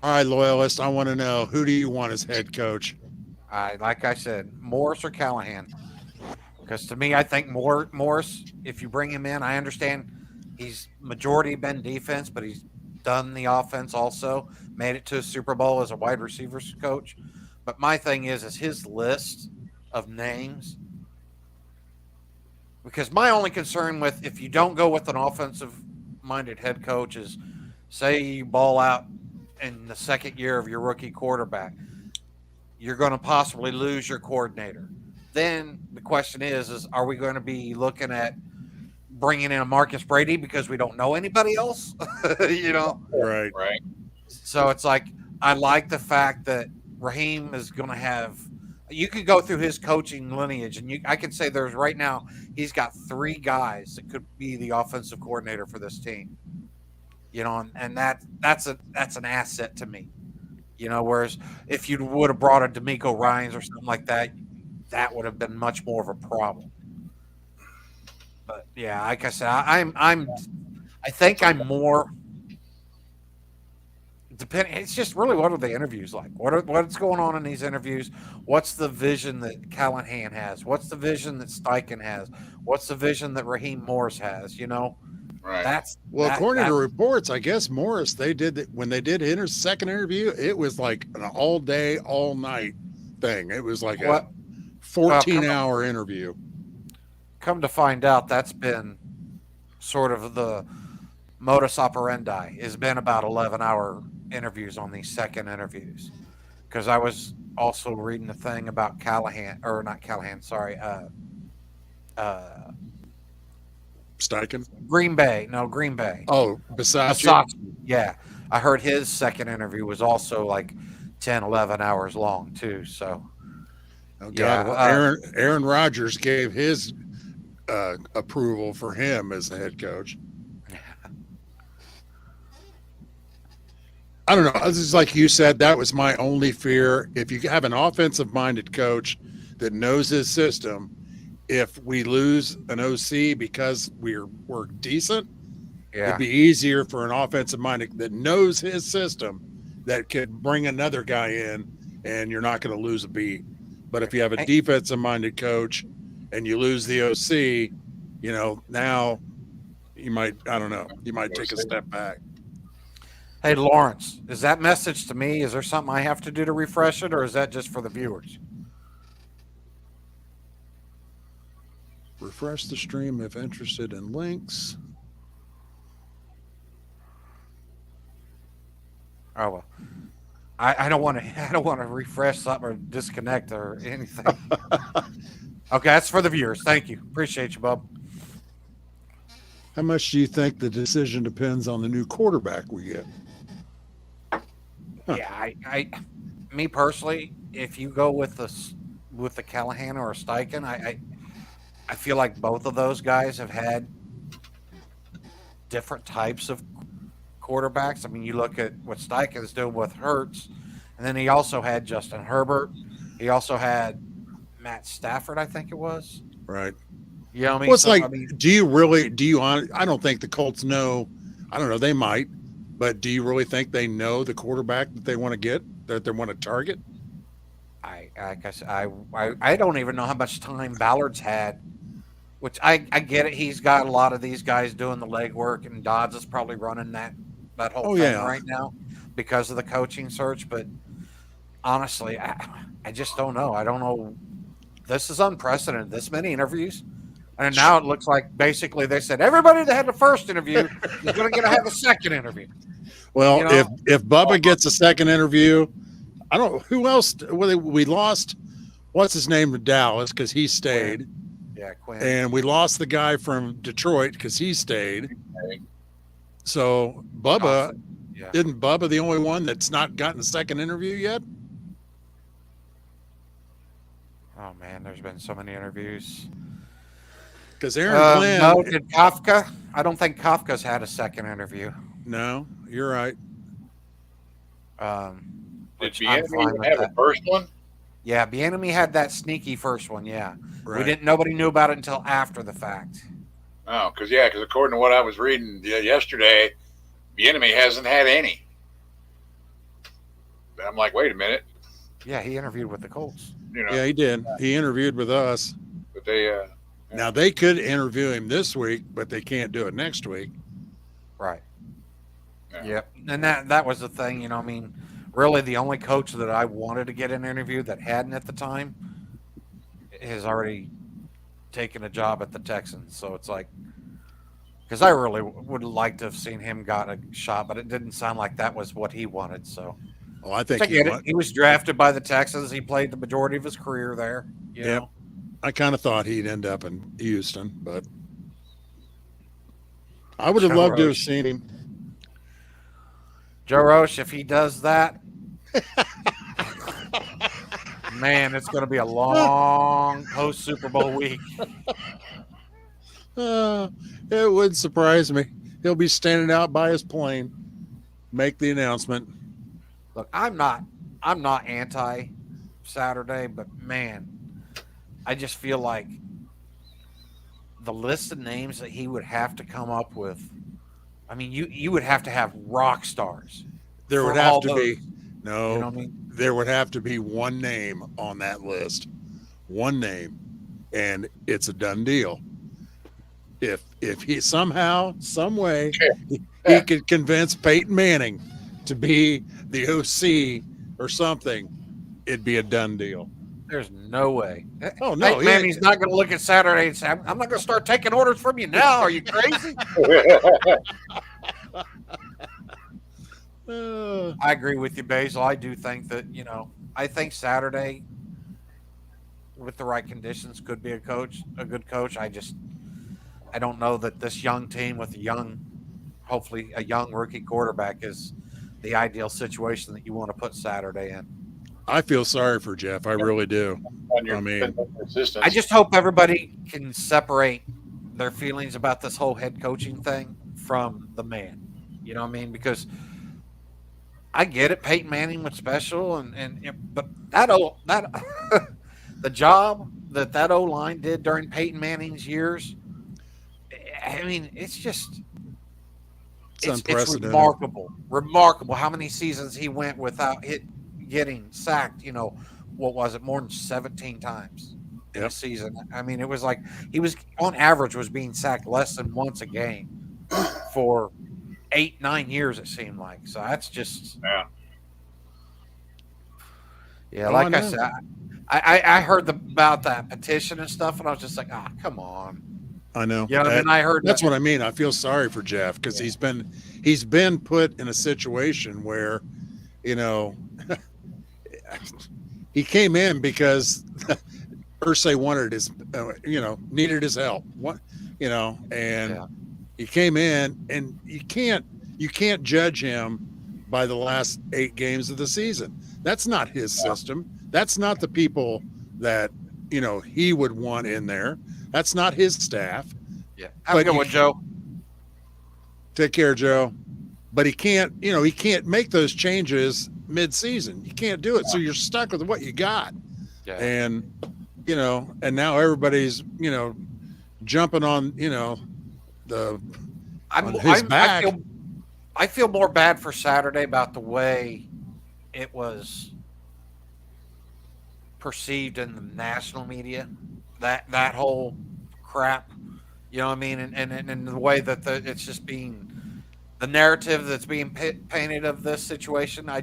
All right, Loyalist. I want to know, who do you want as head coach? Like I said, Morris or Callahan. Because to me, I think Morris, if you bring him in, I understand he's majority been defense, but he's done the offense also, made it to a Super Bowl as a wide receivers coach. But my thing is his list of names. Because my only concern with, if you don't go with an offensive-minded head coach, is say you ball out in the second year of your rookie quarterback, you're going to possibly lose your coordinator. Then the question is are we going to be looking at bringing in a Marcus Brady because we don't know anybody else? Right. Right. So it's like, I like the fact that Raheem is going to have, you could go through his coaching lineage, and I can say there's right now, he's got 3 guys that could be the offensive coordinator for this team. And that's an asset to me. Whereas if you would have brought a D'Amico Ryans or something like that, that would have been much more of a problem. But yeah, like I said, I think I'm more depending. It's just really, what are the interviews like? What's going on in these interviews? What's the vision that Callahan has? What's the vision that Steichen has? What's the vision that Raheem Morris has? Right. According to reports, I guess Morris, they did that when they did his second interview. It was like an all day, all night thing. It was like a 14-hour interview. Come to find out, that's been sort of modus operandi has been about 11-hour interviews on these second interviews. Because I was also reading a thing about Callahan, or not Callahan, sorry, Steichen. Green Bay. No, Green Bay. Oh, Bisaccia. Bisaccia. Yeah. I heard his second interview was also like 10, 11 hours long, too. So, Oh, God. Yeah, Well, Aaron Rodgers gave his approval for him as the head coach. I don't know. This is like you said, that was my only fear. If you have an offensive-minded coach that knows his system, if we lose an OC because we're decent, yeah. it'd be easier for an offensive-minded that knows his system that could bring another guy in, and you're not going to lose a beat. But if you have a defensive-minded coach and you lose the OC, you know, now you might, I don't know, you might take a step back. Hey, Lawrence, is that message to me? Is there something I have to do to refresh it, or is that just for the viewers? Refresh the stream if interested in links. Oh well, I don't want to refresh something or disconnect or anything. Okay, that's for the viewers. Thank you, appreciate you, bub. How much do you think the decision depends on the new quarterback we get? Yeah, me personally, if you go with the Callahan or a Steichen, I feel like both of those guys have had different types of quarterbacks. I mean, you look at what Steichen's doing with Hurts, and then he also had Justin Herbert. He also had Matt Stafford, I think it was. Right. You know what I mean? Well, it's So, like, I mean, I don't think the Colts know. I don't know. They might, but do you really think they know the quarterback that they want to get, that they want to target? I don't even know how much time Ballard's had, which I get it. He's got a lot of these guys doing the legwork, and Dodds is probably running that whole thing right now because of the coaching search. But honestly, I just don't know. I don't know. This is unprecedented. This many interviews. And now it looks like basically they said everybody that had the first interview is going to have a second interview. Well, You know? if Bubba gets a second interview, I don't know who else. We lost, what's his name in Dallas because he stayed. Yeah, Quinn. And we lost the guy from Detroit because he stayed. So Bubba, isn't Bubba the only one that's not gotten a second interview yet? Oh man, there's been so many interviews. Because Aaron Glenn. No, did Kafka? I don't think Kafka's had a second interview. No, you're right. Did Bieniemy have a first one? Yeah, Bieniemy had that sneaky first one. Yeah, Right. Nobody knew about it until after the fact. Oh, because according to what I was reading yesterday, Bieniemy hasn't had any. I'm like, wait a minute. Yeah, he interviewed with the Colts. You know, Yeah, he did. He interviewed with us. but they. Now they could interview him this week, but they can't do it next week. Right. Yeah. Yep. And that was the thing, you know, I mean, really the only coach that I wanted to get an interview that hadn't at the time has already taken a job at the Texans. So it's like, because I really would like to have seen him got a shot, but it didn't sound like that was what he wanted. So Oh, I think I get it. He was drafted by the Texans. He played the majority of his career there. You Yep. know? I kind of thought he'd end up in Houston, but I would have loved to have seen him. Joe Roche, if he does that, man, it's going to be a long post Super Bowl week. It would surprise me. He'll be standing out by his plane, make the announcement. Look, I'm not anti Saturday, but man, I just feel like the list of names that he would have to come up with. I mean, you would have to have rock stars. There for would have all to those. be no. You know what I mean? There would have to be one name on that list, one name, and it's a done deal. If he somehow, some way, he could convince Peyton Manning to be the OC or something, it'd be a done deal. There's no way. Oh no, Hey, man, he's not going to look at Saturday and say, "I'm not going to start taking orders from you now." Are you crazy? I agree with you, Basil. I do think that, I think Saturday with the right conditions could be a good coach. I don't know that this young team with hopefully a young rookie quarterback is the ideal situation that you want to put Saturday in. I feel sorry for Jeff. I really do. On your I mean, resistance. I just hope everybody can separate their feelings about this whole head coaching thing from the man. You know what I mean? Because I get it. Peyton Manning was special, but that the job that O line did during Peyton Manning's years, I mean, it's unprecedented. Remarkable how many seasons he went without getting sacked. What was it? More than 17 times in a season. I mean, it was like he was on average was being sacked less than once a game for 8-9 years. It seemed like. So that's just yeah. Like I said, I heard about that petition and stuff, and I was just like, come on. I know. Yeah, I mean, I heard that's what I mean. I feel sorry for Jeff because he's been put in a situation where, he came in because Irsay wanted his, needed his help. He came in, and you can't judge him by the last 8 games of the season. That's not his system. That's not the people that he would want in there. That's not his staff. Yeah. Have a good one, Joe. Take care, Joe. But he can't make those changes mid-season. You can't do it. So you're stuck with what you got. Yeah. And, and now everybody's, jumping on, his back. I feel more bad for Saturday about the way it was perceived in the national media. That whole crap, you know what I mean? And the way that it's just being the narrative that's being painted of this situation. I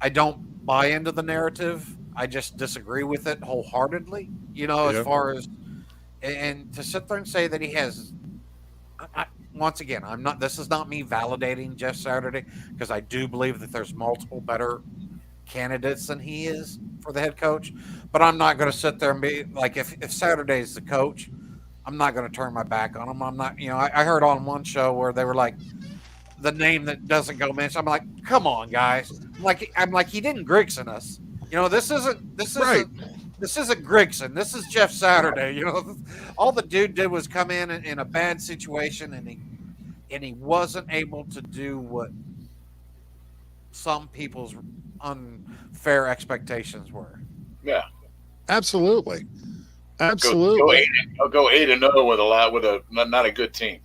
don't buy into the narrative. I just disagree with it wholeheartedly, as far as, and to sit there and say that he has, once again, this is not me validating Jeff Saturday, because I do believe that there's multiple better candidates than he is for the head coach, but I'm not going to sit there and be like, if Saturday is the coach, I'm not going to turn my back on him. I'm not, I heard on one show where they were like, the name that doesn't go mentioned. I'm like, come on, guys. I'm like, he didn't Grigson us. This isn't Grigson. This is Jeff Saturday. All the dude did was come in a bad situation, and he wasn't able to do what some people's unfair expectations were. Yeah, absolutely. Go 8-0 with a not a good team.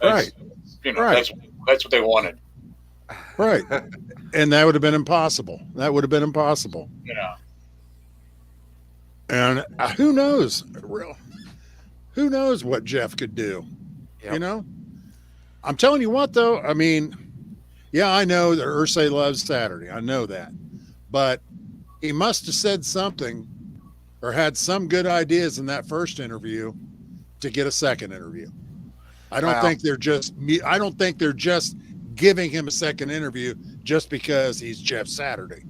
Right. That's what they wanted. Right. And that would have been impossible. And who knows? Who knows what Jeff could do? Yep. I'm telling you what, though. I mean, yeah, I know that Irsay loves Saturday. I know that. But he must have said something or had some good ideas in that first interview to get a second interview. I don't think they're just giving him a second interview just because he's Jeff Saturday.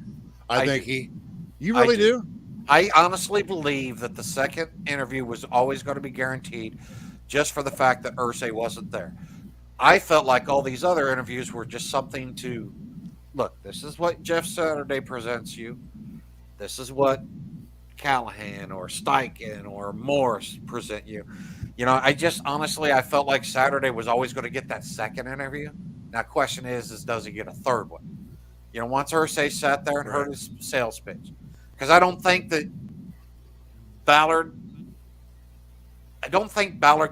You really do? I honestly believe that the second interview was always going to be guaranteed just for the fact that Irsay wasn't there. I felt like all these other interviews were just something to look, this is what Jeff Saturday presents you. This is what Callahan or Steichen or Morris present you. I just honestly, I felt like Saturday was always going to get that second interview. Now, question is does he get a third one? Once Irsay sat there and heard his sales pitch. Because I don't think Ballard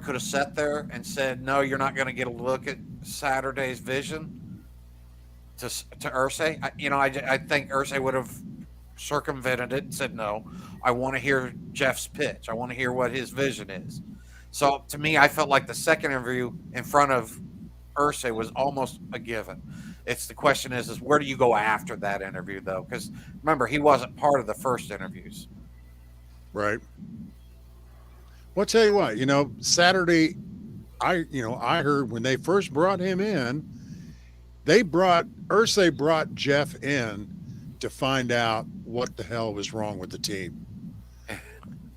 could have sat there and said, no, you're not going to get a look at Saturday's vision to Irsay. I think Irsay would have circumvented it and said, no, I want to hear Jeff's pitch. I want to hear what his vision is. So to me, I felt like the second interview in front of Irsay was almost a given. It's the question is where do you go after that interview, though? Because remember, he wasn't part of the first interviews. Right. Well, I'll tell you what, Saturday, I heard when they first brought him in, Irsay brought Jeff in to find out what the hell was wrong with the team.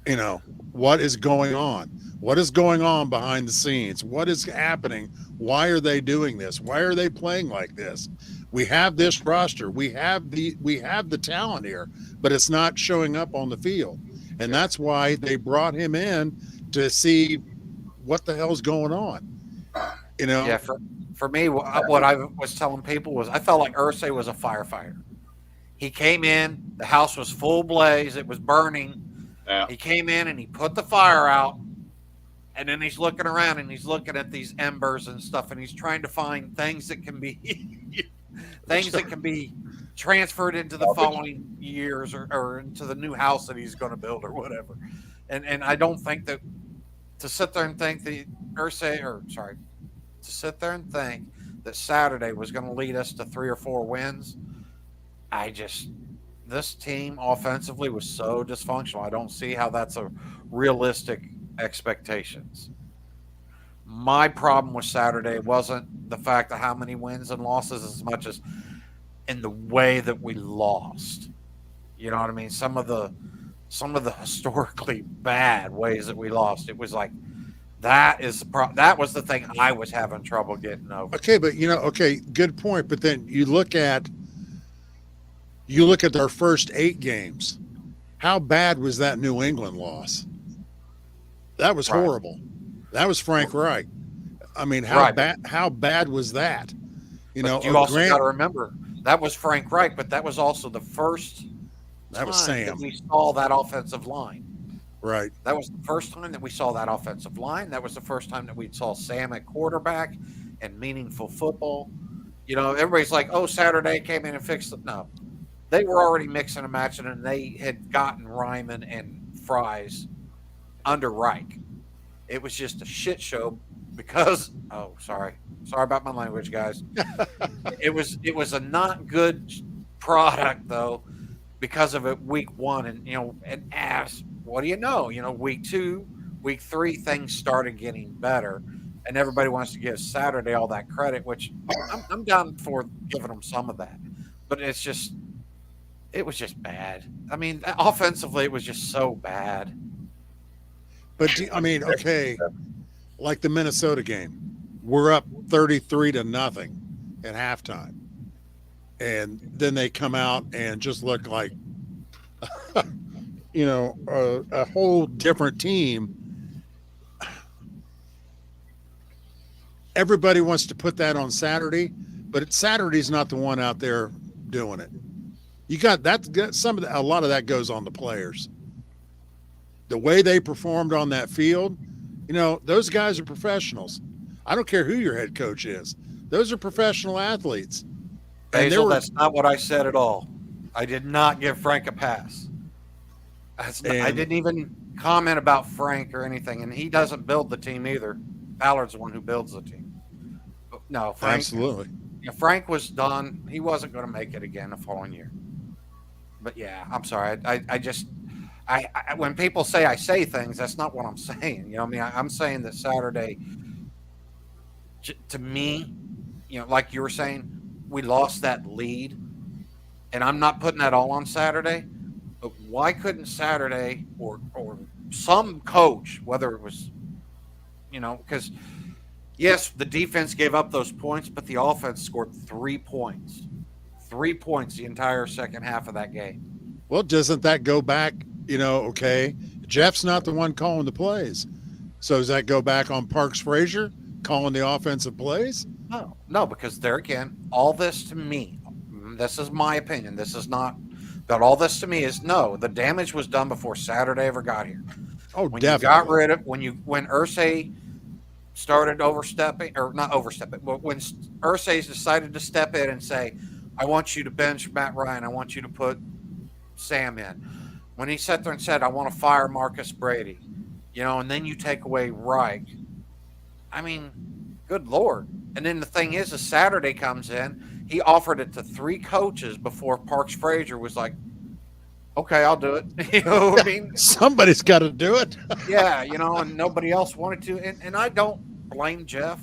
You know, what is going on? What is going on behind the scenes? What is happening? Why are they doing this? Why are they playing like this? We have this roster. We have the talent here, but it's not showing up on the field. And that's why they brought him in to see what the hell's going on. You know? Yeah, for me, what I was telling people was I felt like Irsay was a firefighter. He came in, the house was full blaze, it was burning. Yeah. He came in and he put the fire out, and then he's looking around and he's looking at these embers and stuff, and he's trying to find things that can be transferred into the following years or into the new house that he's going to build or whatever. And I don't think that to sit there and think that that Saturday was going to lead us to 3 or 4 wins. This team offensively was so dysfunctional. I don't see how that's a realistic expectations. My problem with Saturday wasn't the fact of how many wins and losses as much as in the way that we lost. You know what I mean? Some of the historically bad ways that we lost. It was like that was the thing I was having trouble getting over. Okay, but good point. But then you look at our first 8 games. How bad was that New England loss? That was horrible. That was Frank Reich. I mean, how bad was that? You also got to remember that was Frank Reich, but that was also the first that was Sam. That we saw that offensive line. Right. That was the first time that we saw that offensive line. That was the first time that we saw Sam at quarterback and meaningful football. You know, everybody's like, "Oh, Saturday came in and fixed it." No, they were already mixing and matching, and they had gotten Ryman and Fries under Reich. It was just a shit show because sorry about my language, guys. it was a not good product though because of it week 1, and what do you know? Week 2, week 3 things started getting better, and everybody wants to give Saturday all that credit, which I'm down for giving them some of that, but it was just bad. I mean, offensively, it was just so bad. But I mean, okay, like the Minnesota game, we're up 33-0 at halftime, and then they come out and just look like, a whole different team. Everybody wants to put that on Saturday, but Saturday's not the one out there doing it. You got that. A lot of that goes on the players. The way they performed on that field, those guys are professionals. I don't care who your head coach is. Those are professional athletes. Basil, that's not what I said at all. I did not give Frank a pass. I didn't even comment about Frank or anything, and he doesn't build the team either. Ballard's the one who builds the team. No, Frank. Absolutely. Frank was done. He wasn't going to make it again the following year. But yeah, I'm sorry. I when people say I say things, that's not what I'm saying. I'm saying that Saturday, to me, like you were saying, we lost that lead, and I'm not putting that all on Saturday. But why couldn't Saturday or some coach, whether it was, because yes, the defense gave up those points, but the offense scored 3 points. 3 points the entire second half of that game. Well, doesn't that go back? Okay, Jeff's not the one calling the plays. So does that go back on Parks Frazier calling the offensive plays? No, because there again, all this to me, this is my opinion. This is not, but all this to me is no, the damage was done before Saturday ever got here. Oh, when definitely. You got rid of, when Irsay started overstepping, or not overstepping, but when Irsay decided to step in and say, I want you to bench Matt Ryan, I want you to put Sam in. When he sat there and said, I want to fire Marcus Brady, and then you take away Reich. I mean, good Lord. And then the thing is Saturday comes in, he offered it to 3 coaches before Parks Frazier was like, okay, I'll do it. You know what I mean? Somebody's got to do it. Yeah, and nobody else wanted to. And I don't blame Jeff.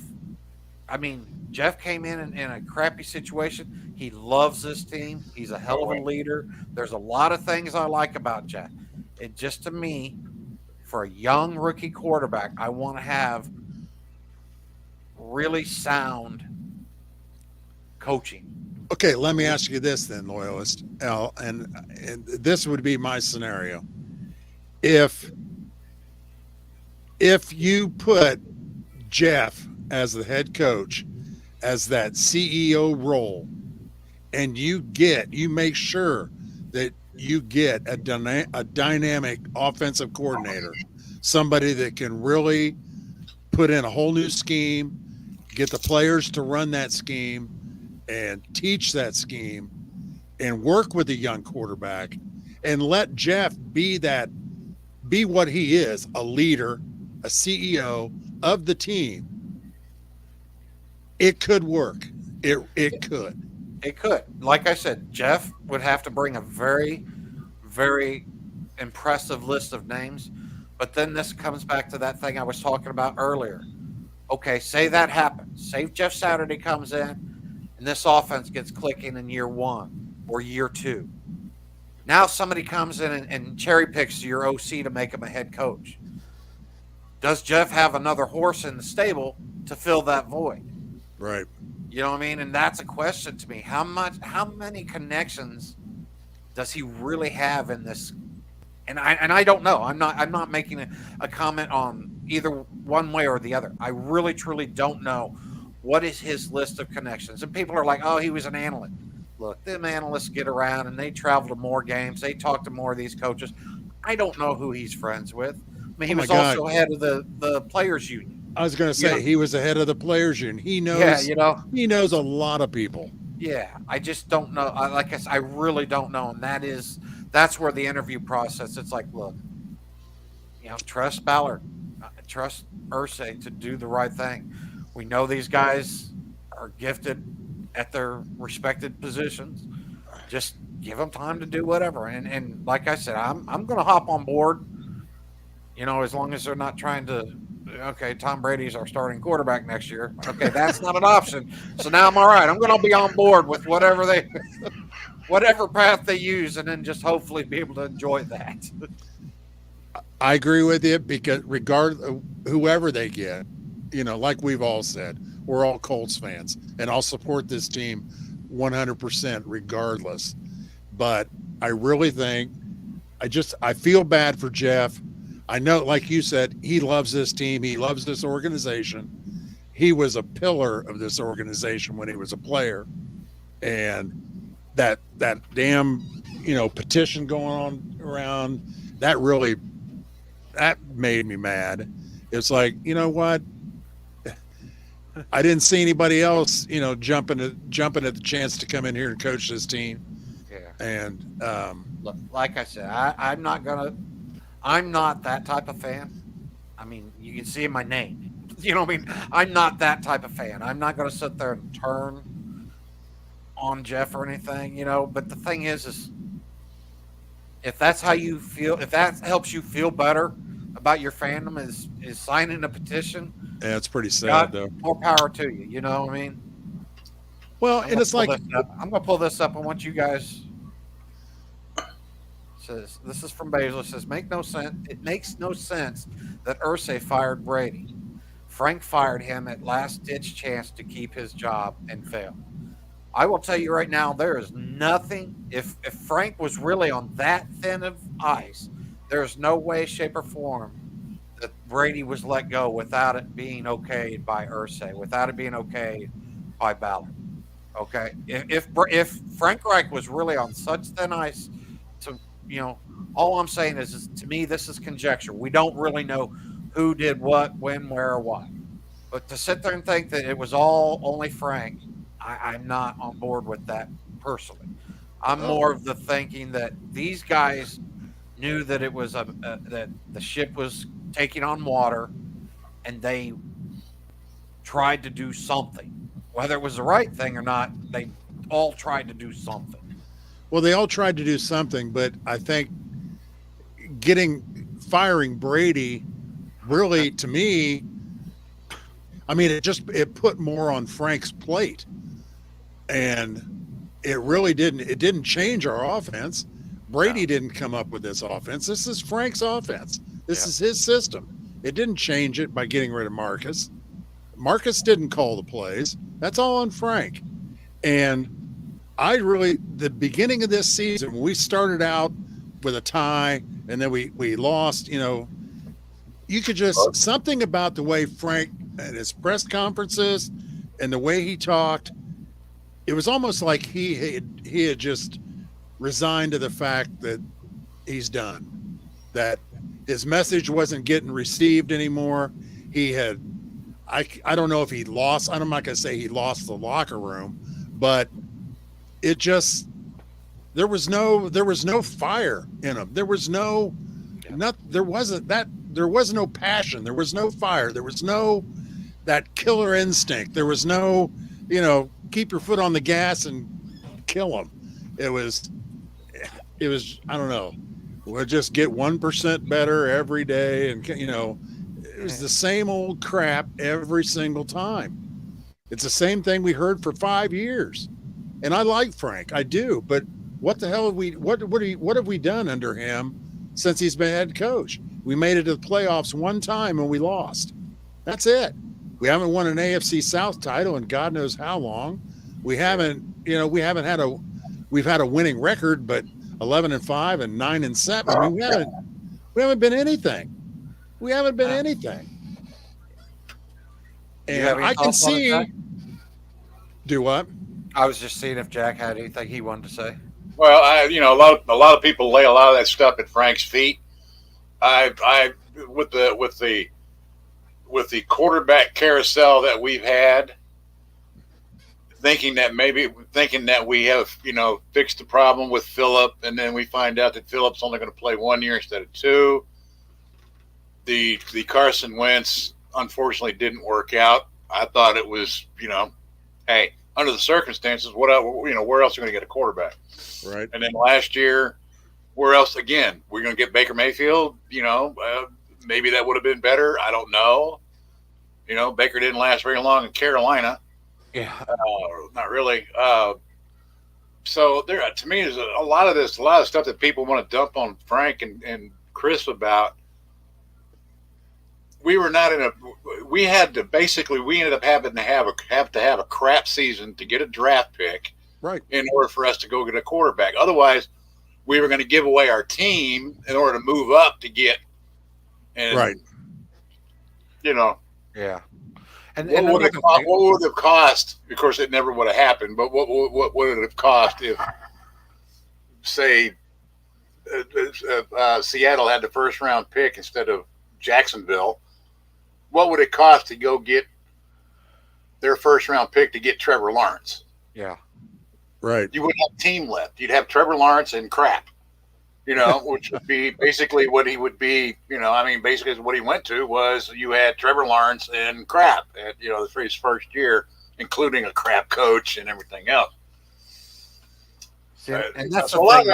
I mean, Jeff came in a crappy situation. He loves this team. He's a hell of a leader. There's a lot of things I like about Jeff. It just, to me, for a young rookie quarterback, I want to have really sound coaching. Okay, let me ask you this then, Loyalist. And this would be my scenario. If you put Jeff as the head coach, as that CEO role, and you make sure that you get a dynamic offensive coordinator, somebody that can really put in a whole new scheme, get the players to run that scheme and teach that scheme and work with a young quarterback, and let Jeff be what he is, a leader, a CEO of the team. It could work. It could. It could. Like I said, Jeff would have to bring a very, very impressive list of names. But then this comes back to that thing I was talking about earlier. Okay, say that happens. Say Jeff Saturday comes in and this offense gets clicking in year 1 or year 2. Now somebody comes in and cherry picks your OC to make him a head coach. Does Jeff have another horse in the stable to fill that void? Right. You know what I mean? And that's a question to me. How many connections does he really have in this? And I don't know. I'm not making a comment on either one way or the other. I really truly don't know what is his list of connections. And people are like, oh, he was an analyst. Look, them analysts get around and they travel to more games. They talk to more of these coaches. I don't know who he's friends with. I mean, he was also head of the players union. I was going to say, he was the head of the players union. He knows. Yeah, he knows a lot of people. Yeah, I just don't know. Like I said, I really don't know, and that's where the interview process. It's like, look, trust Ballard, trust Irsay to do the right thing. We know these guys are gifted at their respected positions. Just give them time to do whatever. And like I said, I'm going to hop on board. As long as they're not trying to. Okay, Tom Brady's our starting quarterback next year. Okay, that's not an option. So now I'm all right. I'm going to be on board with whatever path they use, and then just hopefully be able to enjoy that. I agree with you, because whoever they get, like we've all said, we're all Colts fans, and I'll support this team 100% regardless. But I really think I feel bad for Jeff. I know, like you said, he loves this team. He loves this organization. He was a pillar of this organization when he was a player. And that damn, petition going on around, that made me mad. It's like, you know what? I didn't see anybody else, jumping at the chance to come in here and coach this team. Yeah. And look, like I said, I'm not that type of fan. I mean, you can see in my name. You know what I mean? I'm not that type of fan. I'm not going to sit there and turn on Jeff or anything, But the thing is if that's how you feel, if that helps you feel better about your fandom, is signing a petition. Yeah, it's pretty sad, though. More power to you. You know what I mean? Well, and it's like I'm going to pull this up. I want you guys. Says, this is from Basil. It says, it makes no sense that Irsay fired Brady. Frank fired him at last-ditch chance to keep his job and failed. I will tell you right now, there is nothing. If Frank was really on that thin of ice, there's no way, shape, or form that Brady was let go without it being okayed by Irsay, without it being okayed by Ballard. Okay, if Frank Reich was really on such thin ice, all I'm saying is to me, this is conjecture. We don't really know who did what, when, where, or why. But to sit there and think that it was only Frank, I'm not on board with that personally. I'm more of the thinking that these guys knew that it was that the ship was taking on water, and they tried to do something. Whether it was the right thing or not, they all tried to do something. Well, they all tried to do something, but I think firing Brady really, to me, I mean, it put more on Frank's plate, and it really didn't change our offense. Brady didn't come up with this offense. This is Frank's offense. This is his system. It didn't change it by getting rid of Marcus. Marcus didn't call the plays. That's all on Frank. And the beginning of this season, when we started out with a tie and then we lost, you could just, something about the way Frank and his press conferences and the way he talked, it was almost like he had just resigned to the fact that he's done, that his message wasn't getting received anymore. He had, I don't know if he lost, I'm not going to say he lost the locker room, but it just, there was no fire in him. There was no passion. There was no fire. There was no, that killer instinct. There was no, keep your foot on the gas and kill him. It was, I don't know. We'll just get 1% better every day. And, it was the same old crap every single time. It's the same thing we heard for 5 years. And I like Frank, I do. But what the hell what have we done under him since he's been head coach? We made it to the playoffs one time and we lost. That's it. We haven't won an AFC South title in God knows how long. We've had a winning record, but 11-5 and 9-7. I mean, we haven't been anything. We haven't been anything. And I can see. Do what? I was just seeing if Jack had anything he wanted to say. Well, a lot of people lay a lot of that stuff at Frank's feet. I with the quarterback carousel that we've had, thinking that we have, fixed the problem with Phillip, and then we find out that Phillip's only going to play 1 year instead of 2. The Carson Wentz unfortunately didn't work out. I thought it was, hey, under the circumstances, where else are we going to get a quarterback? Right. And then last year, where else again? We're going to get Baker Mayfield. Maybe that would have been better. I don't know. Baker didn't last very long in Carolina. Yeah. Not really. So there, to me, is a lot of stuff that people want to dump on Frank and Chris about. We ended up having to have a crap season to get a draft pick, right, in order for us to go get a quarterback. Otherwise, we were going to give away our team in order to move up to get, right. Yeah. What would it have cost? Of course, it never would have happened. But what would it have cost if, say, Seattle had the first round pick instead of Jacksonville? What would it cost to go get their first round pick to get Trevor Lawrence? Yeah. Right. You wouldn't have a team left. You'd have Trevor Lawrence and crap, which would be basically what he would be. Basically what he went to was you had Trevor Lawrence and crap at, his first year, including a crap coach and everything else. And that's a lot of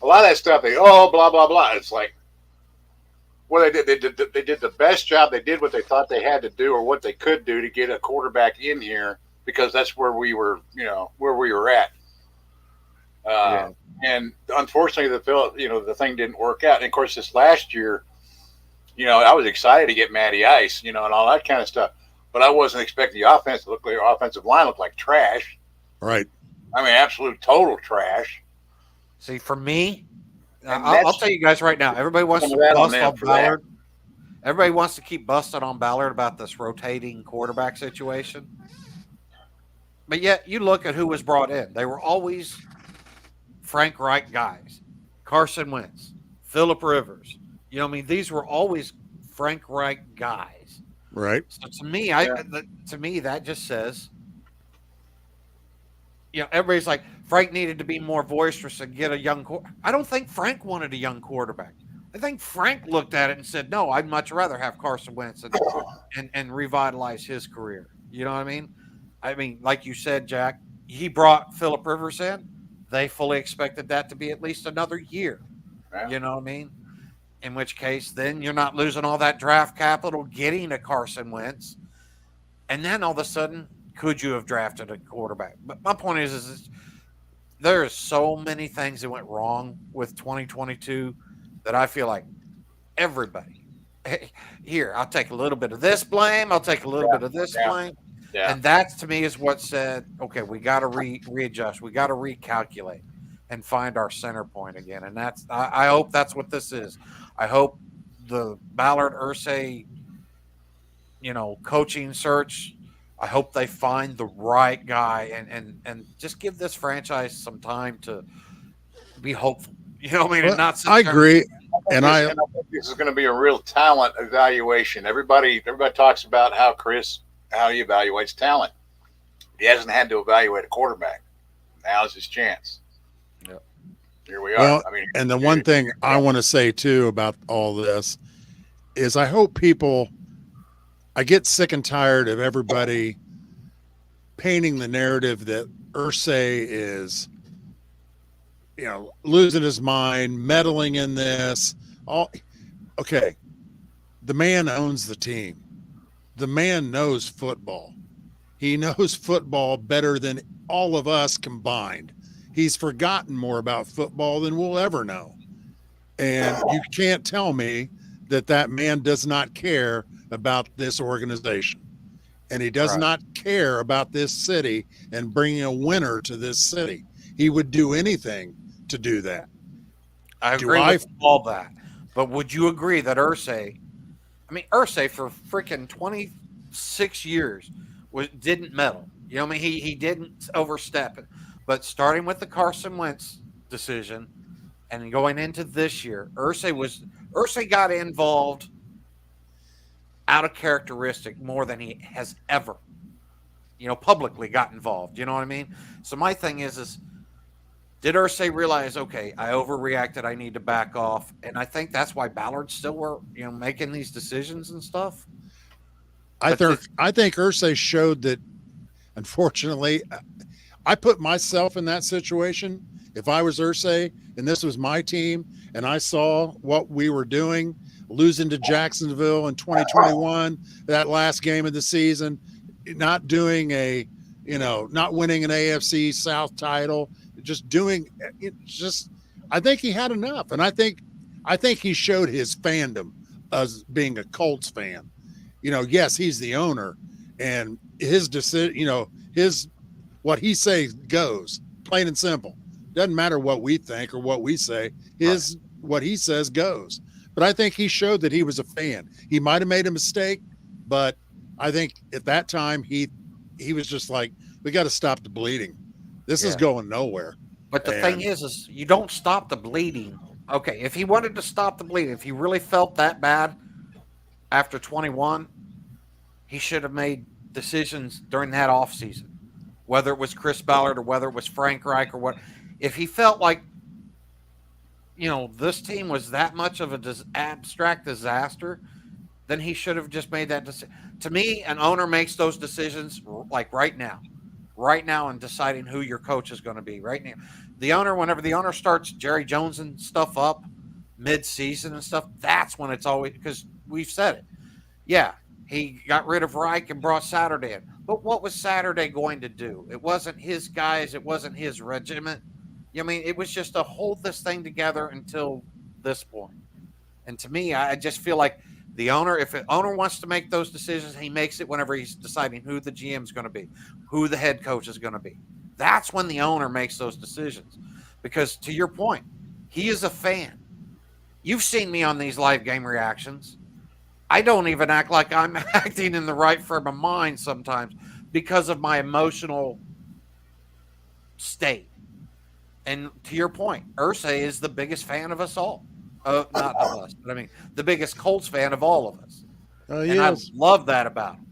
that stuff. They blah blah blah. It's like, well, they did the best job. They did what they thought they had to do or what they could do to get a quarterback in here, because that's where we were, where we were at. And unfortunately, the thing didn't work out. And of course, this last year, I was excited to get Matty Ice, and all that kind of stuff. But I wasn't expecting the offensive line looked like trash. Right. Absolute total trash. See, for me, I'll tell you guys right now, everybody wants to bust on Ballard. Everybody wants to keep busting on Ballard about this rotating quarterback situation. But yet, you look at who was brought in. They were always Frank Reich guys. Carson Wentz, Phillip Rivers. These were always Frank Reich guys. Right. So to me, that just says, everybody's like, Frank needed to be more boisterous and get a young quarterback. I don't think Frank wanted a young quarterback. I think Frank looked at it and said, no, I'd much rather have Carson Wentz and revitalize his career. You know what I mean? Like you said, Jack, he brought Phillip Rivers in. They fully expected that to be at least another year. Yeah. You know what I mean? In which case, then you're not losing all that draft capital getting a Carson Wentz. And then all of a sudden, could you have drafted a quarterback? But my point is there are so many things that went wrong with 2022 that I feel like everybody here, I'll take a little bit of this blame. I'll take a little bit of this blame. Yeah. And that to me is what said, okay, we got to readjust. We got to recalculate and find our center point again. And that's, I hope that's what this is. I hope the Ballard Irsay, coaching search, I hope they find the right guy and just give this franchise some time to be hopeful. You know what I mean? Well, And not sit I there agree. And I think this is going to be a real talent evaluation. Everybody talks about how he evaluates talent. He hasn't had to evaluate a quarterback. Now's his chance. Yep. Here we are. Well, I mean, and the one thing I want to say too about all this is I hope I get sick and tired of everybody painting the narrative that Irsay is, losing his mind, meddling in this. Okay. The man owns the team. The man knows football. He knows football better than all of us combined. He's forgotten more about football than we'll ever know. And you can't tell me that man does not care about this organization. And he does not care about this city and bringing a winner to this city. He would do anything to do that. I agree with all that. But would you agree that Irsay for freaking 26 years didn't meddle? You know what I mean? He didn't overstep it. But starting with the Carson Wentz decision and going into this year, Irsay got involved out of characteristic more than he has ever, publicly got involved. You know what I mean? So my thing is did Irsay realize, okay, I overreacted, I need to back off? And I think that's why Ballard still were, making these decisions and stuff. I think Irsay showed that, unfortunately, I put myself in that situation. If I was Irsay and this was my team and I saw what we were doing, losing to Jacksonville in 2021, that last game of the season, not doing not winning an AFC South title, I think he had enough. And I think he showed his fandom as being a Colts fan. Yes, he's the owner and his decision, what he says goes, plain and simple. Doesn't matter what we think or what we say. What he says goes. But I think he showed that he was a fan. He might have made a mistake, but I think at that time he was just like, we got to stop the bleeding. This is going nowhere. But the thing is you don't stop the bleeding. Okay, if he wanted to stop the bleeding, if he really felt that bad after 21, he should have made decisions during that offseason, whether it was Chris Ballard or whether it was Frank Reich or what. If he felt like, this team was that much of an abstract disaster, then he should have just made that decision. To me, an owner makes those decisions like right now and deciding who your coach is going to be right now. Whenever the owner starts Jerry Jones and stuff up mid-season and stuff, that's when it's always, because we've said it. Yeah, he got rid of Reich and brought Saturday in. But what was Saturday going to do? It wasn't his guys. It wasn't his regiment. It was just to hold this thing together until this point. And to me, I just feel like the owner, if an owner wants to make those decisions, he makes it whenever he's deciding who the GM is going to be, who the head coach is going to be. That's when the owner makes those decisions. Because to your point, he is a fan. You've seen me on these live game reactions. I don't even act like I'm acting in the right frame of mind sometimes because of my emotional state. And to your point, Irsay is the biggest fan of us all. Not of us, but the biggest Colts fan of all of us. And I love that about him.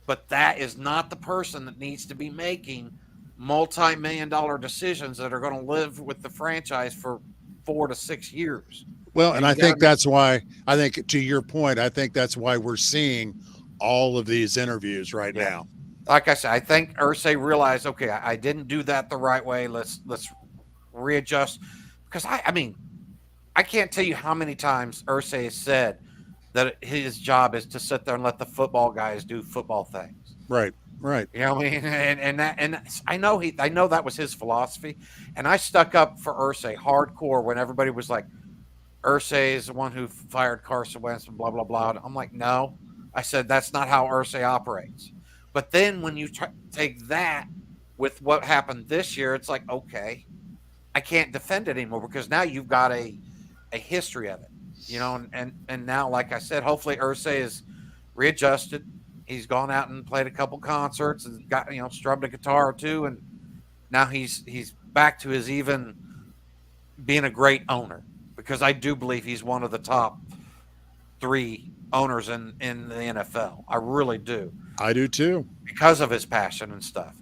But that is not the person that needs to be making multi-million-dollar decisions that are going to live with the franchise for 4 to 6 years. Well, and I think that's why, to your point, I think that's why we're seeing all of these interviews right now. Like I said, I think Irsay realized, okay, I didn't do that the right way. Let's readjust. Because I can't tell you how many times Irsay has said that his job is to sit there and let the football guys do football things. Right. Right. You know what I mean? And I know that was his philosophy, and I stuck up for Irsay hardcore when everybody was like, Irsay is the one who fired Carson Wentz and blah blah blah. I'm like, no, I said that's not how Irsay operates. But then when you take that with what happened this year, it's like, okay, I can't defend it anymore because now you've got a history of it, you know, and now, like I said, hopefully Irsay is readjusted. He's gone out and played a couple concerts and got, you know, strummed a guitar or two, and now he's back to his even being a great owner, because I do believe he's one of the top 3 owners in the NFL. I really do. I do too. Because of his passion and stuff,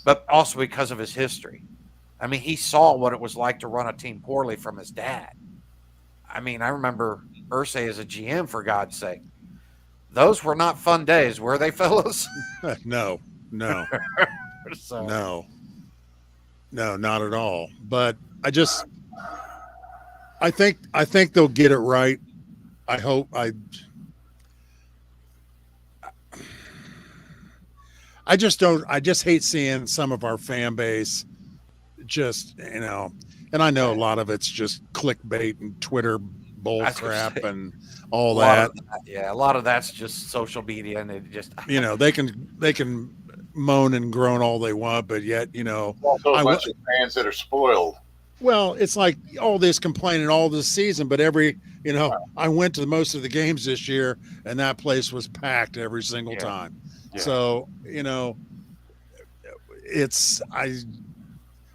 but also because of his history. I mean, he saw what it was like to run a team poorly from his dad. I mean, I remember Irsay as a GM, for God's sake. Those were not fun days, were they, fellas? No. So. No, not at all. But I think they'll get it right. I hope. I just hate seeing some of our fan base just, you know, and I know a lot of it's just clickbait and Twitter bull crap and all that. Yeah, a lot of that's just social media, and it just, you know, they can moan and groan all they want, but yet, you know, also a bunch of fans that are spoiled. Well, it's like all this complaining all this season, but you know, I went to most of the games this year, and that place was packed every single time. Yeah. So, you know,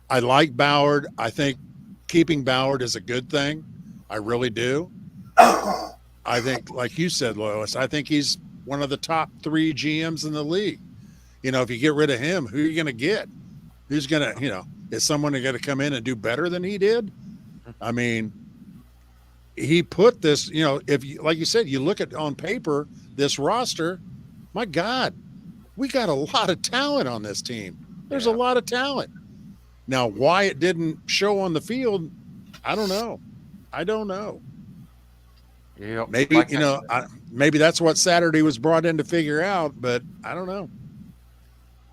I like Ballard. I think keeping Ballard is a good thing. I really do. I think, like you said, Loyalist, I think he's one of the top 3 GMs in the league. You know, if you get rid of him, who are you going to get? Who's going to, you know, is someone going to come in and do better than he did? I mean, he put this, you know, if you, like you said, you look at on paper, this roster, my God, we got a lot of talent on this team. There's a lot of talent. Now, why it didn't show on the field, I don't know. Yeah, maybe, like, you know, maybe that's what Saturday was brought in to figure out, but I don't know.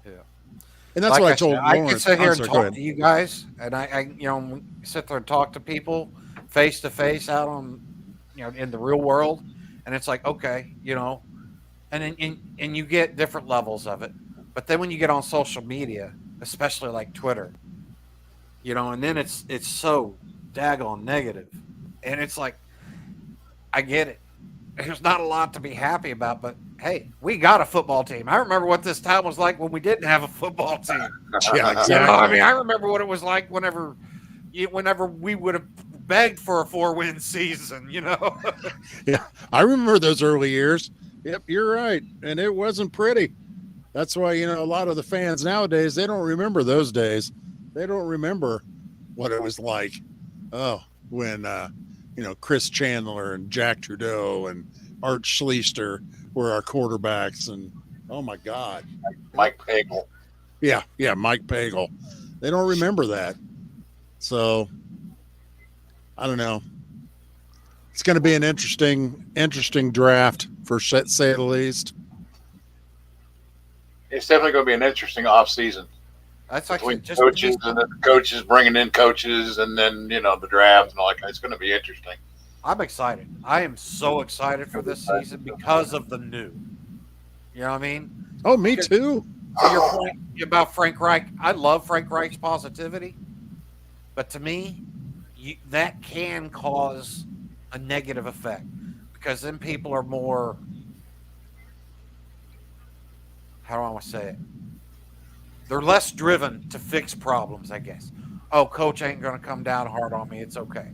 Yeah. And that's like what I told Lawrence. I can sit here and talk to you guys, and I you know, sit there and talk to people face to face out on, you know, in the real world, and it's like, okay, you know, and you get different levels of it. But then when you get on social media, especially like Twitter, you know, and then it's so daggone negative. And it's like, I get it. There's not a lot to be happy about, but hey, we got a football team. I remember what this time was like when we didn't have a football team. Yeah, exactly. You know, I mean, I remember what it was like whenever we would have begged for a 4-win season, you know? Yeah, I remember those early years. Yep, you're right. And it wasn't pretty. That's why, you know, a lot of the fans nowadays, they don't remember those days. They don't remember what it was like. Oh, when, you know, Chris Chandler and Jack Trudeau and Art Schleister were our quarterbacks. And, oh, my God. Mike Pagel. Yeah, Mike Pagel. They don't remember that. So, I don't know. It's going to be an interesting draft, for say the least. It's definitely going to be an interesting offseason. That's actually just coaches and then the coaches bringing in coaches, and then, you know, the draft and all that. It's going to be interesting. I'm excited. I am so excited for this season because of the new. You know what I mean? Oh, me too. To your point about Frank Reich, I love Frank Reich's positivity, but to me, that can cause a negative effect, because then people are more, how do I want to say it? They're less driven to fix problems, I guess. Oh, coach ain't going to come down hard on me. It's okay.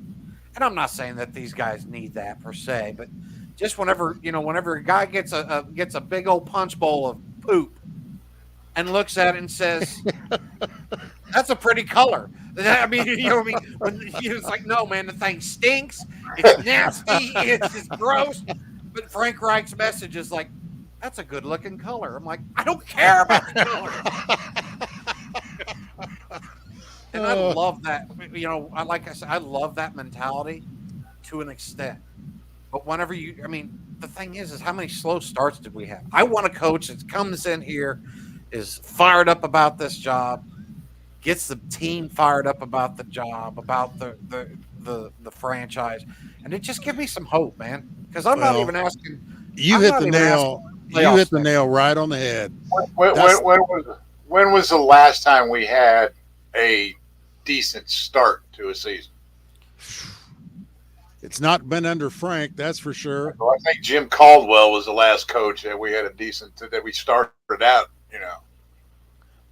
And I'm not saying that these guys need that per se, but just whenever a guy gets a big old punch bowl of poop and looks at it and says, that's a pretty color. I mean, you know what I mean? When it's like, no, man, the thing stinks. It's nasty. It's just gross. But Frank Reich's message is like, that's a good-looking color. I'm like, I don't care about the color. And I love that. You know, like I said, I love that mentality to an extent. But whenever the thing is how many slow starts did we have? I want a coach that comes in here, is fired up about this job, gets the team fired up about the job, about the franchise, and it just give me some hope, man. Because I'm not Well, even asking. You I'm hit not the even nail. asking You hit playoffs the next nail right on the head. When was the last time we had a decent start to a season? It's not been under Frank, that's for sure. Well, I think Jim Caldwell was the last coach that we had a decent that we started out.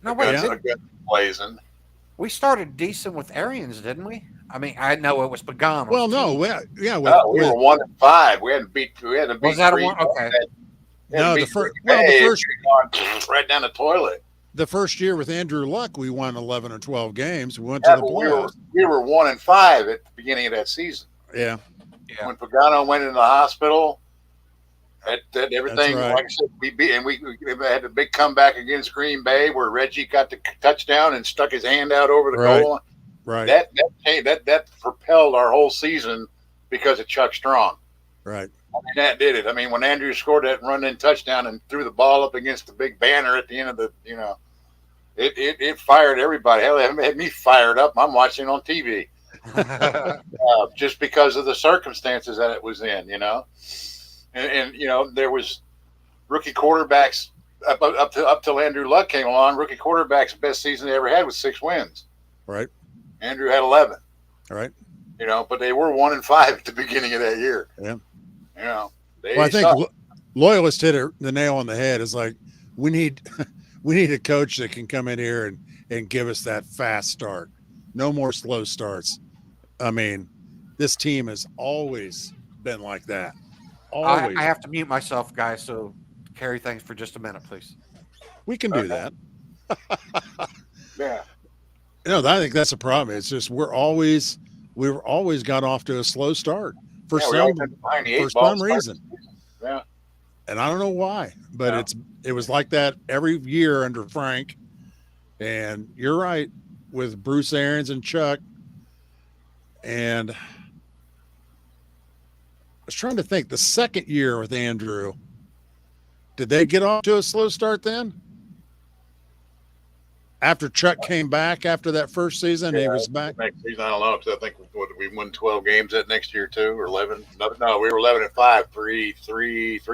No, wait, a good blazing. we started decent with Arians, didn't we? I mean, I know it was Pagano's Well, no, team. yeah, We were 1-5. We hadn't beat. We had to beat. Was that a Green one? Bay. Okay. no, the beat first. Green Well, Bay. the first. Gone right down the toilet. The first year with Andrew Luck, we won 11 or 12 games. We went Yeah, to the but playoffs. we were 1-5 at the beginning of that season. Yeah, Yeah. When Pagano went into the hospital, that everything, right. like I said, we beat, and we had a big comeback against Green Bay where Reggie got the touchdown and stuck his hand out over the Right. goal. right, That propelled our whole season because of Chuck Strong. right. I mean, that did it. I mean, when Andrew scored that run-in touchdown and threw the ball up against the big banner at the end of the, it fired everybody. Hell, it had me fired up. I'm watching on TV just because of the circumstances that it was in, and there was rookie quarterbacks up till Andrew Luck came along. Rookie quarterbacks' best season they ever had was 6 wins. Right. Andrew had 11. All right. But they were 1-5 at the beginning of that year. Yeah. They Well, I think sucked. Loyalist hit the nail on the head. It's like we need a coach that can come in here and give us that fast start. No more slow starts. I mean, this team has always been like that. Always. I have to mute myself, guys. So carry things for just a minute, please. We can do that. Yeah. I think that's a problem. It's just we've always got off to a slow start for Yeah, we always been behind the eight ball some to start reason. the season. Yeah. And I don't know why, but Yeah. it was like that every year under Frank. And you're right with Bruce Arians and Chuck. And I was trying to think the second year with Andrew, did they get off to a slow start then? After Chuck came back after that first season, he was back. Next season, I don't know, because I think we won 12 games that next year too, or 11. No, we were 11-5 three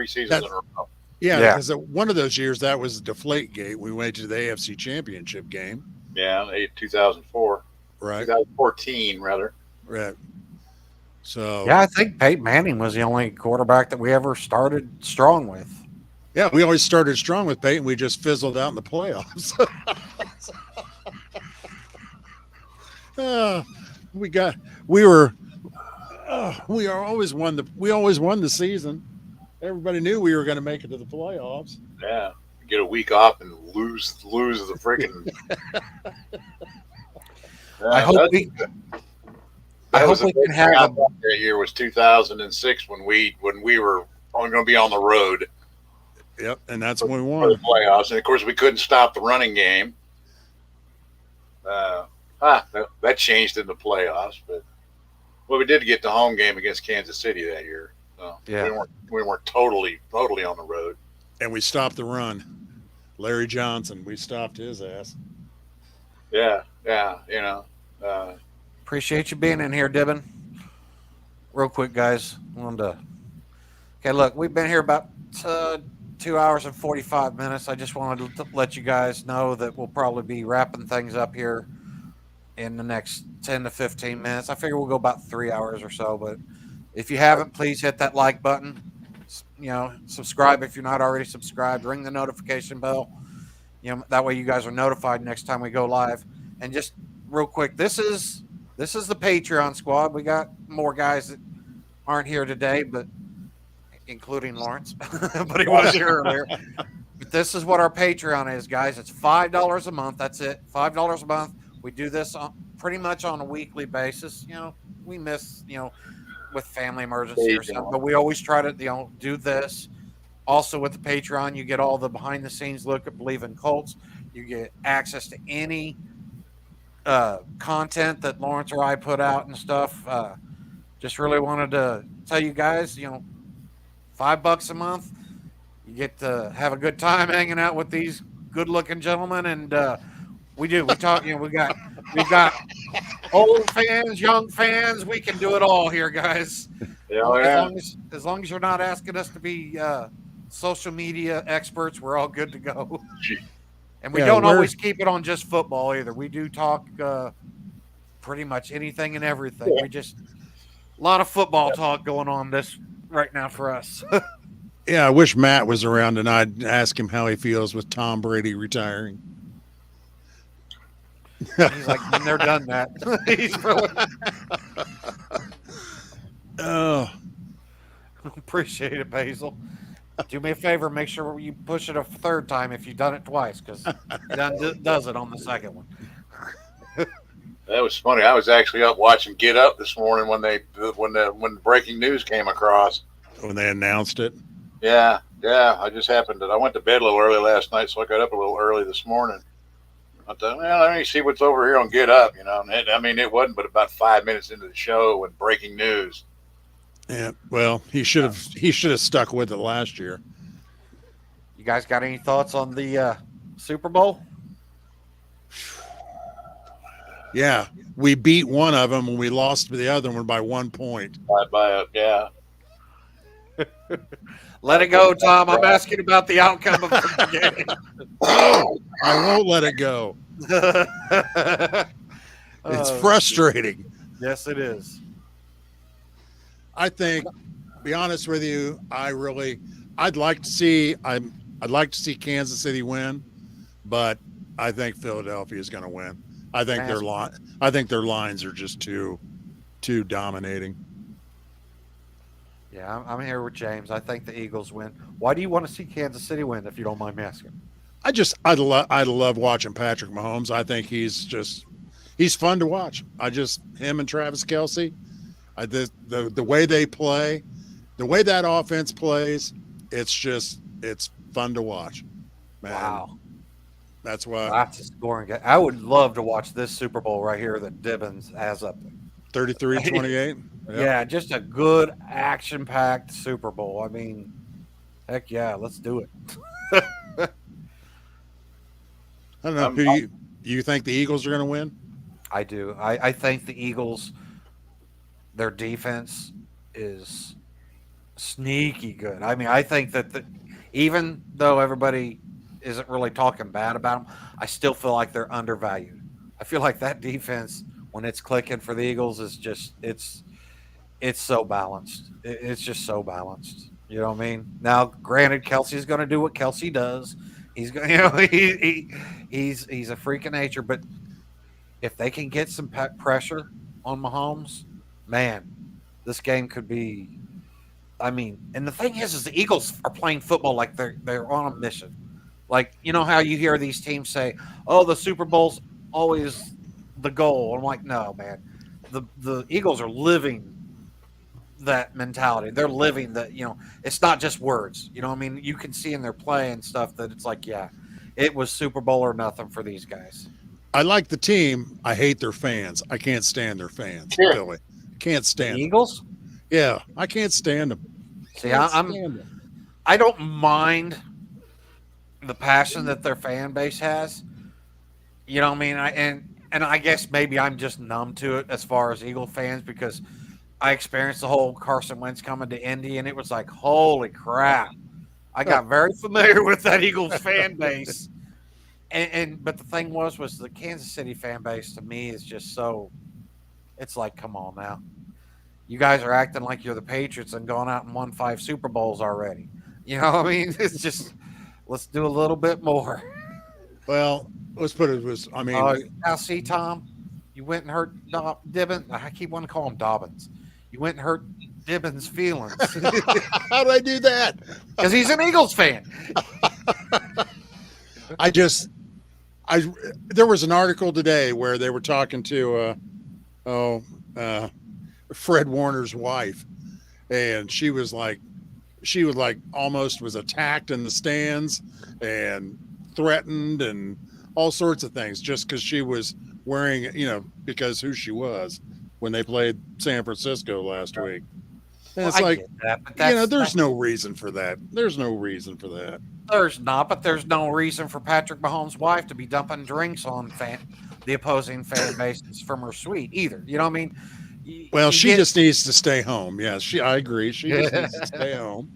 seasons in a row. Yeah, Yeah. because one of those years that was Deflategate. We went to the AFC Championship game. Yeah, 2004, Right. 2014 rather. Right. So Yeah, I think Peyton Manning was the only quarterback that we ever started strong with. yeah, we always started strong with Payton. We just fizzled out in the playoffs. We always won the season. Everybody knew we were going to make it to the playoffs. Yeah, get a week off and lose the freaking. I hope we can have that year was 2006 when we were only going to be on the road Yep, and that's when we for the won. playoffs, and of course we couldn't stop the running game. That changed in the playoffs, but we did get the home game against Kansas City that year. So Yeah. we weren't totally on the road. And we stopped the run. Larry Johnson, we stopped his ass. Yeah, Appreciate you being in here, Dibbin. Real quick, guys. Okay, look, we've been here about 2 hours and 45 minutes. I just wanted to let you guys know that we'll probably be wrapping things up here in the next 10 to 15 minutes. I figure we'll go about 3 hours or so, but if you haven't, please hit that like button. Subscribe if you're not already subscribed. Ring the notification bell. That way you guys are notified next time we go live. And just real quick, this is the Patreon squad. We got more guys that aren't here today, but including Lawrence, but he was here earlier. But this is what our Patreon is, guys. It's $5 a month. That's it. $5 a month. We do this pretty much on a weekly basis. We miss, with family emergency or something, but we always try to, do this. Also with the Patreon, you get all the behind the scenes look at Believe in Colts. You get access to any content that Lawrence or I put out and stuff. Just really wanted to tell you guys, $5 $5 a month. You get to have a good time hanging out with these good-looking gentlemen, and we do. We talk. We've got old fans, young fans. We can do it all here, guys. Yeah, yeah. As long as you're not asking us to be social media experts, we're all good to go. And we don't always keep it on just football either. We do talk pretty much anything and everything. We just a lot of football talk going on this right now for us. Yeah, I wish Matt was around and I'd ask him how he feels with Tom Brady retiring. He's like, when they're done, Matt. He's really... Oh, appreciate it, Basil. Do me a favor, make sure you push it a third time if you've done it twice, because he does it on the second one. That was funny. I was actually up watching Get Up this morning when the breaking news came across. when they announced it. Yeah. I just happened to. I went to bed a little early last night, so I got up a little early this morning. I thought, well, let me see what's over here on Get Up. You know, and it wasn't but about 5 minutes into the show when breaking news. Yeah, well, he should have stuck with it last year. You guys got any thoughts on the Super Bowl? Yeah, we beat one of them and we lost the other one by 1 point. Yeah. Let it go, Tom. I'm asking about the outcome of the game. No, I won't let it go. It's frustrating. Yes, it is. I think, to be honest with you, I'd like to see Kansas City win, but I think Philadelphia is going to win. I think their lines are just too dominating. Yeah, I'm here with James. I think the Eagles win. Why do you want to see Kansas City win, if you don't mind me asking? I love watching Patrick Mahomes. I think he's fun to watch. Him and Travis Kelce, the way they play, the way that offense plays, it's fun to watch. Man, wow. That's why. That's a scoring game. I would love to watch this Super Bowl right here that Dibbins has up there. 33-28. Yeah, just a good action-packed Super Bowl. I mean, heck yeah, let's do it. I don't know. Do you think the Eagles are going to win? I do. I think the Eagles, their defense is sneaky good. I mean, I think that even though everybody isn't really talking bad about them, I still feel like they're undervalued. I feel like that defense, when it's clicking for the Eagles, is just it's so balanced. It's just so balanced. You know what I mean? Now, granted, Kelsey's going to do what Kelsey does. He's going, he's a freak of nature. But if they can get some pressure on Mahomes, man, this game could be. I mean, and the thing is the Eagles are playing football like they're on a mission. Like, you know how you hear these teams say, "Oh, the Super Bowl's always the goal." I'm like, no, man. The Eagles are living that mentality. They're living that, it's not just words. You know what I mean? You can see in their play and stuff that it's like, yeah, it was Super Bowl or nothing for these guys. I like the team. I hate their fans. I can't stand their fans, Sure. Billy. Can't stand The them. Eagles? Yeah, I can't stand them. See, I don't mind the passion that their fan base has. You know what I mean? And I guess maybe I'm just numb to it as far as Eagle fans, because I experienced the whole Carson Wentz coming to Indy, and it was like, holy crap. I got very familiar with that Eagles fan base. But the thing was the Kansas City fan base to me is just so, it's like, come on now. You guys are acting like you're the Patriots and gone out and won 5 Super Bowls already. You know what I mean? It's just, let's do a little bit more. Well, let's put it as, Now, see, Tom, you went and hurt Dibbins. I keep wanting to call him Dobbins. You went and hurt Dibbins' feelings. how did I do that? Because he's an Eagles fan. There was an article today where they were talking to Fred Warner's wife, and she was almost was attacked in the stands and threatened and all sorts of things just because she was wearing, because who she was when they played San Francisco last week. And Well, it's I like, get that, but there's no reason for that. There's no reason for that. there's not, but there's no reason for Patrick Mahomes' wife to be dumping drinks on the opposing fan bases from her suite either. You know what I mean? Well, she just needs to stay home. Yeah, I agree. She just needs to stay home.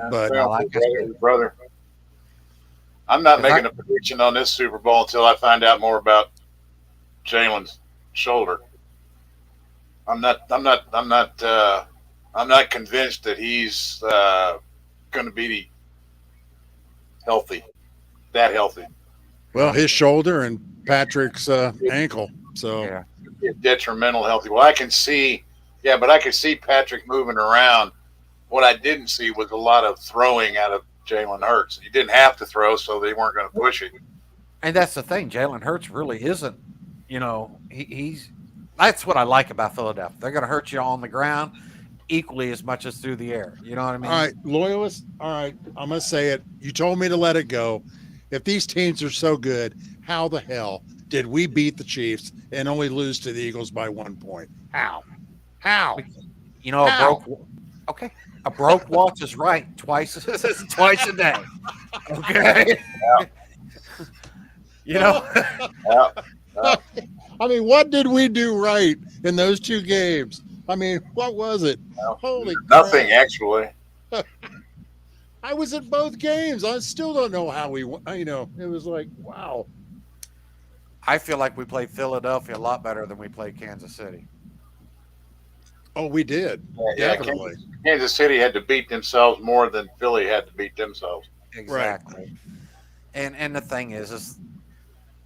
But Well, like I said, brother, I'm not If making a prediction on this Super Bowl until I find out more about Jalen's shoulder. I'm not convinced that he's going to be healthy, that healthy. well, his shoulder and Patrick's ankle. So yeah. Detrimental healthy. Well, I can see Patrick moving around. What I didn't see was a lot of throwing out of Jalen Hurts. He didn't have to throw, so they weren't going to push it. And that's the thing. Jalen Hurts really isn't, he's that's what I like about Philadelphia. They're going to hurt you on the ground equally as much as through the air. You know what I mean? all right, Loyalist. All right, I'm going to say it. You told me to let it go. If these teams are so good, how the hell did we beat the Chiefs and only lose to the Eagles by 1 point? How? A broke watch is right twice a day. Okay. Yeah. I mean, what did we do right in those 2 games? I mean, what was it? Holy nothing, crap. actually. I was at both games. I still don't know how we won. It was like, wow. I feel like we played Philadelphia a lot better than we played Kansas City. Oh, we did. Yeah, Definitely. Kansas City had to beat themselves more than Philly had to beat themselves. Exactly. Right. And the thing is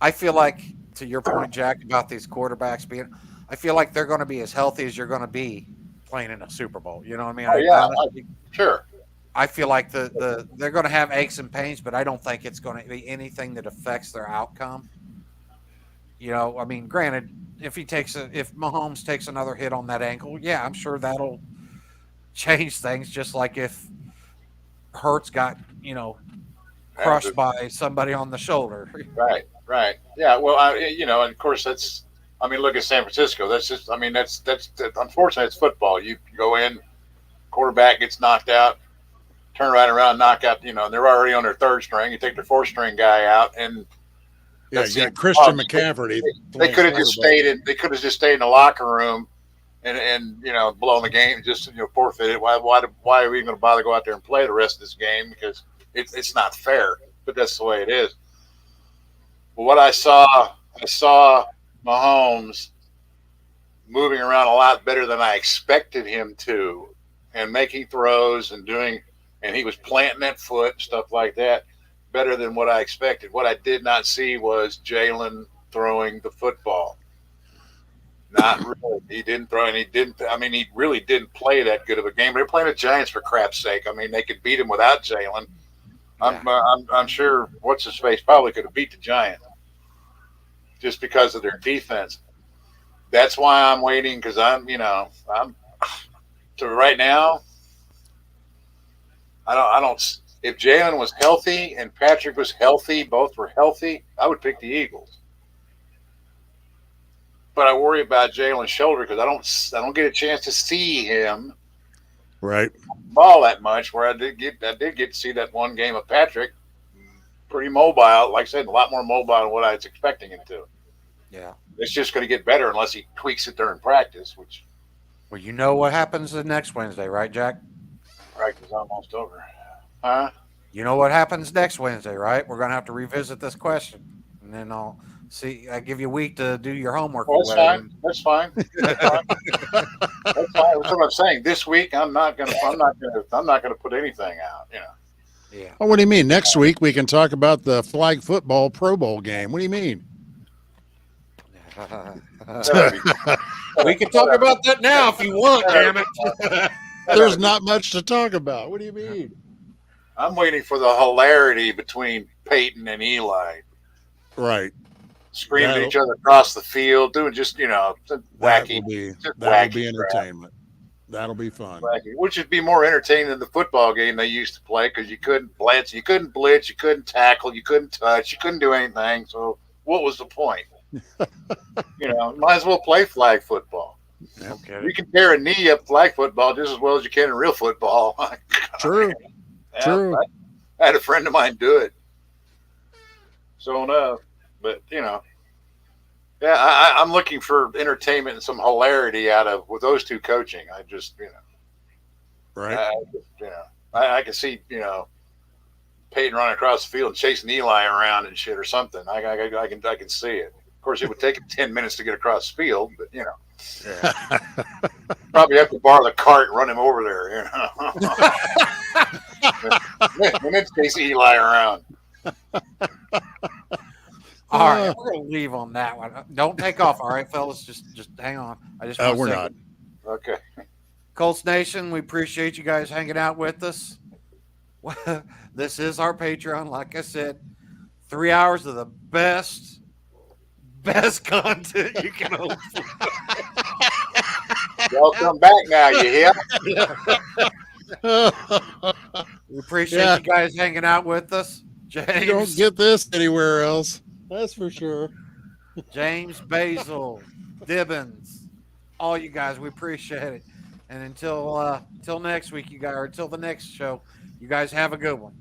I feel like, to your point, Jack, about these quarterbacks I feel like they're going to be as healthy as you're going to be playing in a Super Bowl. You know what I mean? Honestly, sure. I feel like they're going to have aches and pains, but I don't think it's going to be anything that affects their outcome. I mean, granted, if Mahomes takes another hit on that ankle, yeah, I'm sure that'll change things. Just like if Hurts got, crushed by somebody on the shoulder. Right. Yeah. Well, and of course look at San Francisco. That's just, that's unfortunately it's football. You go in, quarterback gets knocked out, turn right around, knock out, they're already on their 3rd string. You take their 4th string guy out, and yeah, you got Christian McCaffrey. They could have just stayed in the locker room and blown the game, just forfeit it. Why are we going to bother go out there and play the rest of this game? Because it's not fair, but that's the way it is. But what I saw Mahomes moving around a lot better than I expected him to, and making throws and he was planting that foot, stuff like that, better than what I expected. What I did not see was Jalen throwing the football. Not really. He didn't throw, and he really didn't play that good of a game. They're playing the Giants, for crap's sake. I mean, they could beat him without Jalen. I'm sure what's his face probably could have beat the Giants just because of their defense. That's why I'm waiting, because I'm to right now. I don't. If Jalen was healthy and Patrick was healthy, both were healthy, I would pick the Eagles. But I worry about Jalen's shoulder because I don't get a chance to see him ball that much. Where I did get to see that one game of Patrick, pretty mobile. Like I said, a lot more mobile than what I was expecting him to. Yeah, it's just going to get better unless he tweaks it during practice. Well, you know what happens the next Wednesday, right, Jack? Practice is almost over. Huh? You know what happens next Wednesday, right? We're going to have to revisit this question, and then I give you a week to do your homework. Well, that's fine. That's fine. That's what I'm saying. This week, I'm not going to put anything out. Yeah. Oh, what do you mean? Next week we can talk about the flag football Pro Bowl game. What do you mean? We can talk about that now if you want, damn it. There's not much to talk about. What do you mean? I'm waiting for the hilarity between Payton and Eli. Right. Screaming at each other across the field, doing just, wacky. That'll be entertainment. That'll be fun. Wacky, which would be more entertaining than the football game they used to play because you couldn't blitz, you couldn't tackle, you couldn't touch, you couldn't do anything. So what was the point? Might as well play flag football. Okay. You can tear a knee up flag football just as well as you can in real football. True. Yeah, True. I had a friend of mine do it. So no, but yeah, I'm looking for entertainment and some hilarity out of with those two coaching. I just Right. I can see Payton running across the field and chasing Eli around and shit or something. I can see it. Of course, it would take him 10 minutes to get across the field, but probably have to borrow the cart and run him over there. And then chase Eli around. All right, we're gonna leave on that one. Don't take off. All right, fellas, just hang on. I just want to We're say, not. Okay. Colts Nation, we appreciate you guys hanging out with us. This is our Patreon. Like I said, 3 hours of the best content you can hope for. Y'all come back now, you hear? We appreciate you guys hanging out with us. James, You don't get this anywhere else. That's for sure. James, Basil, Dibbins, all you guys, we appreciate it. And until next week, you guys, or until the next show, you guys have a good one.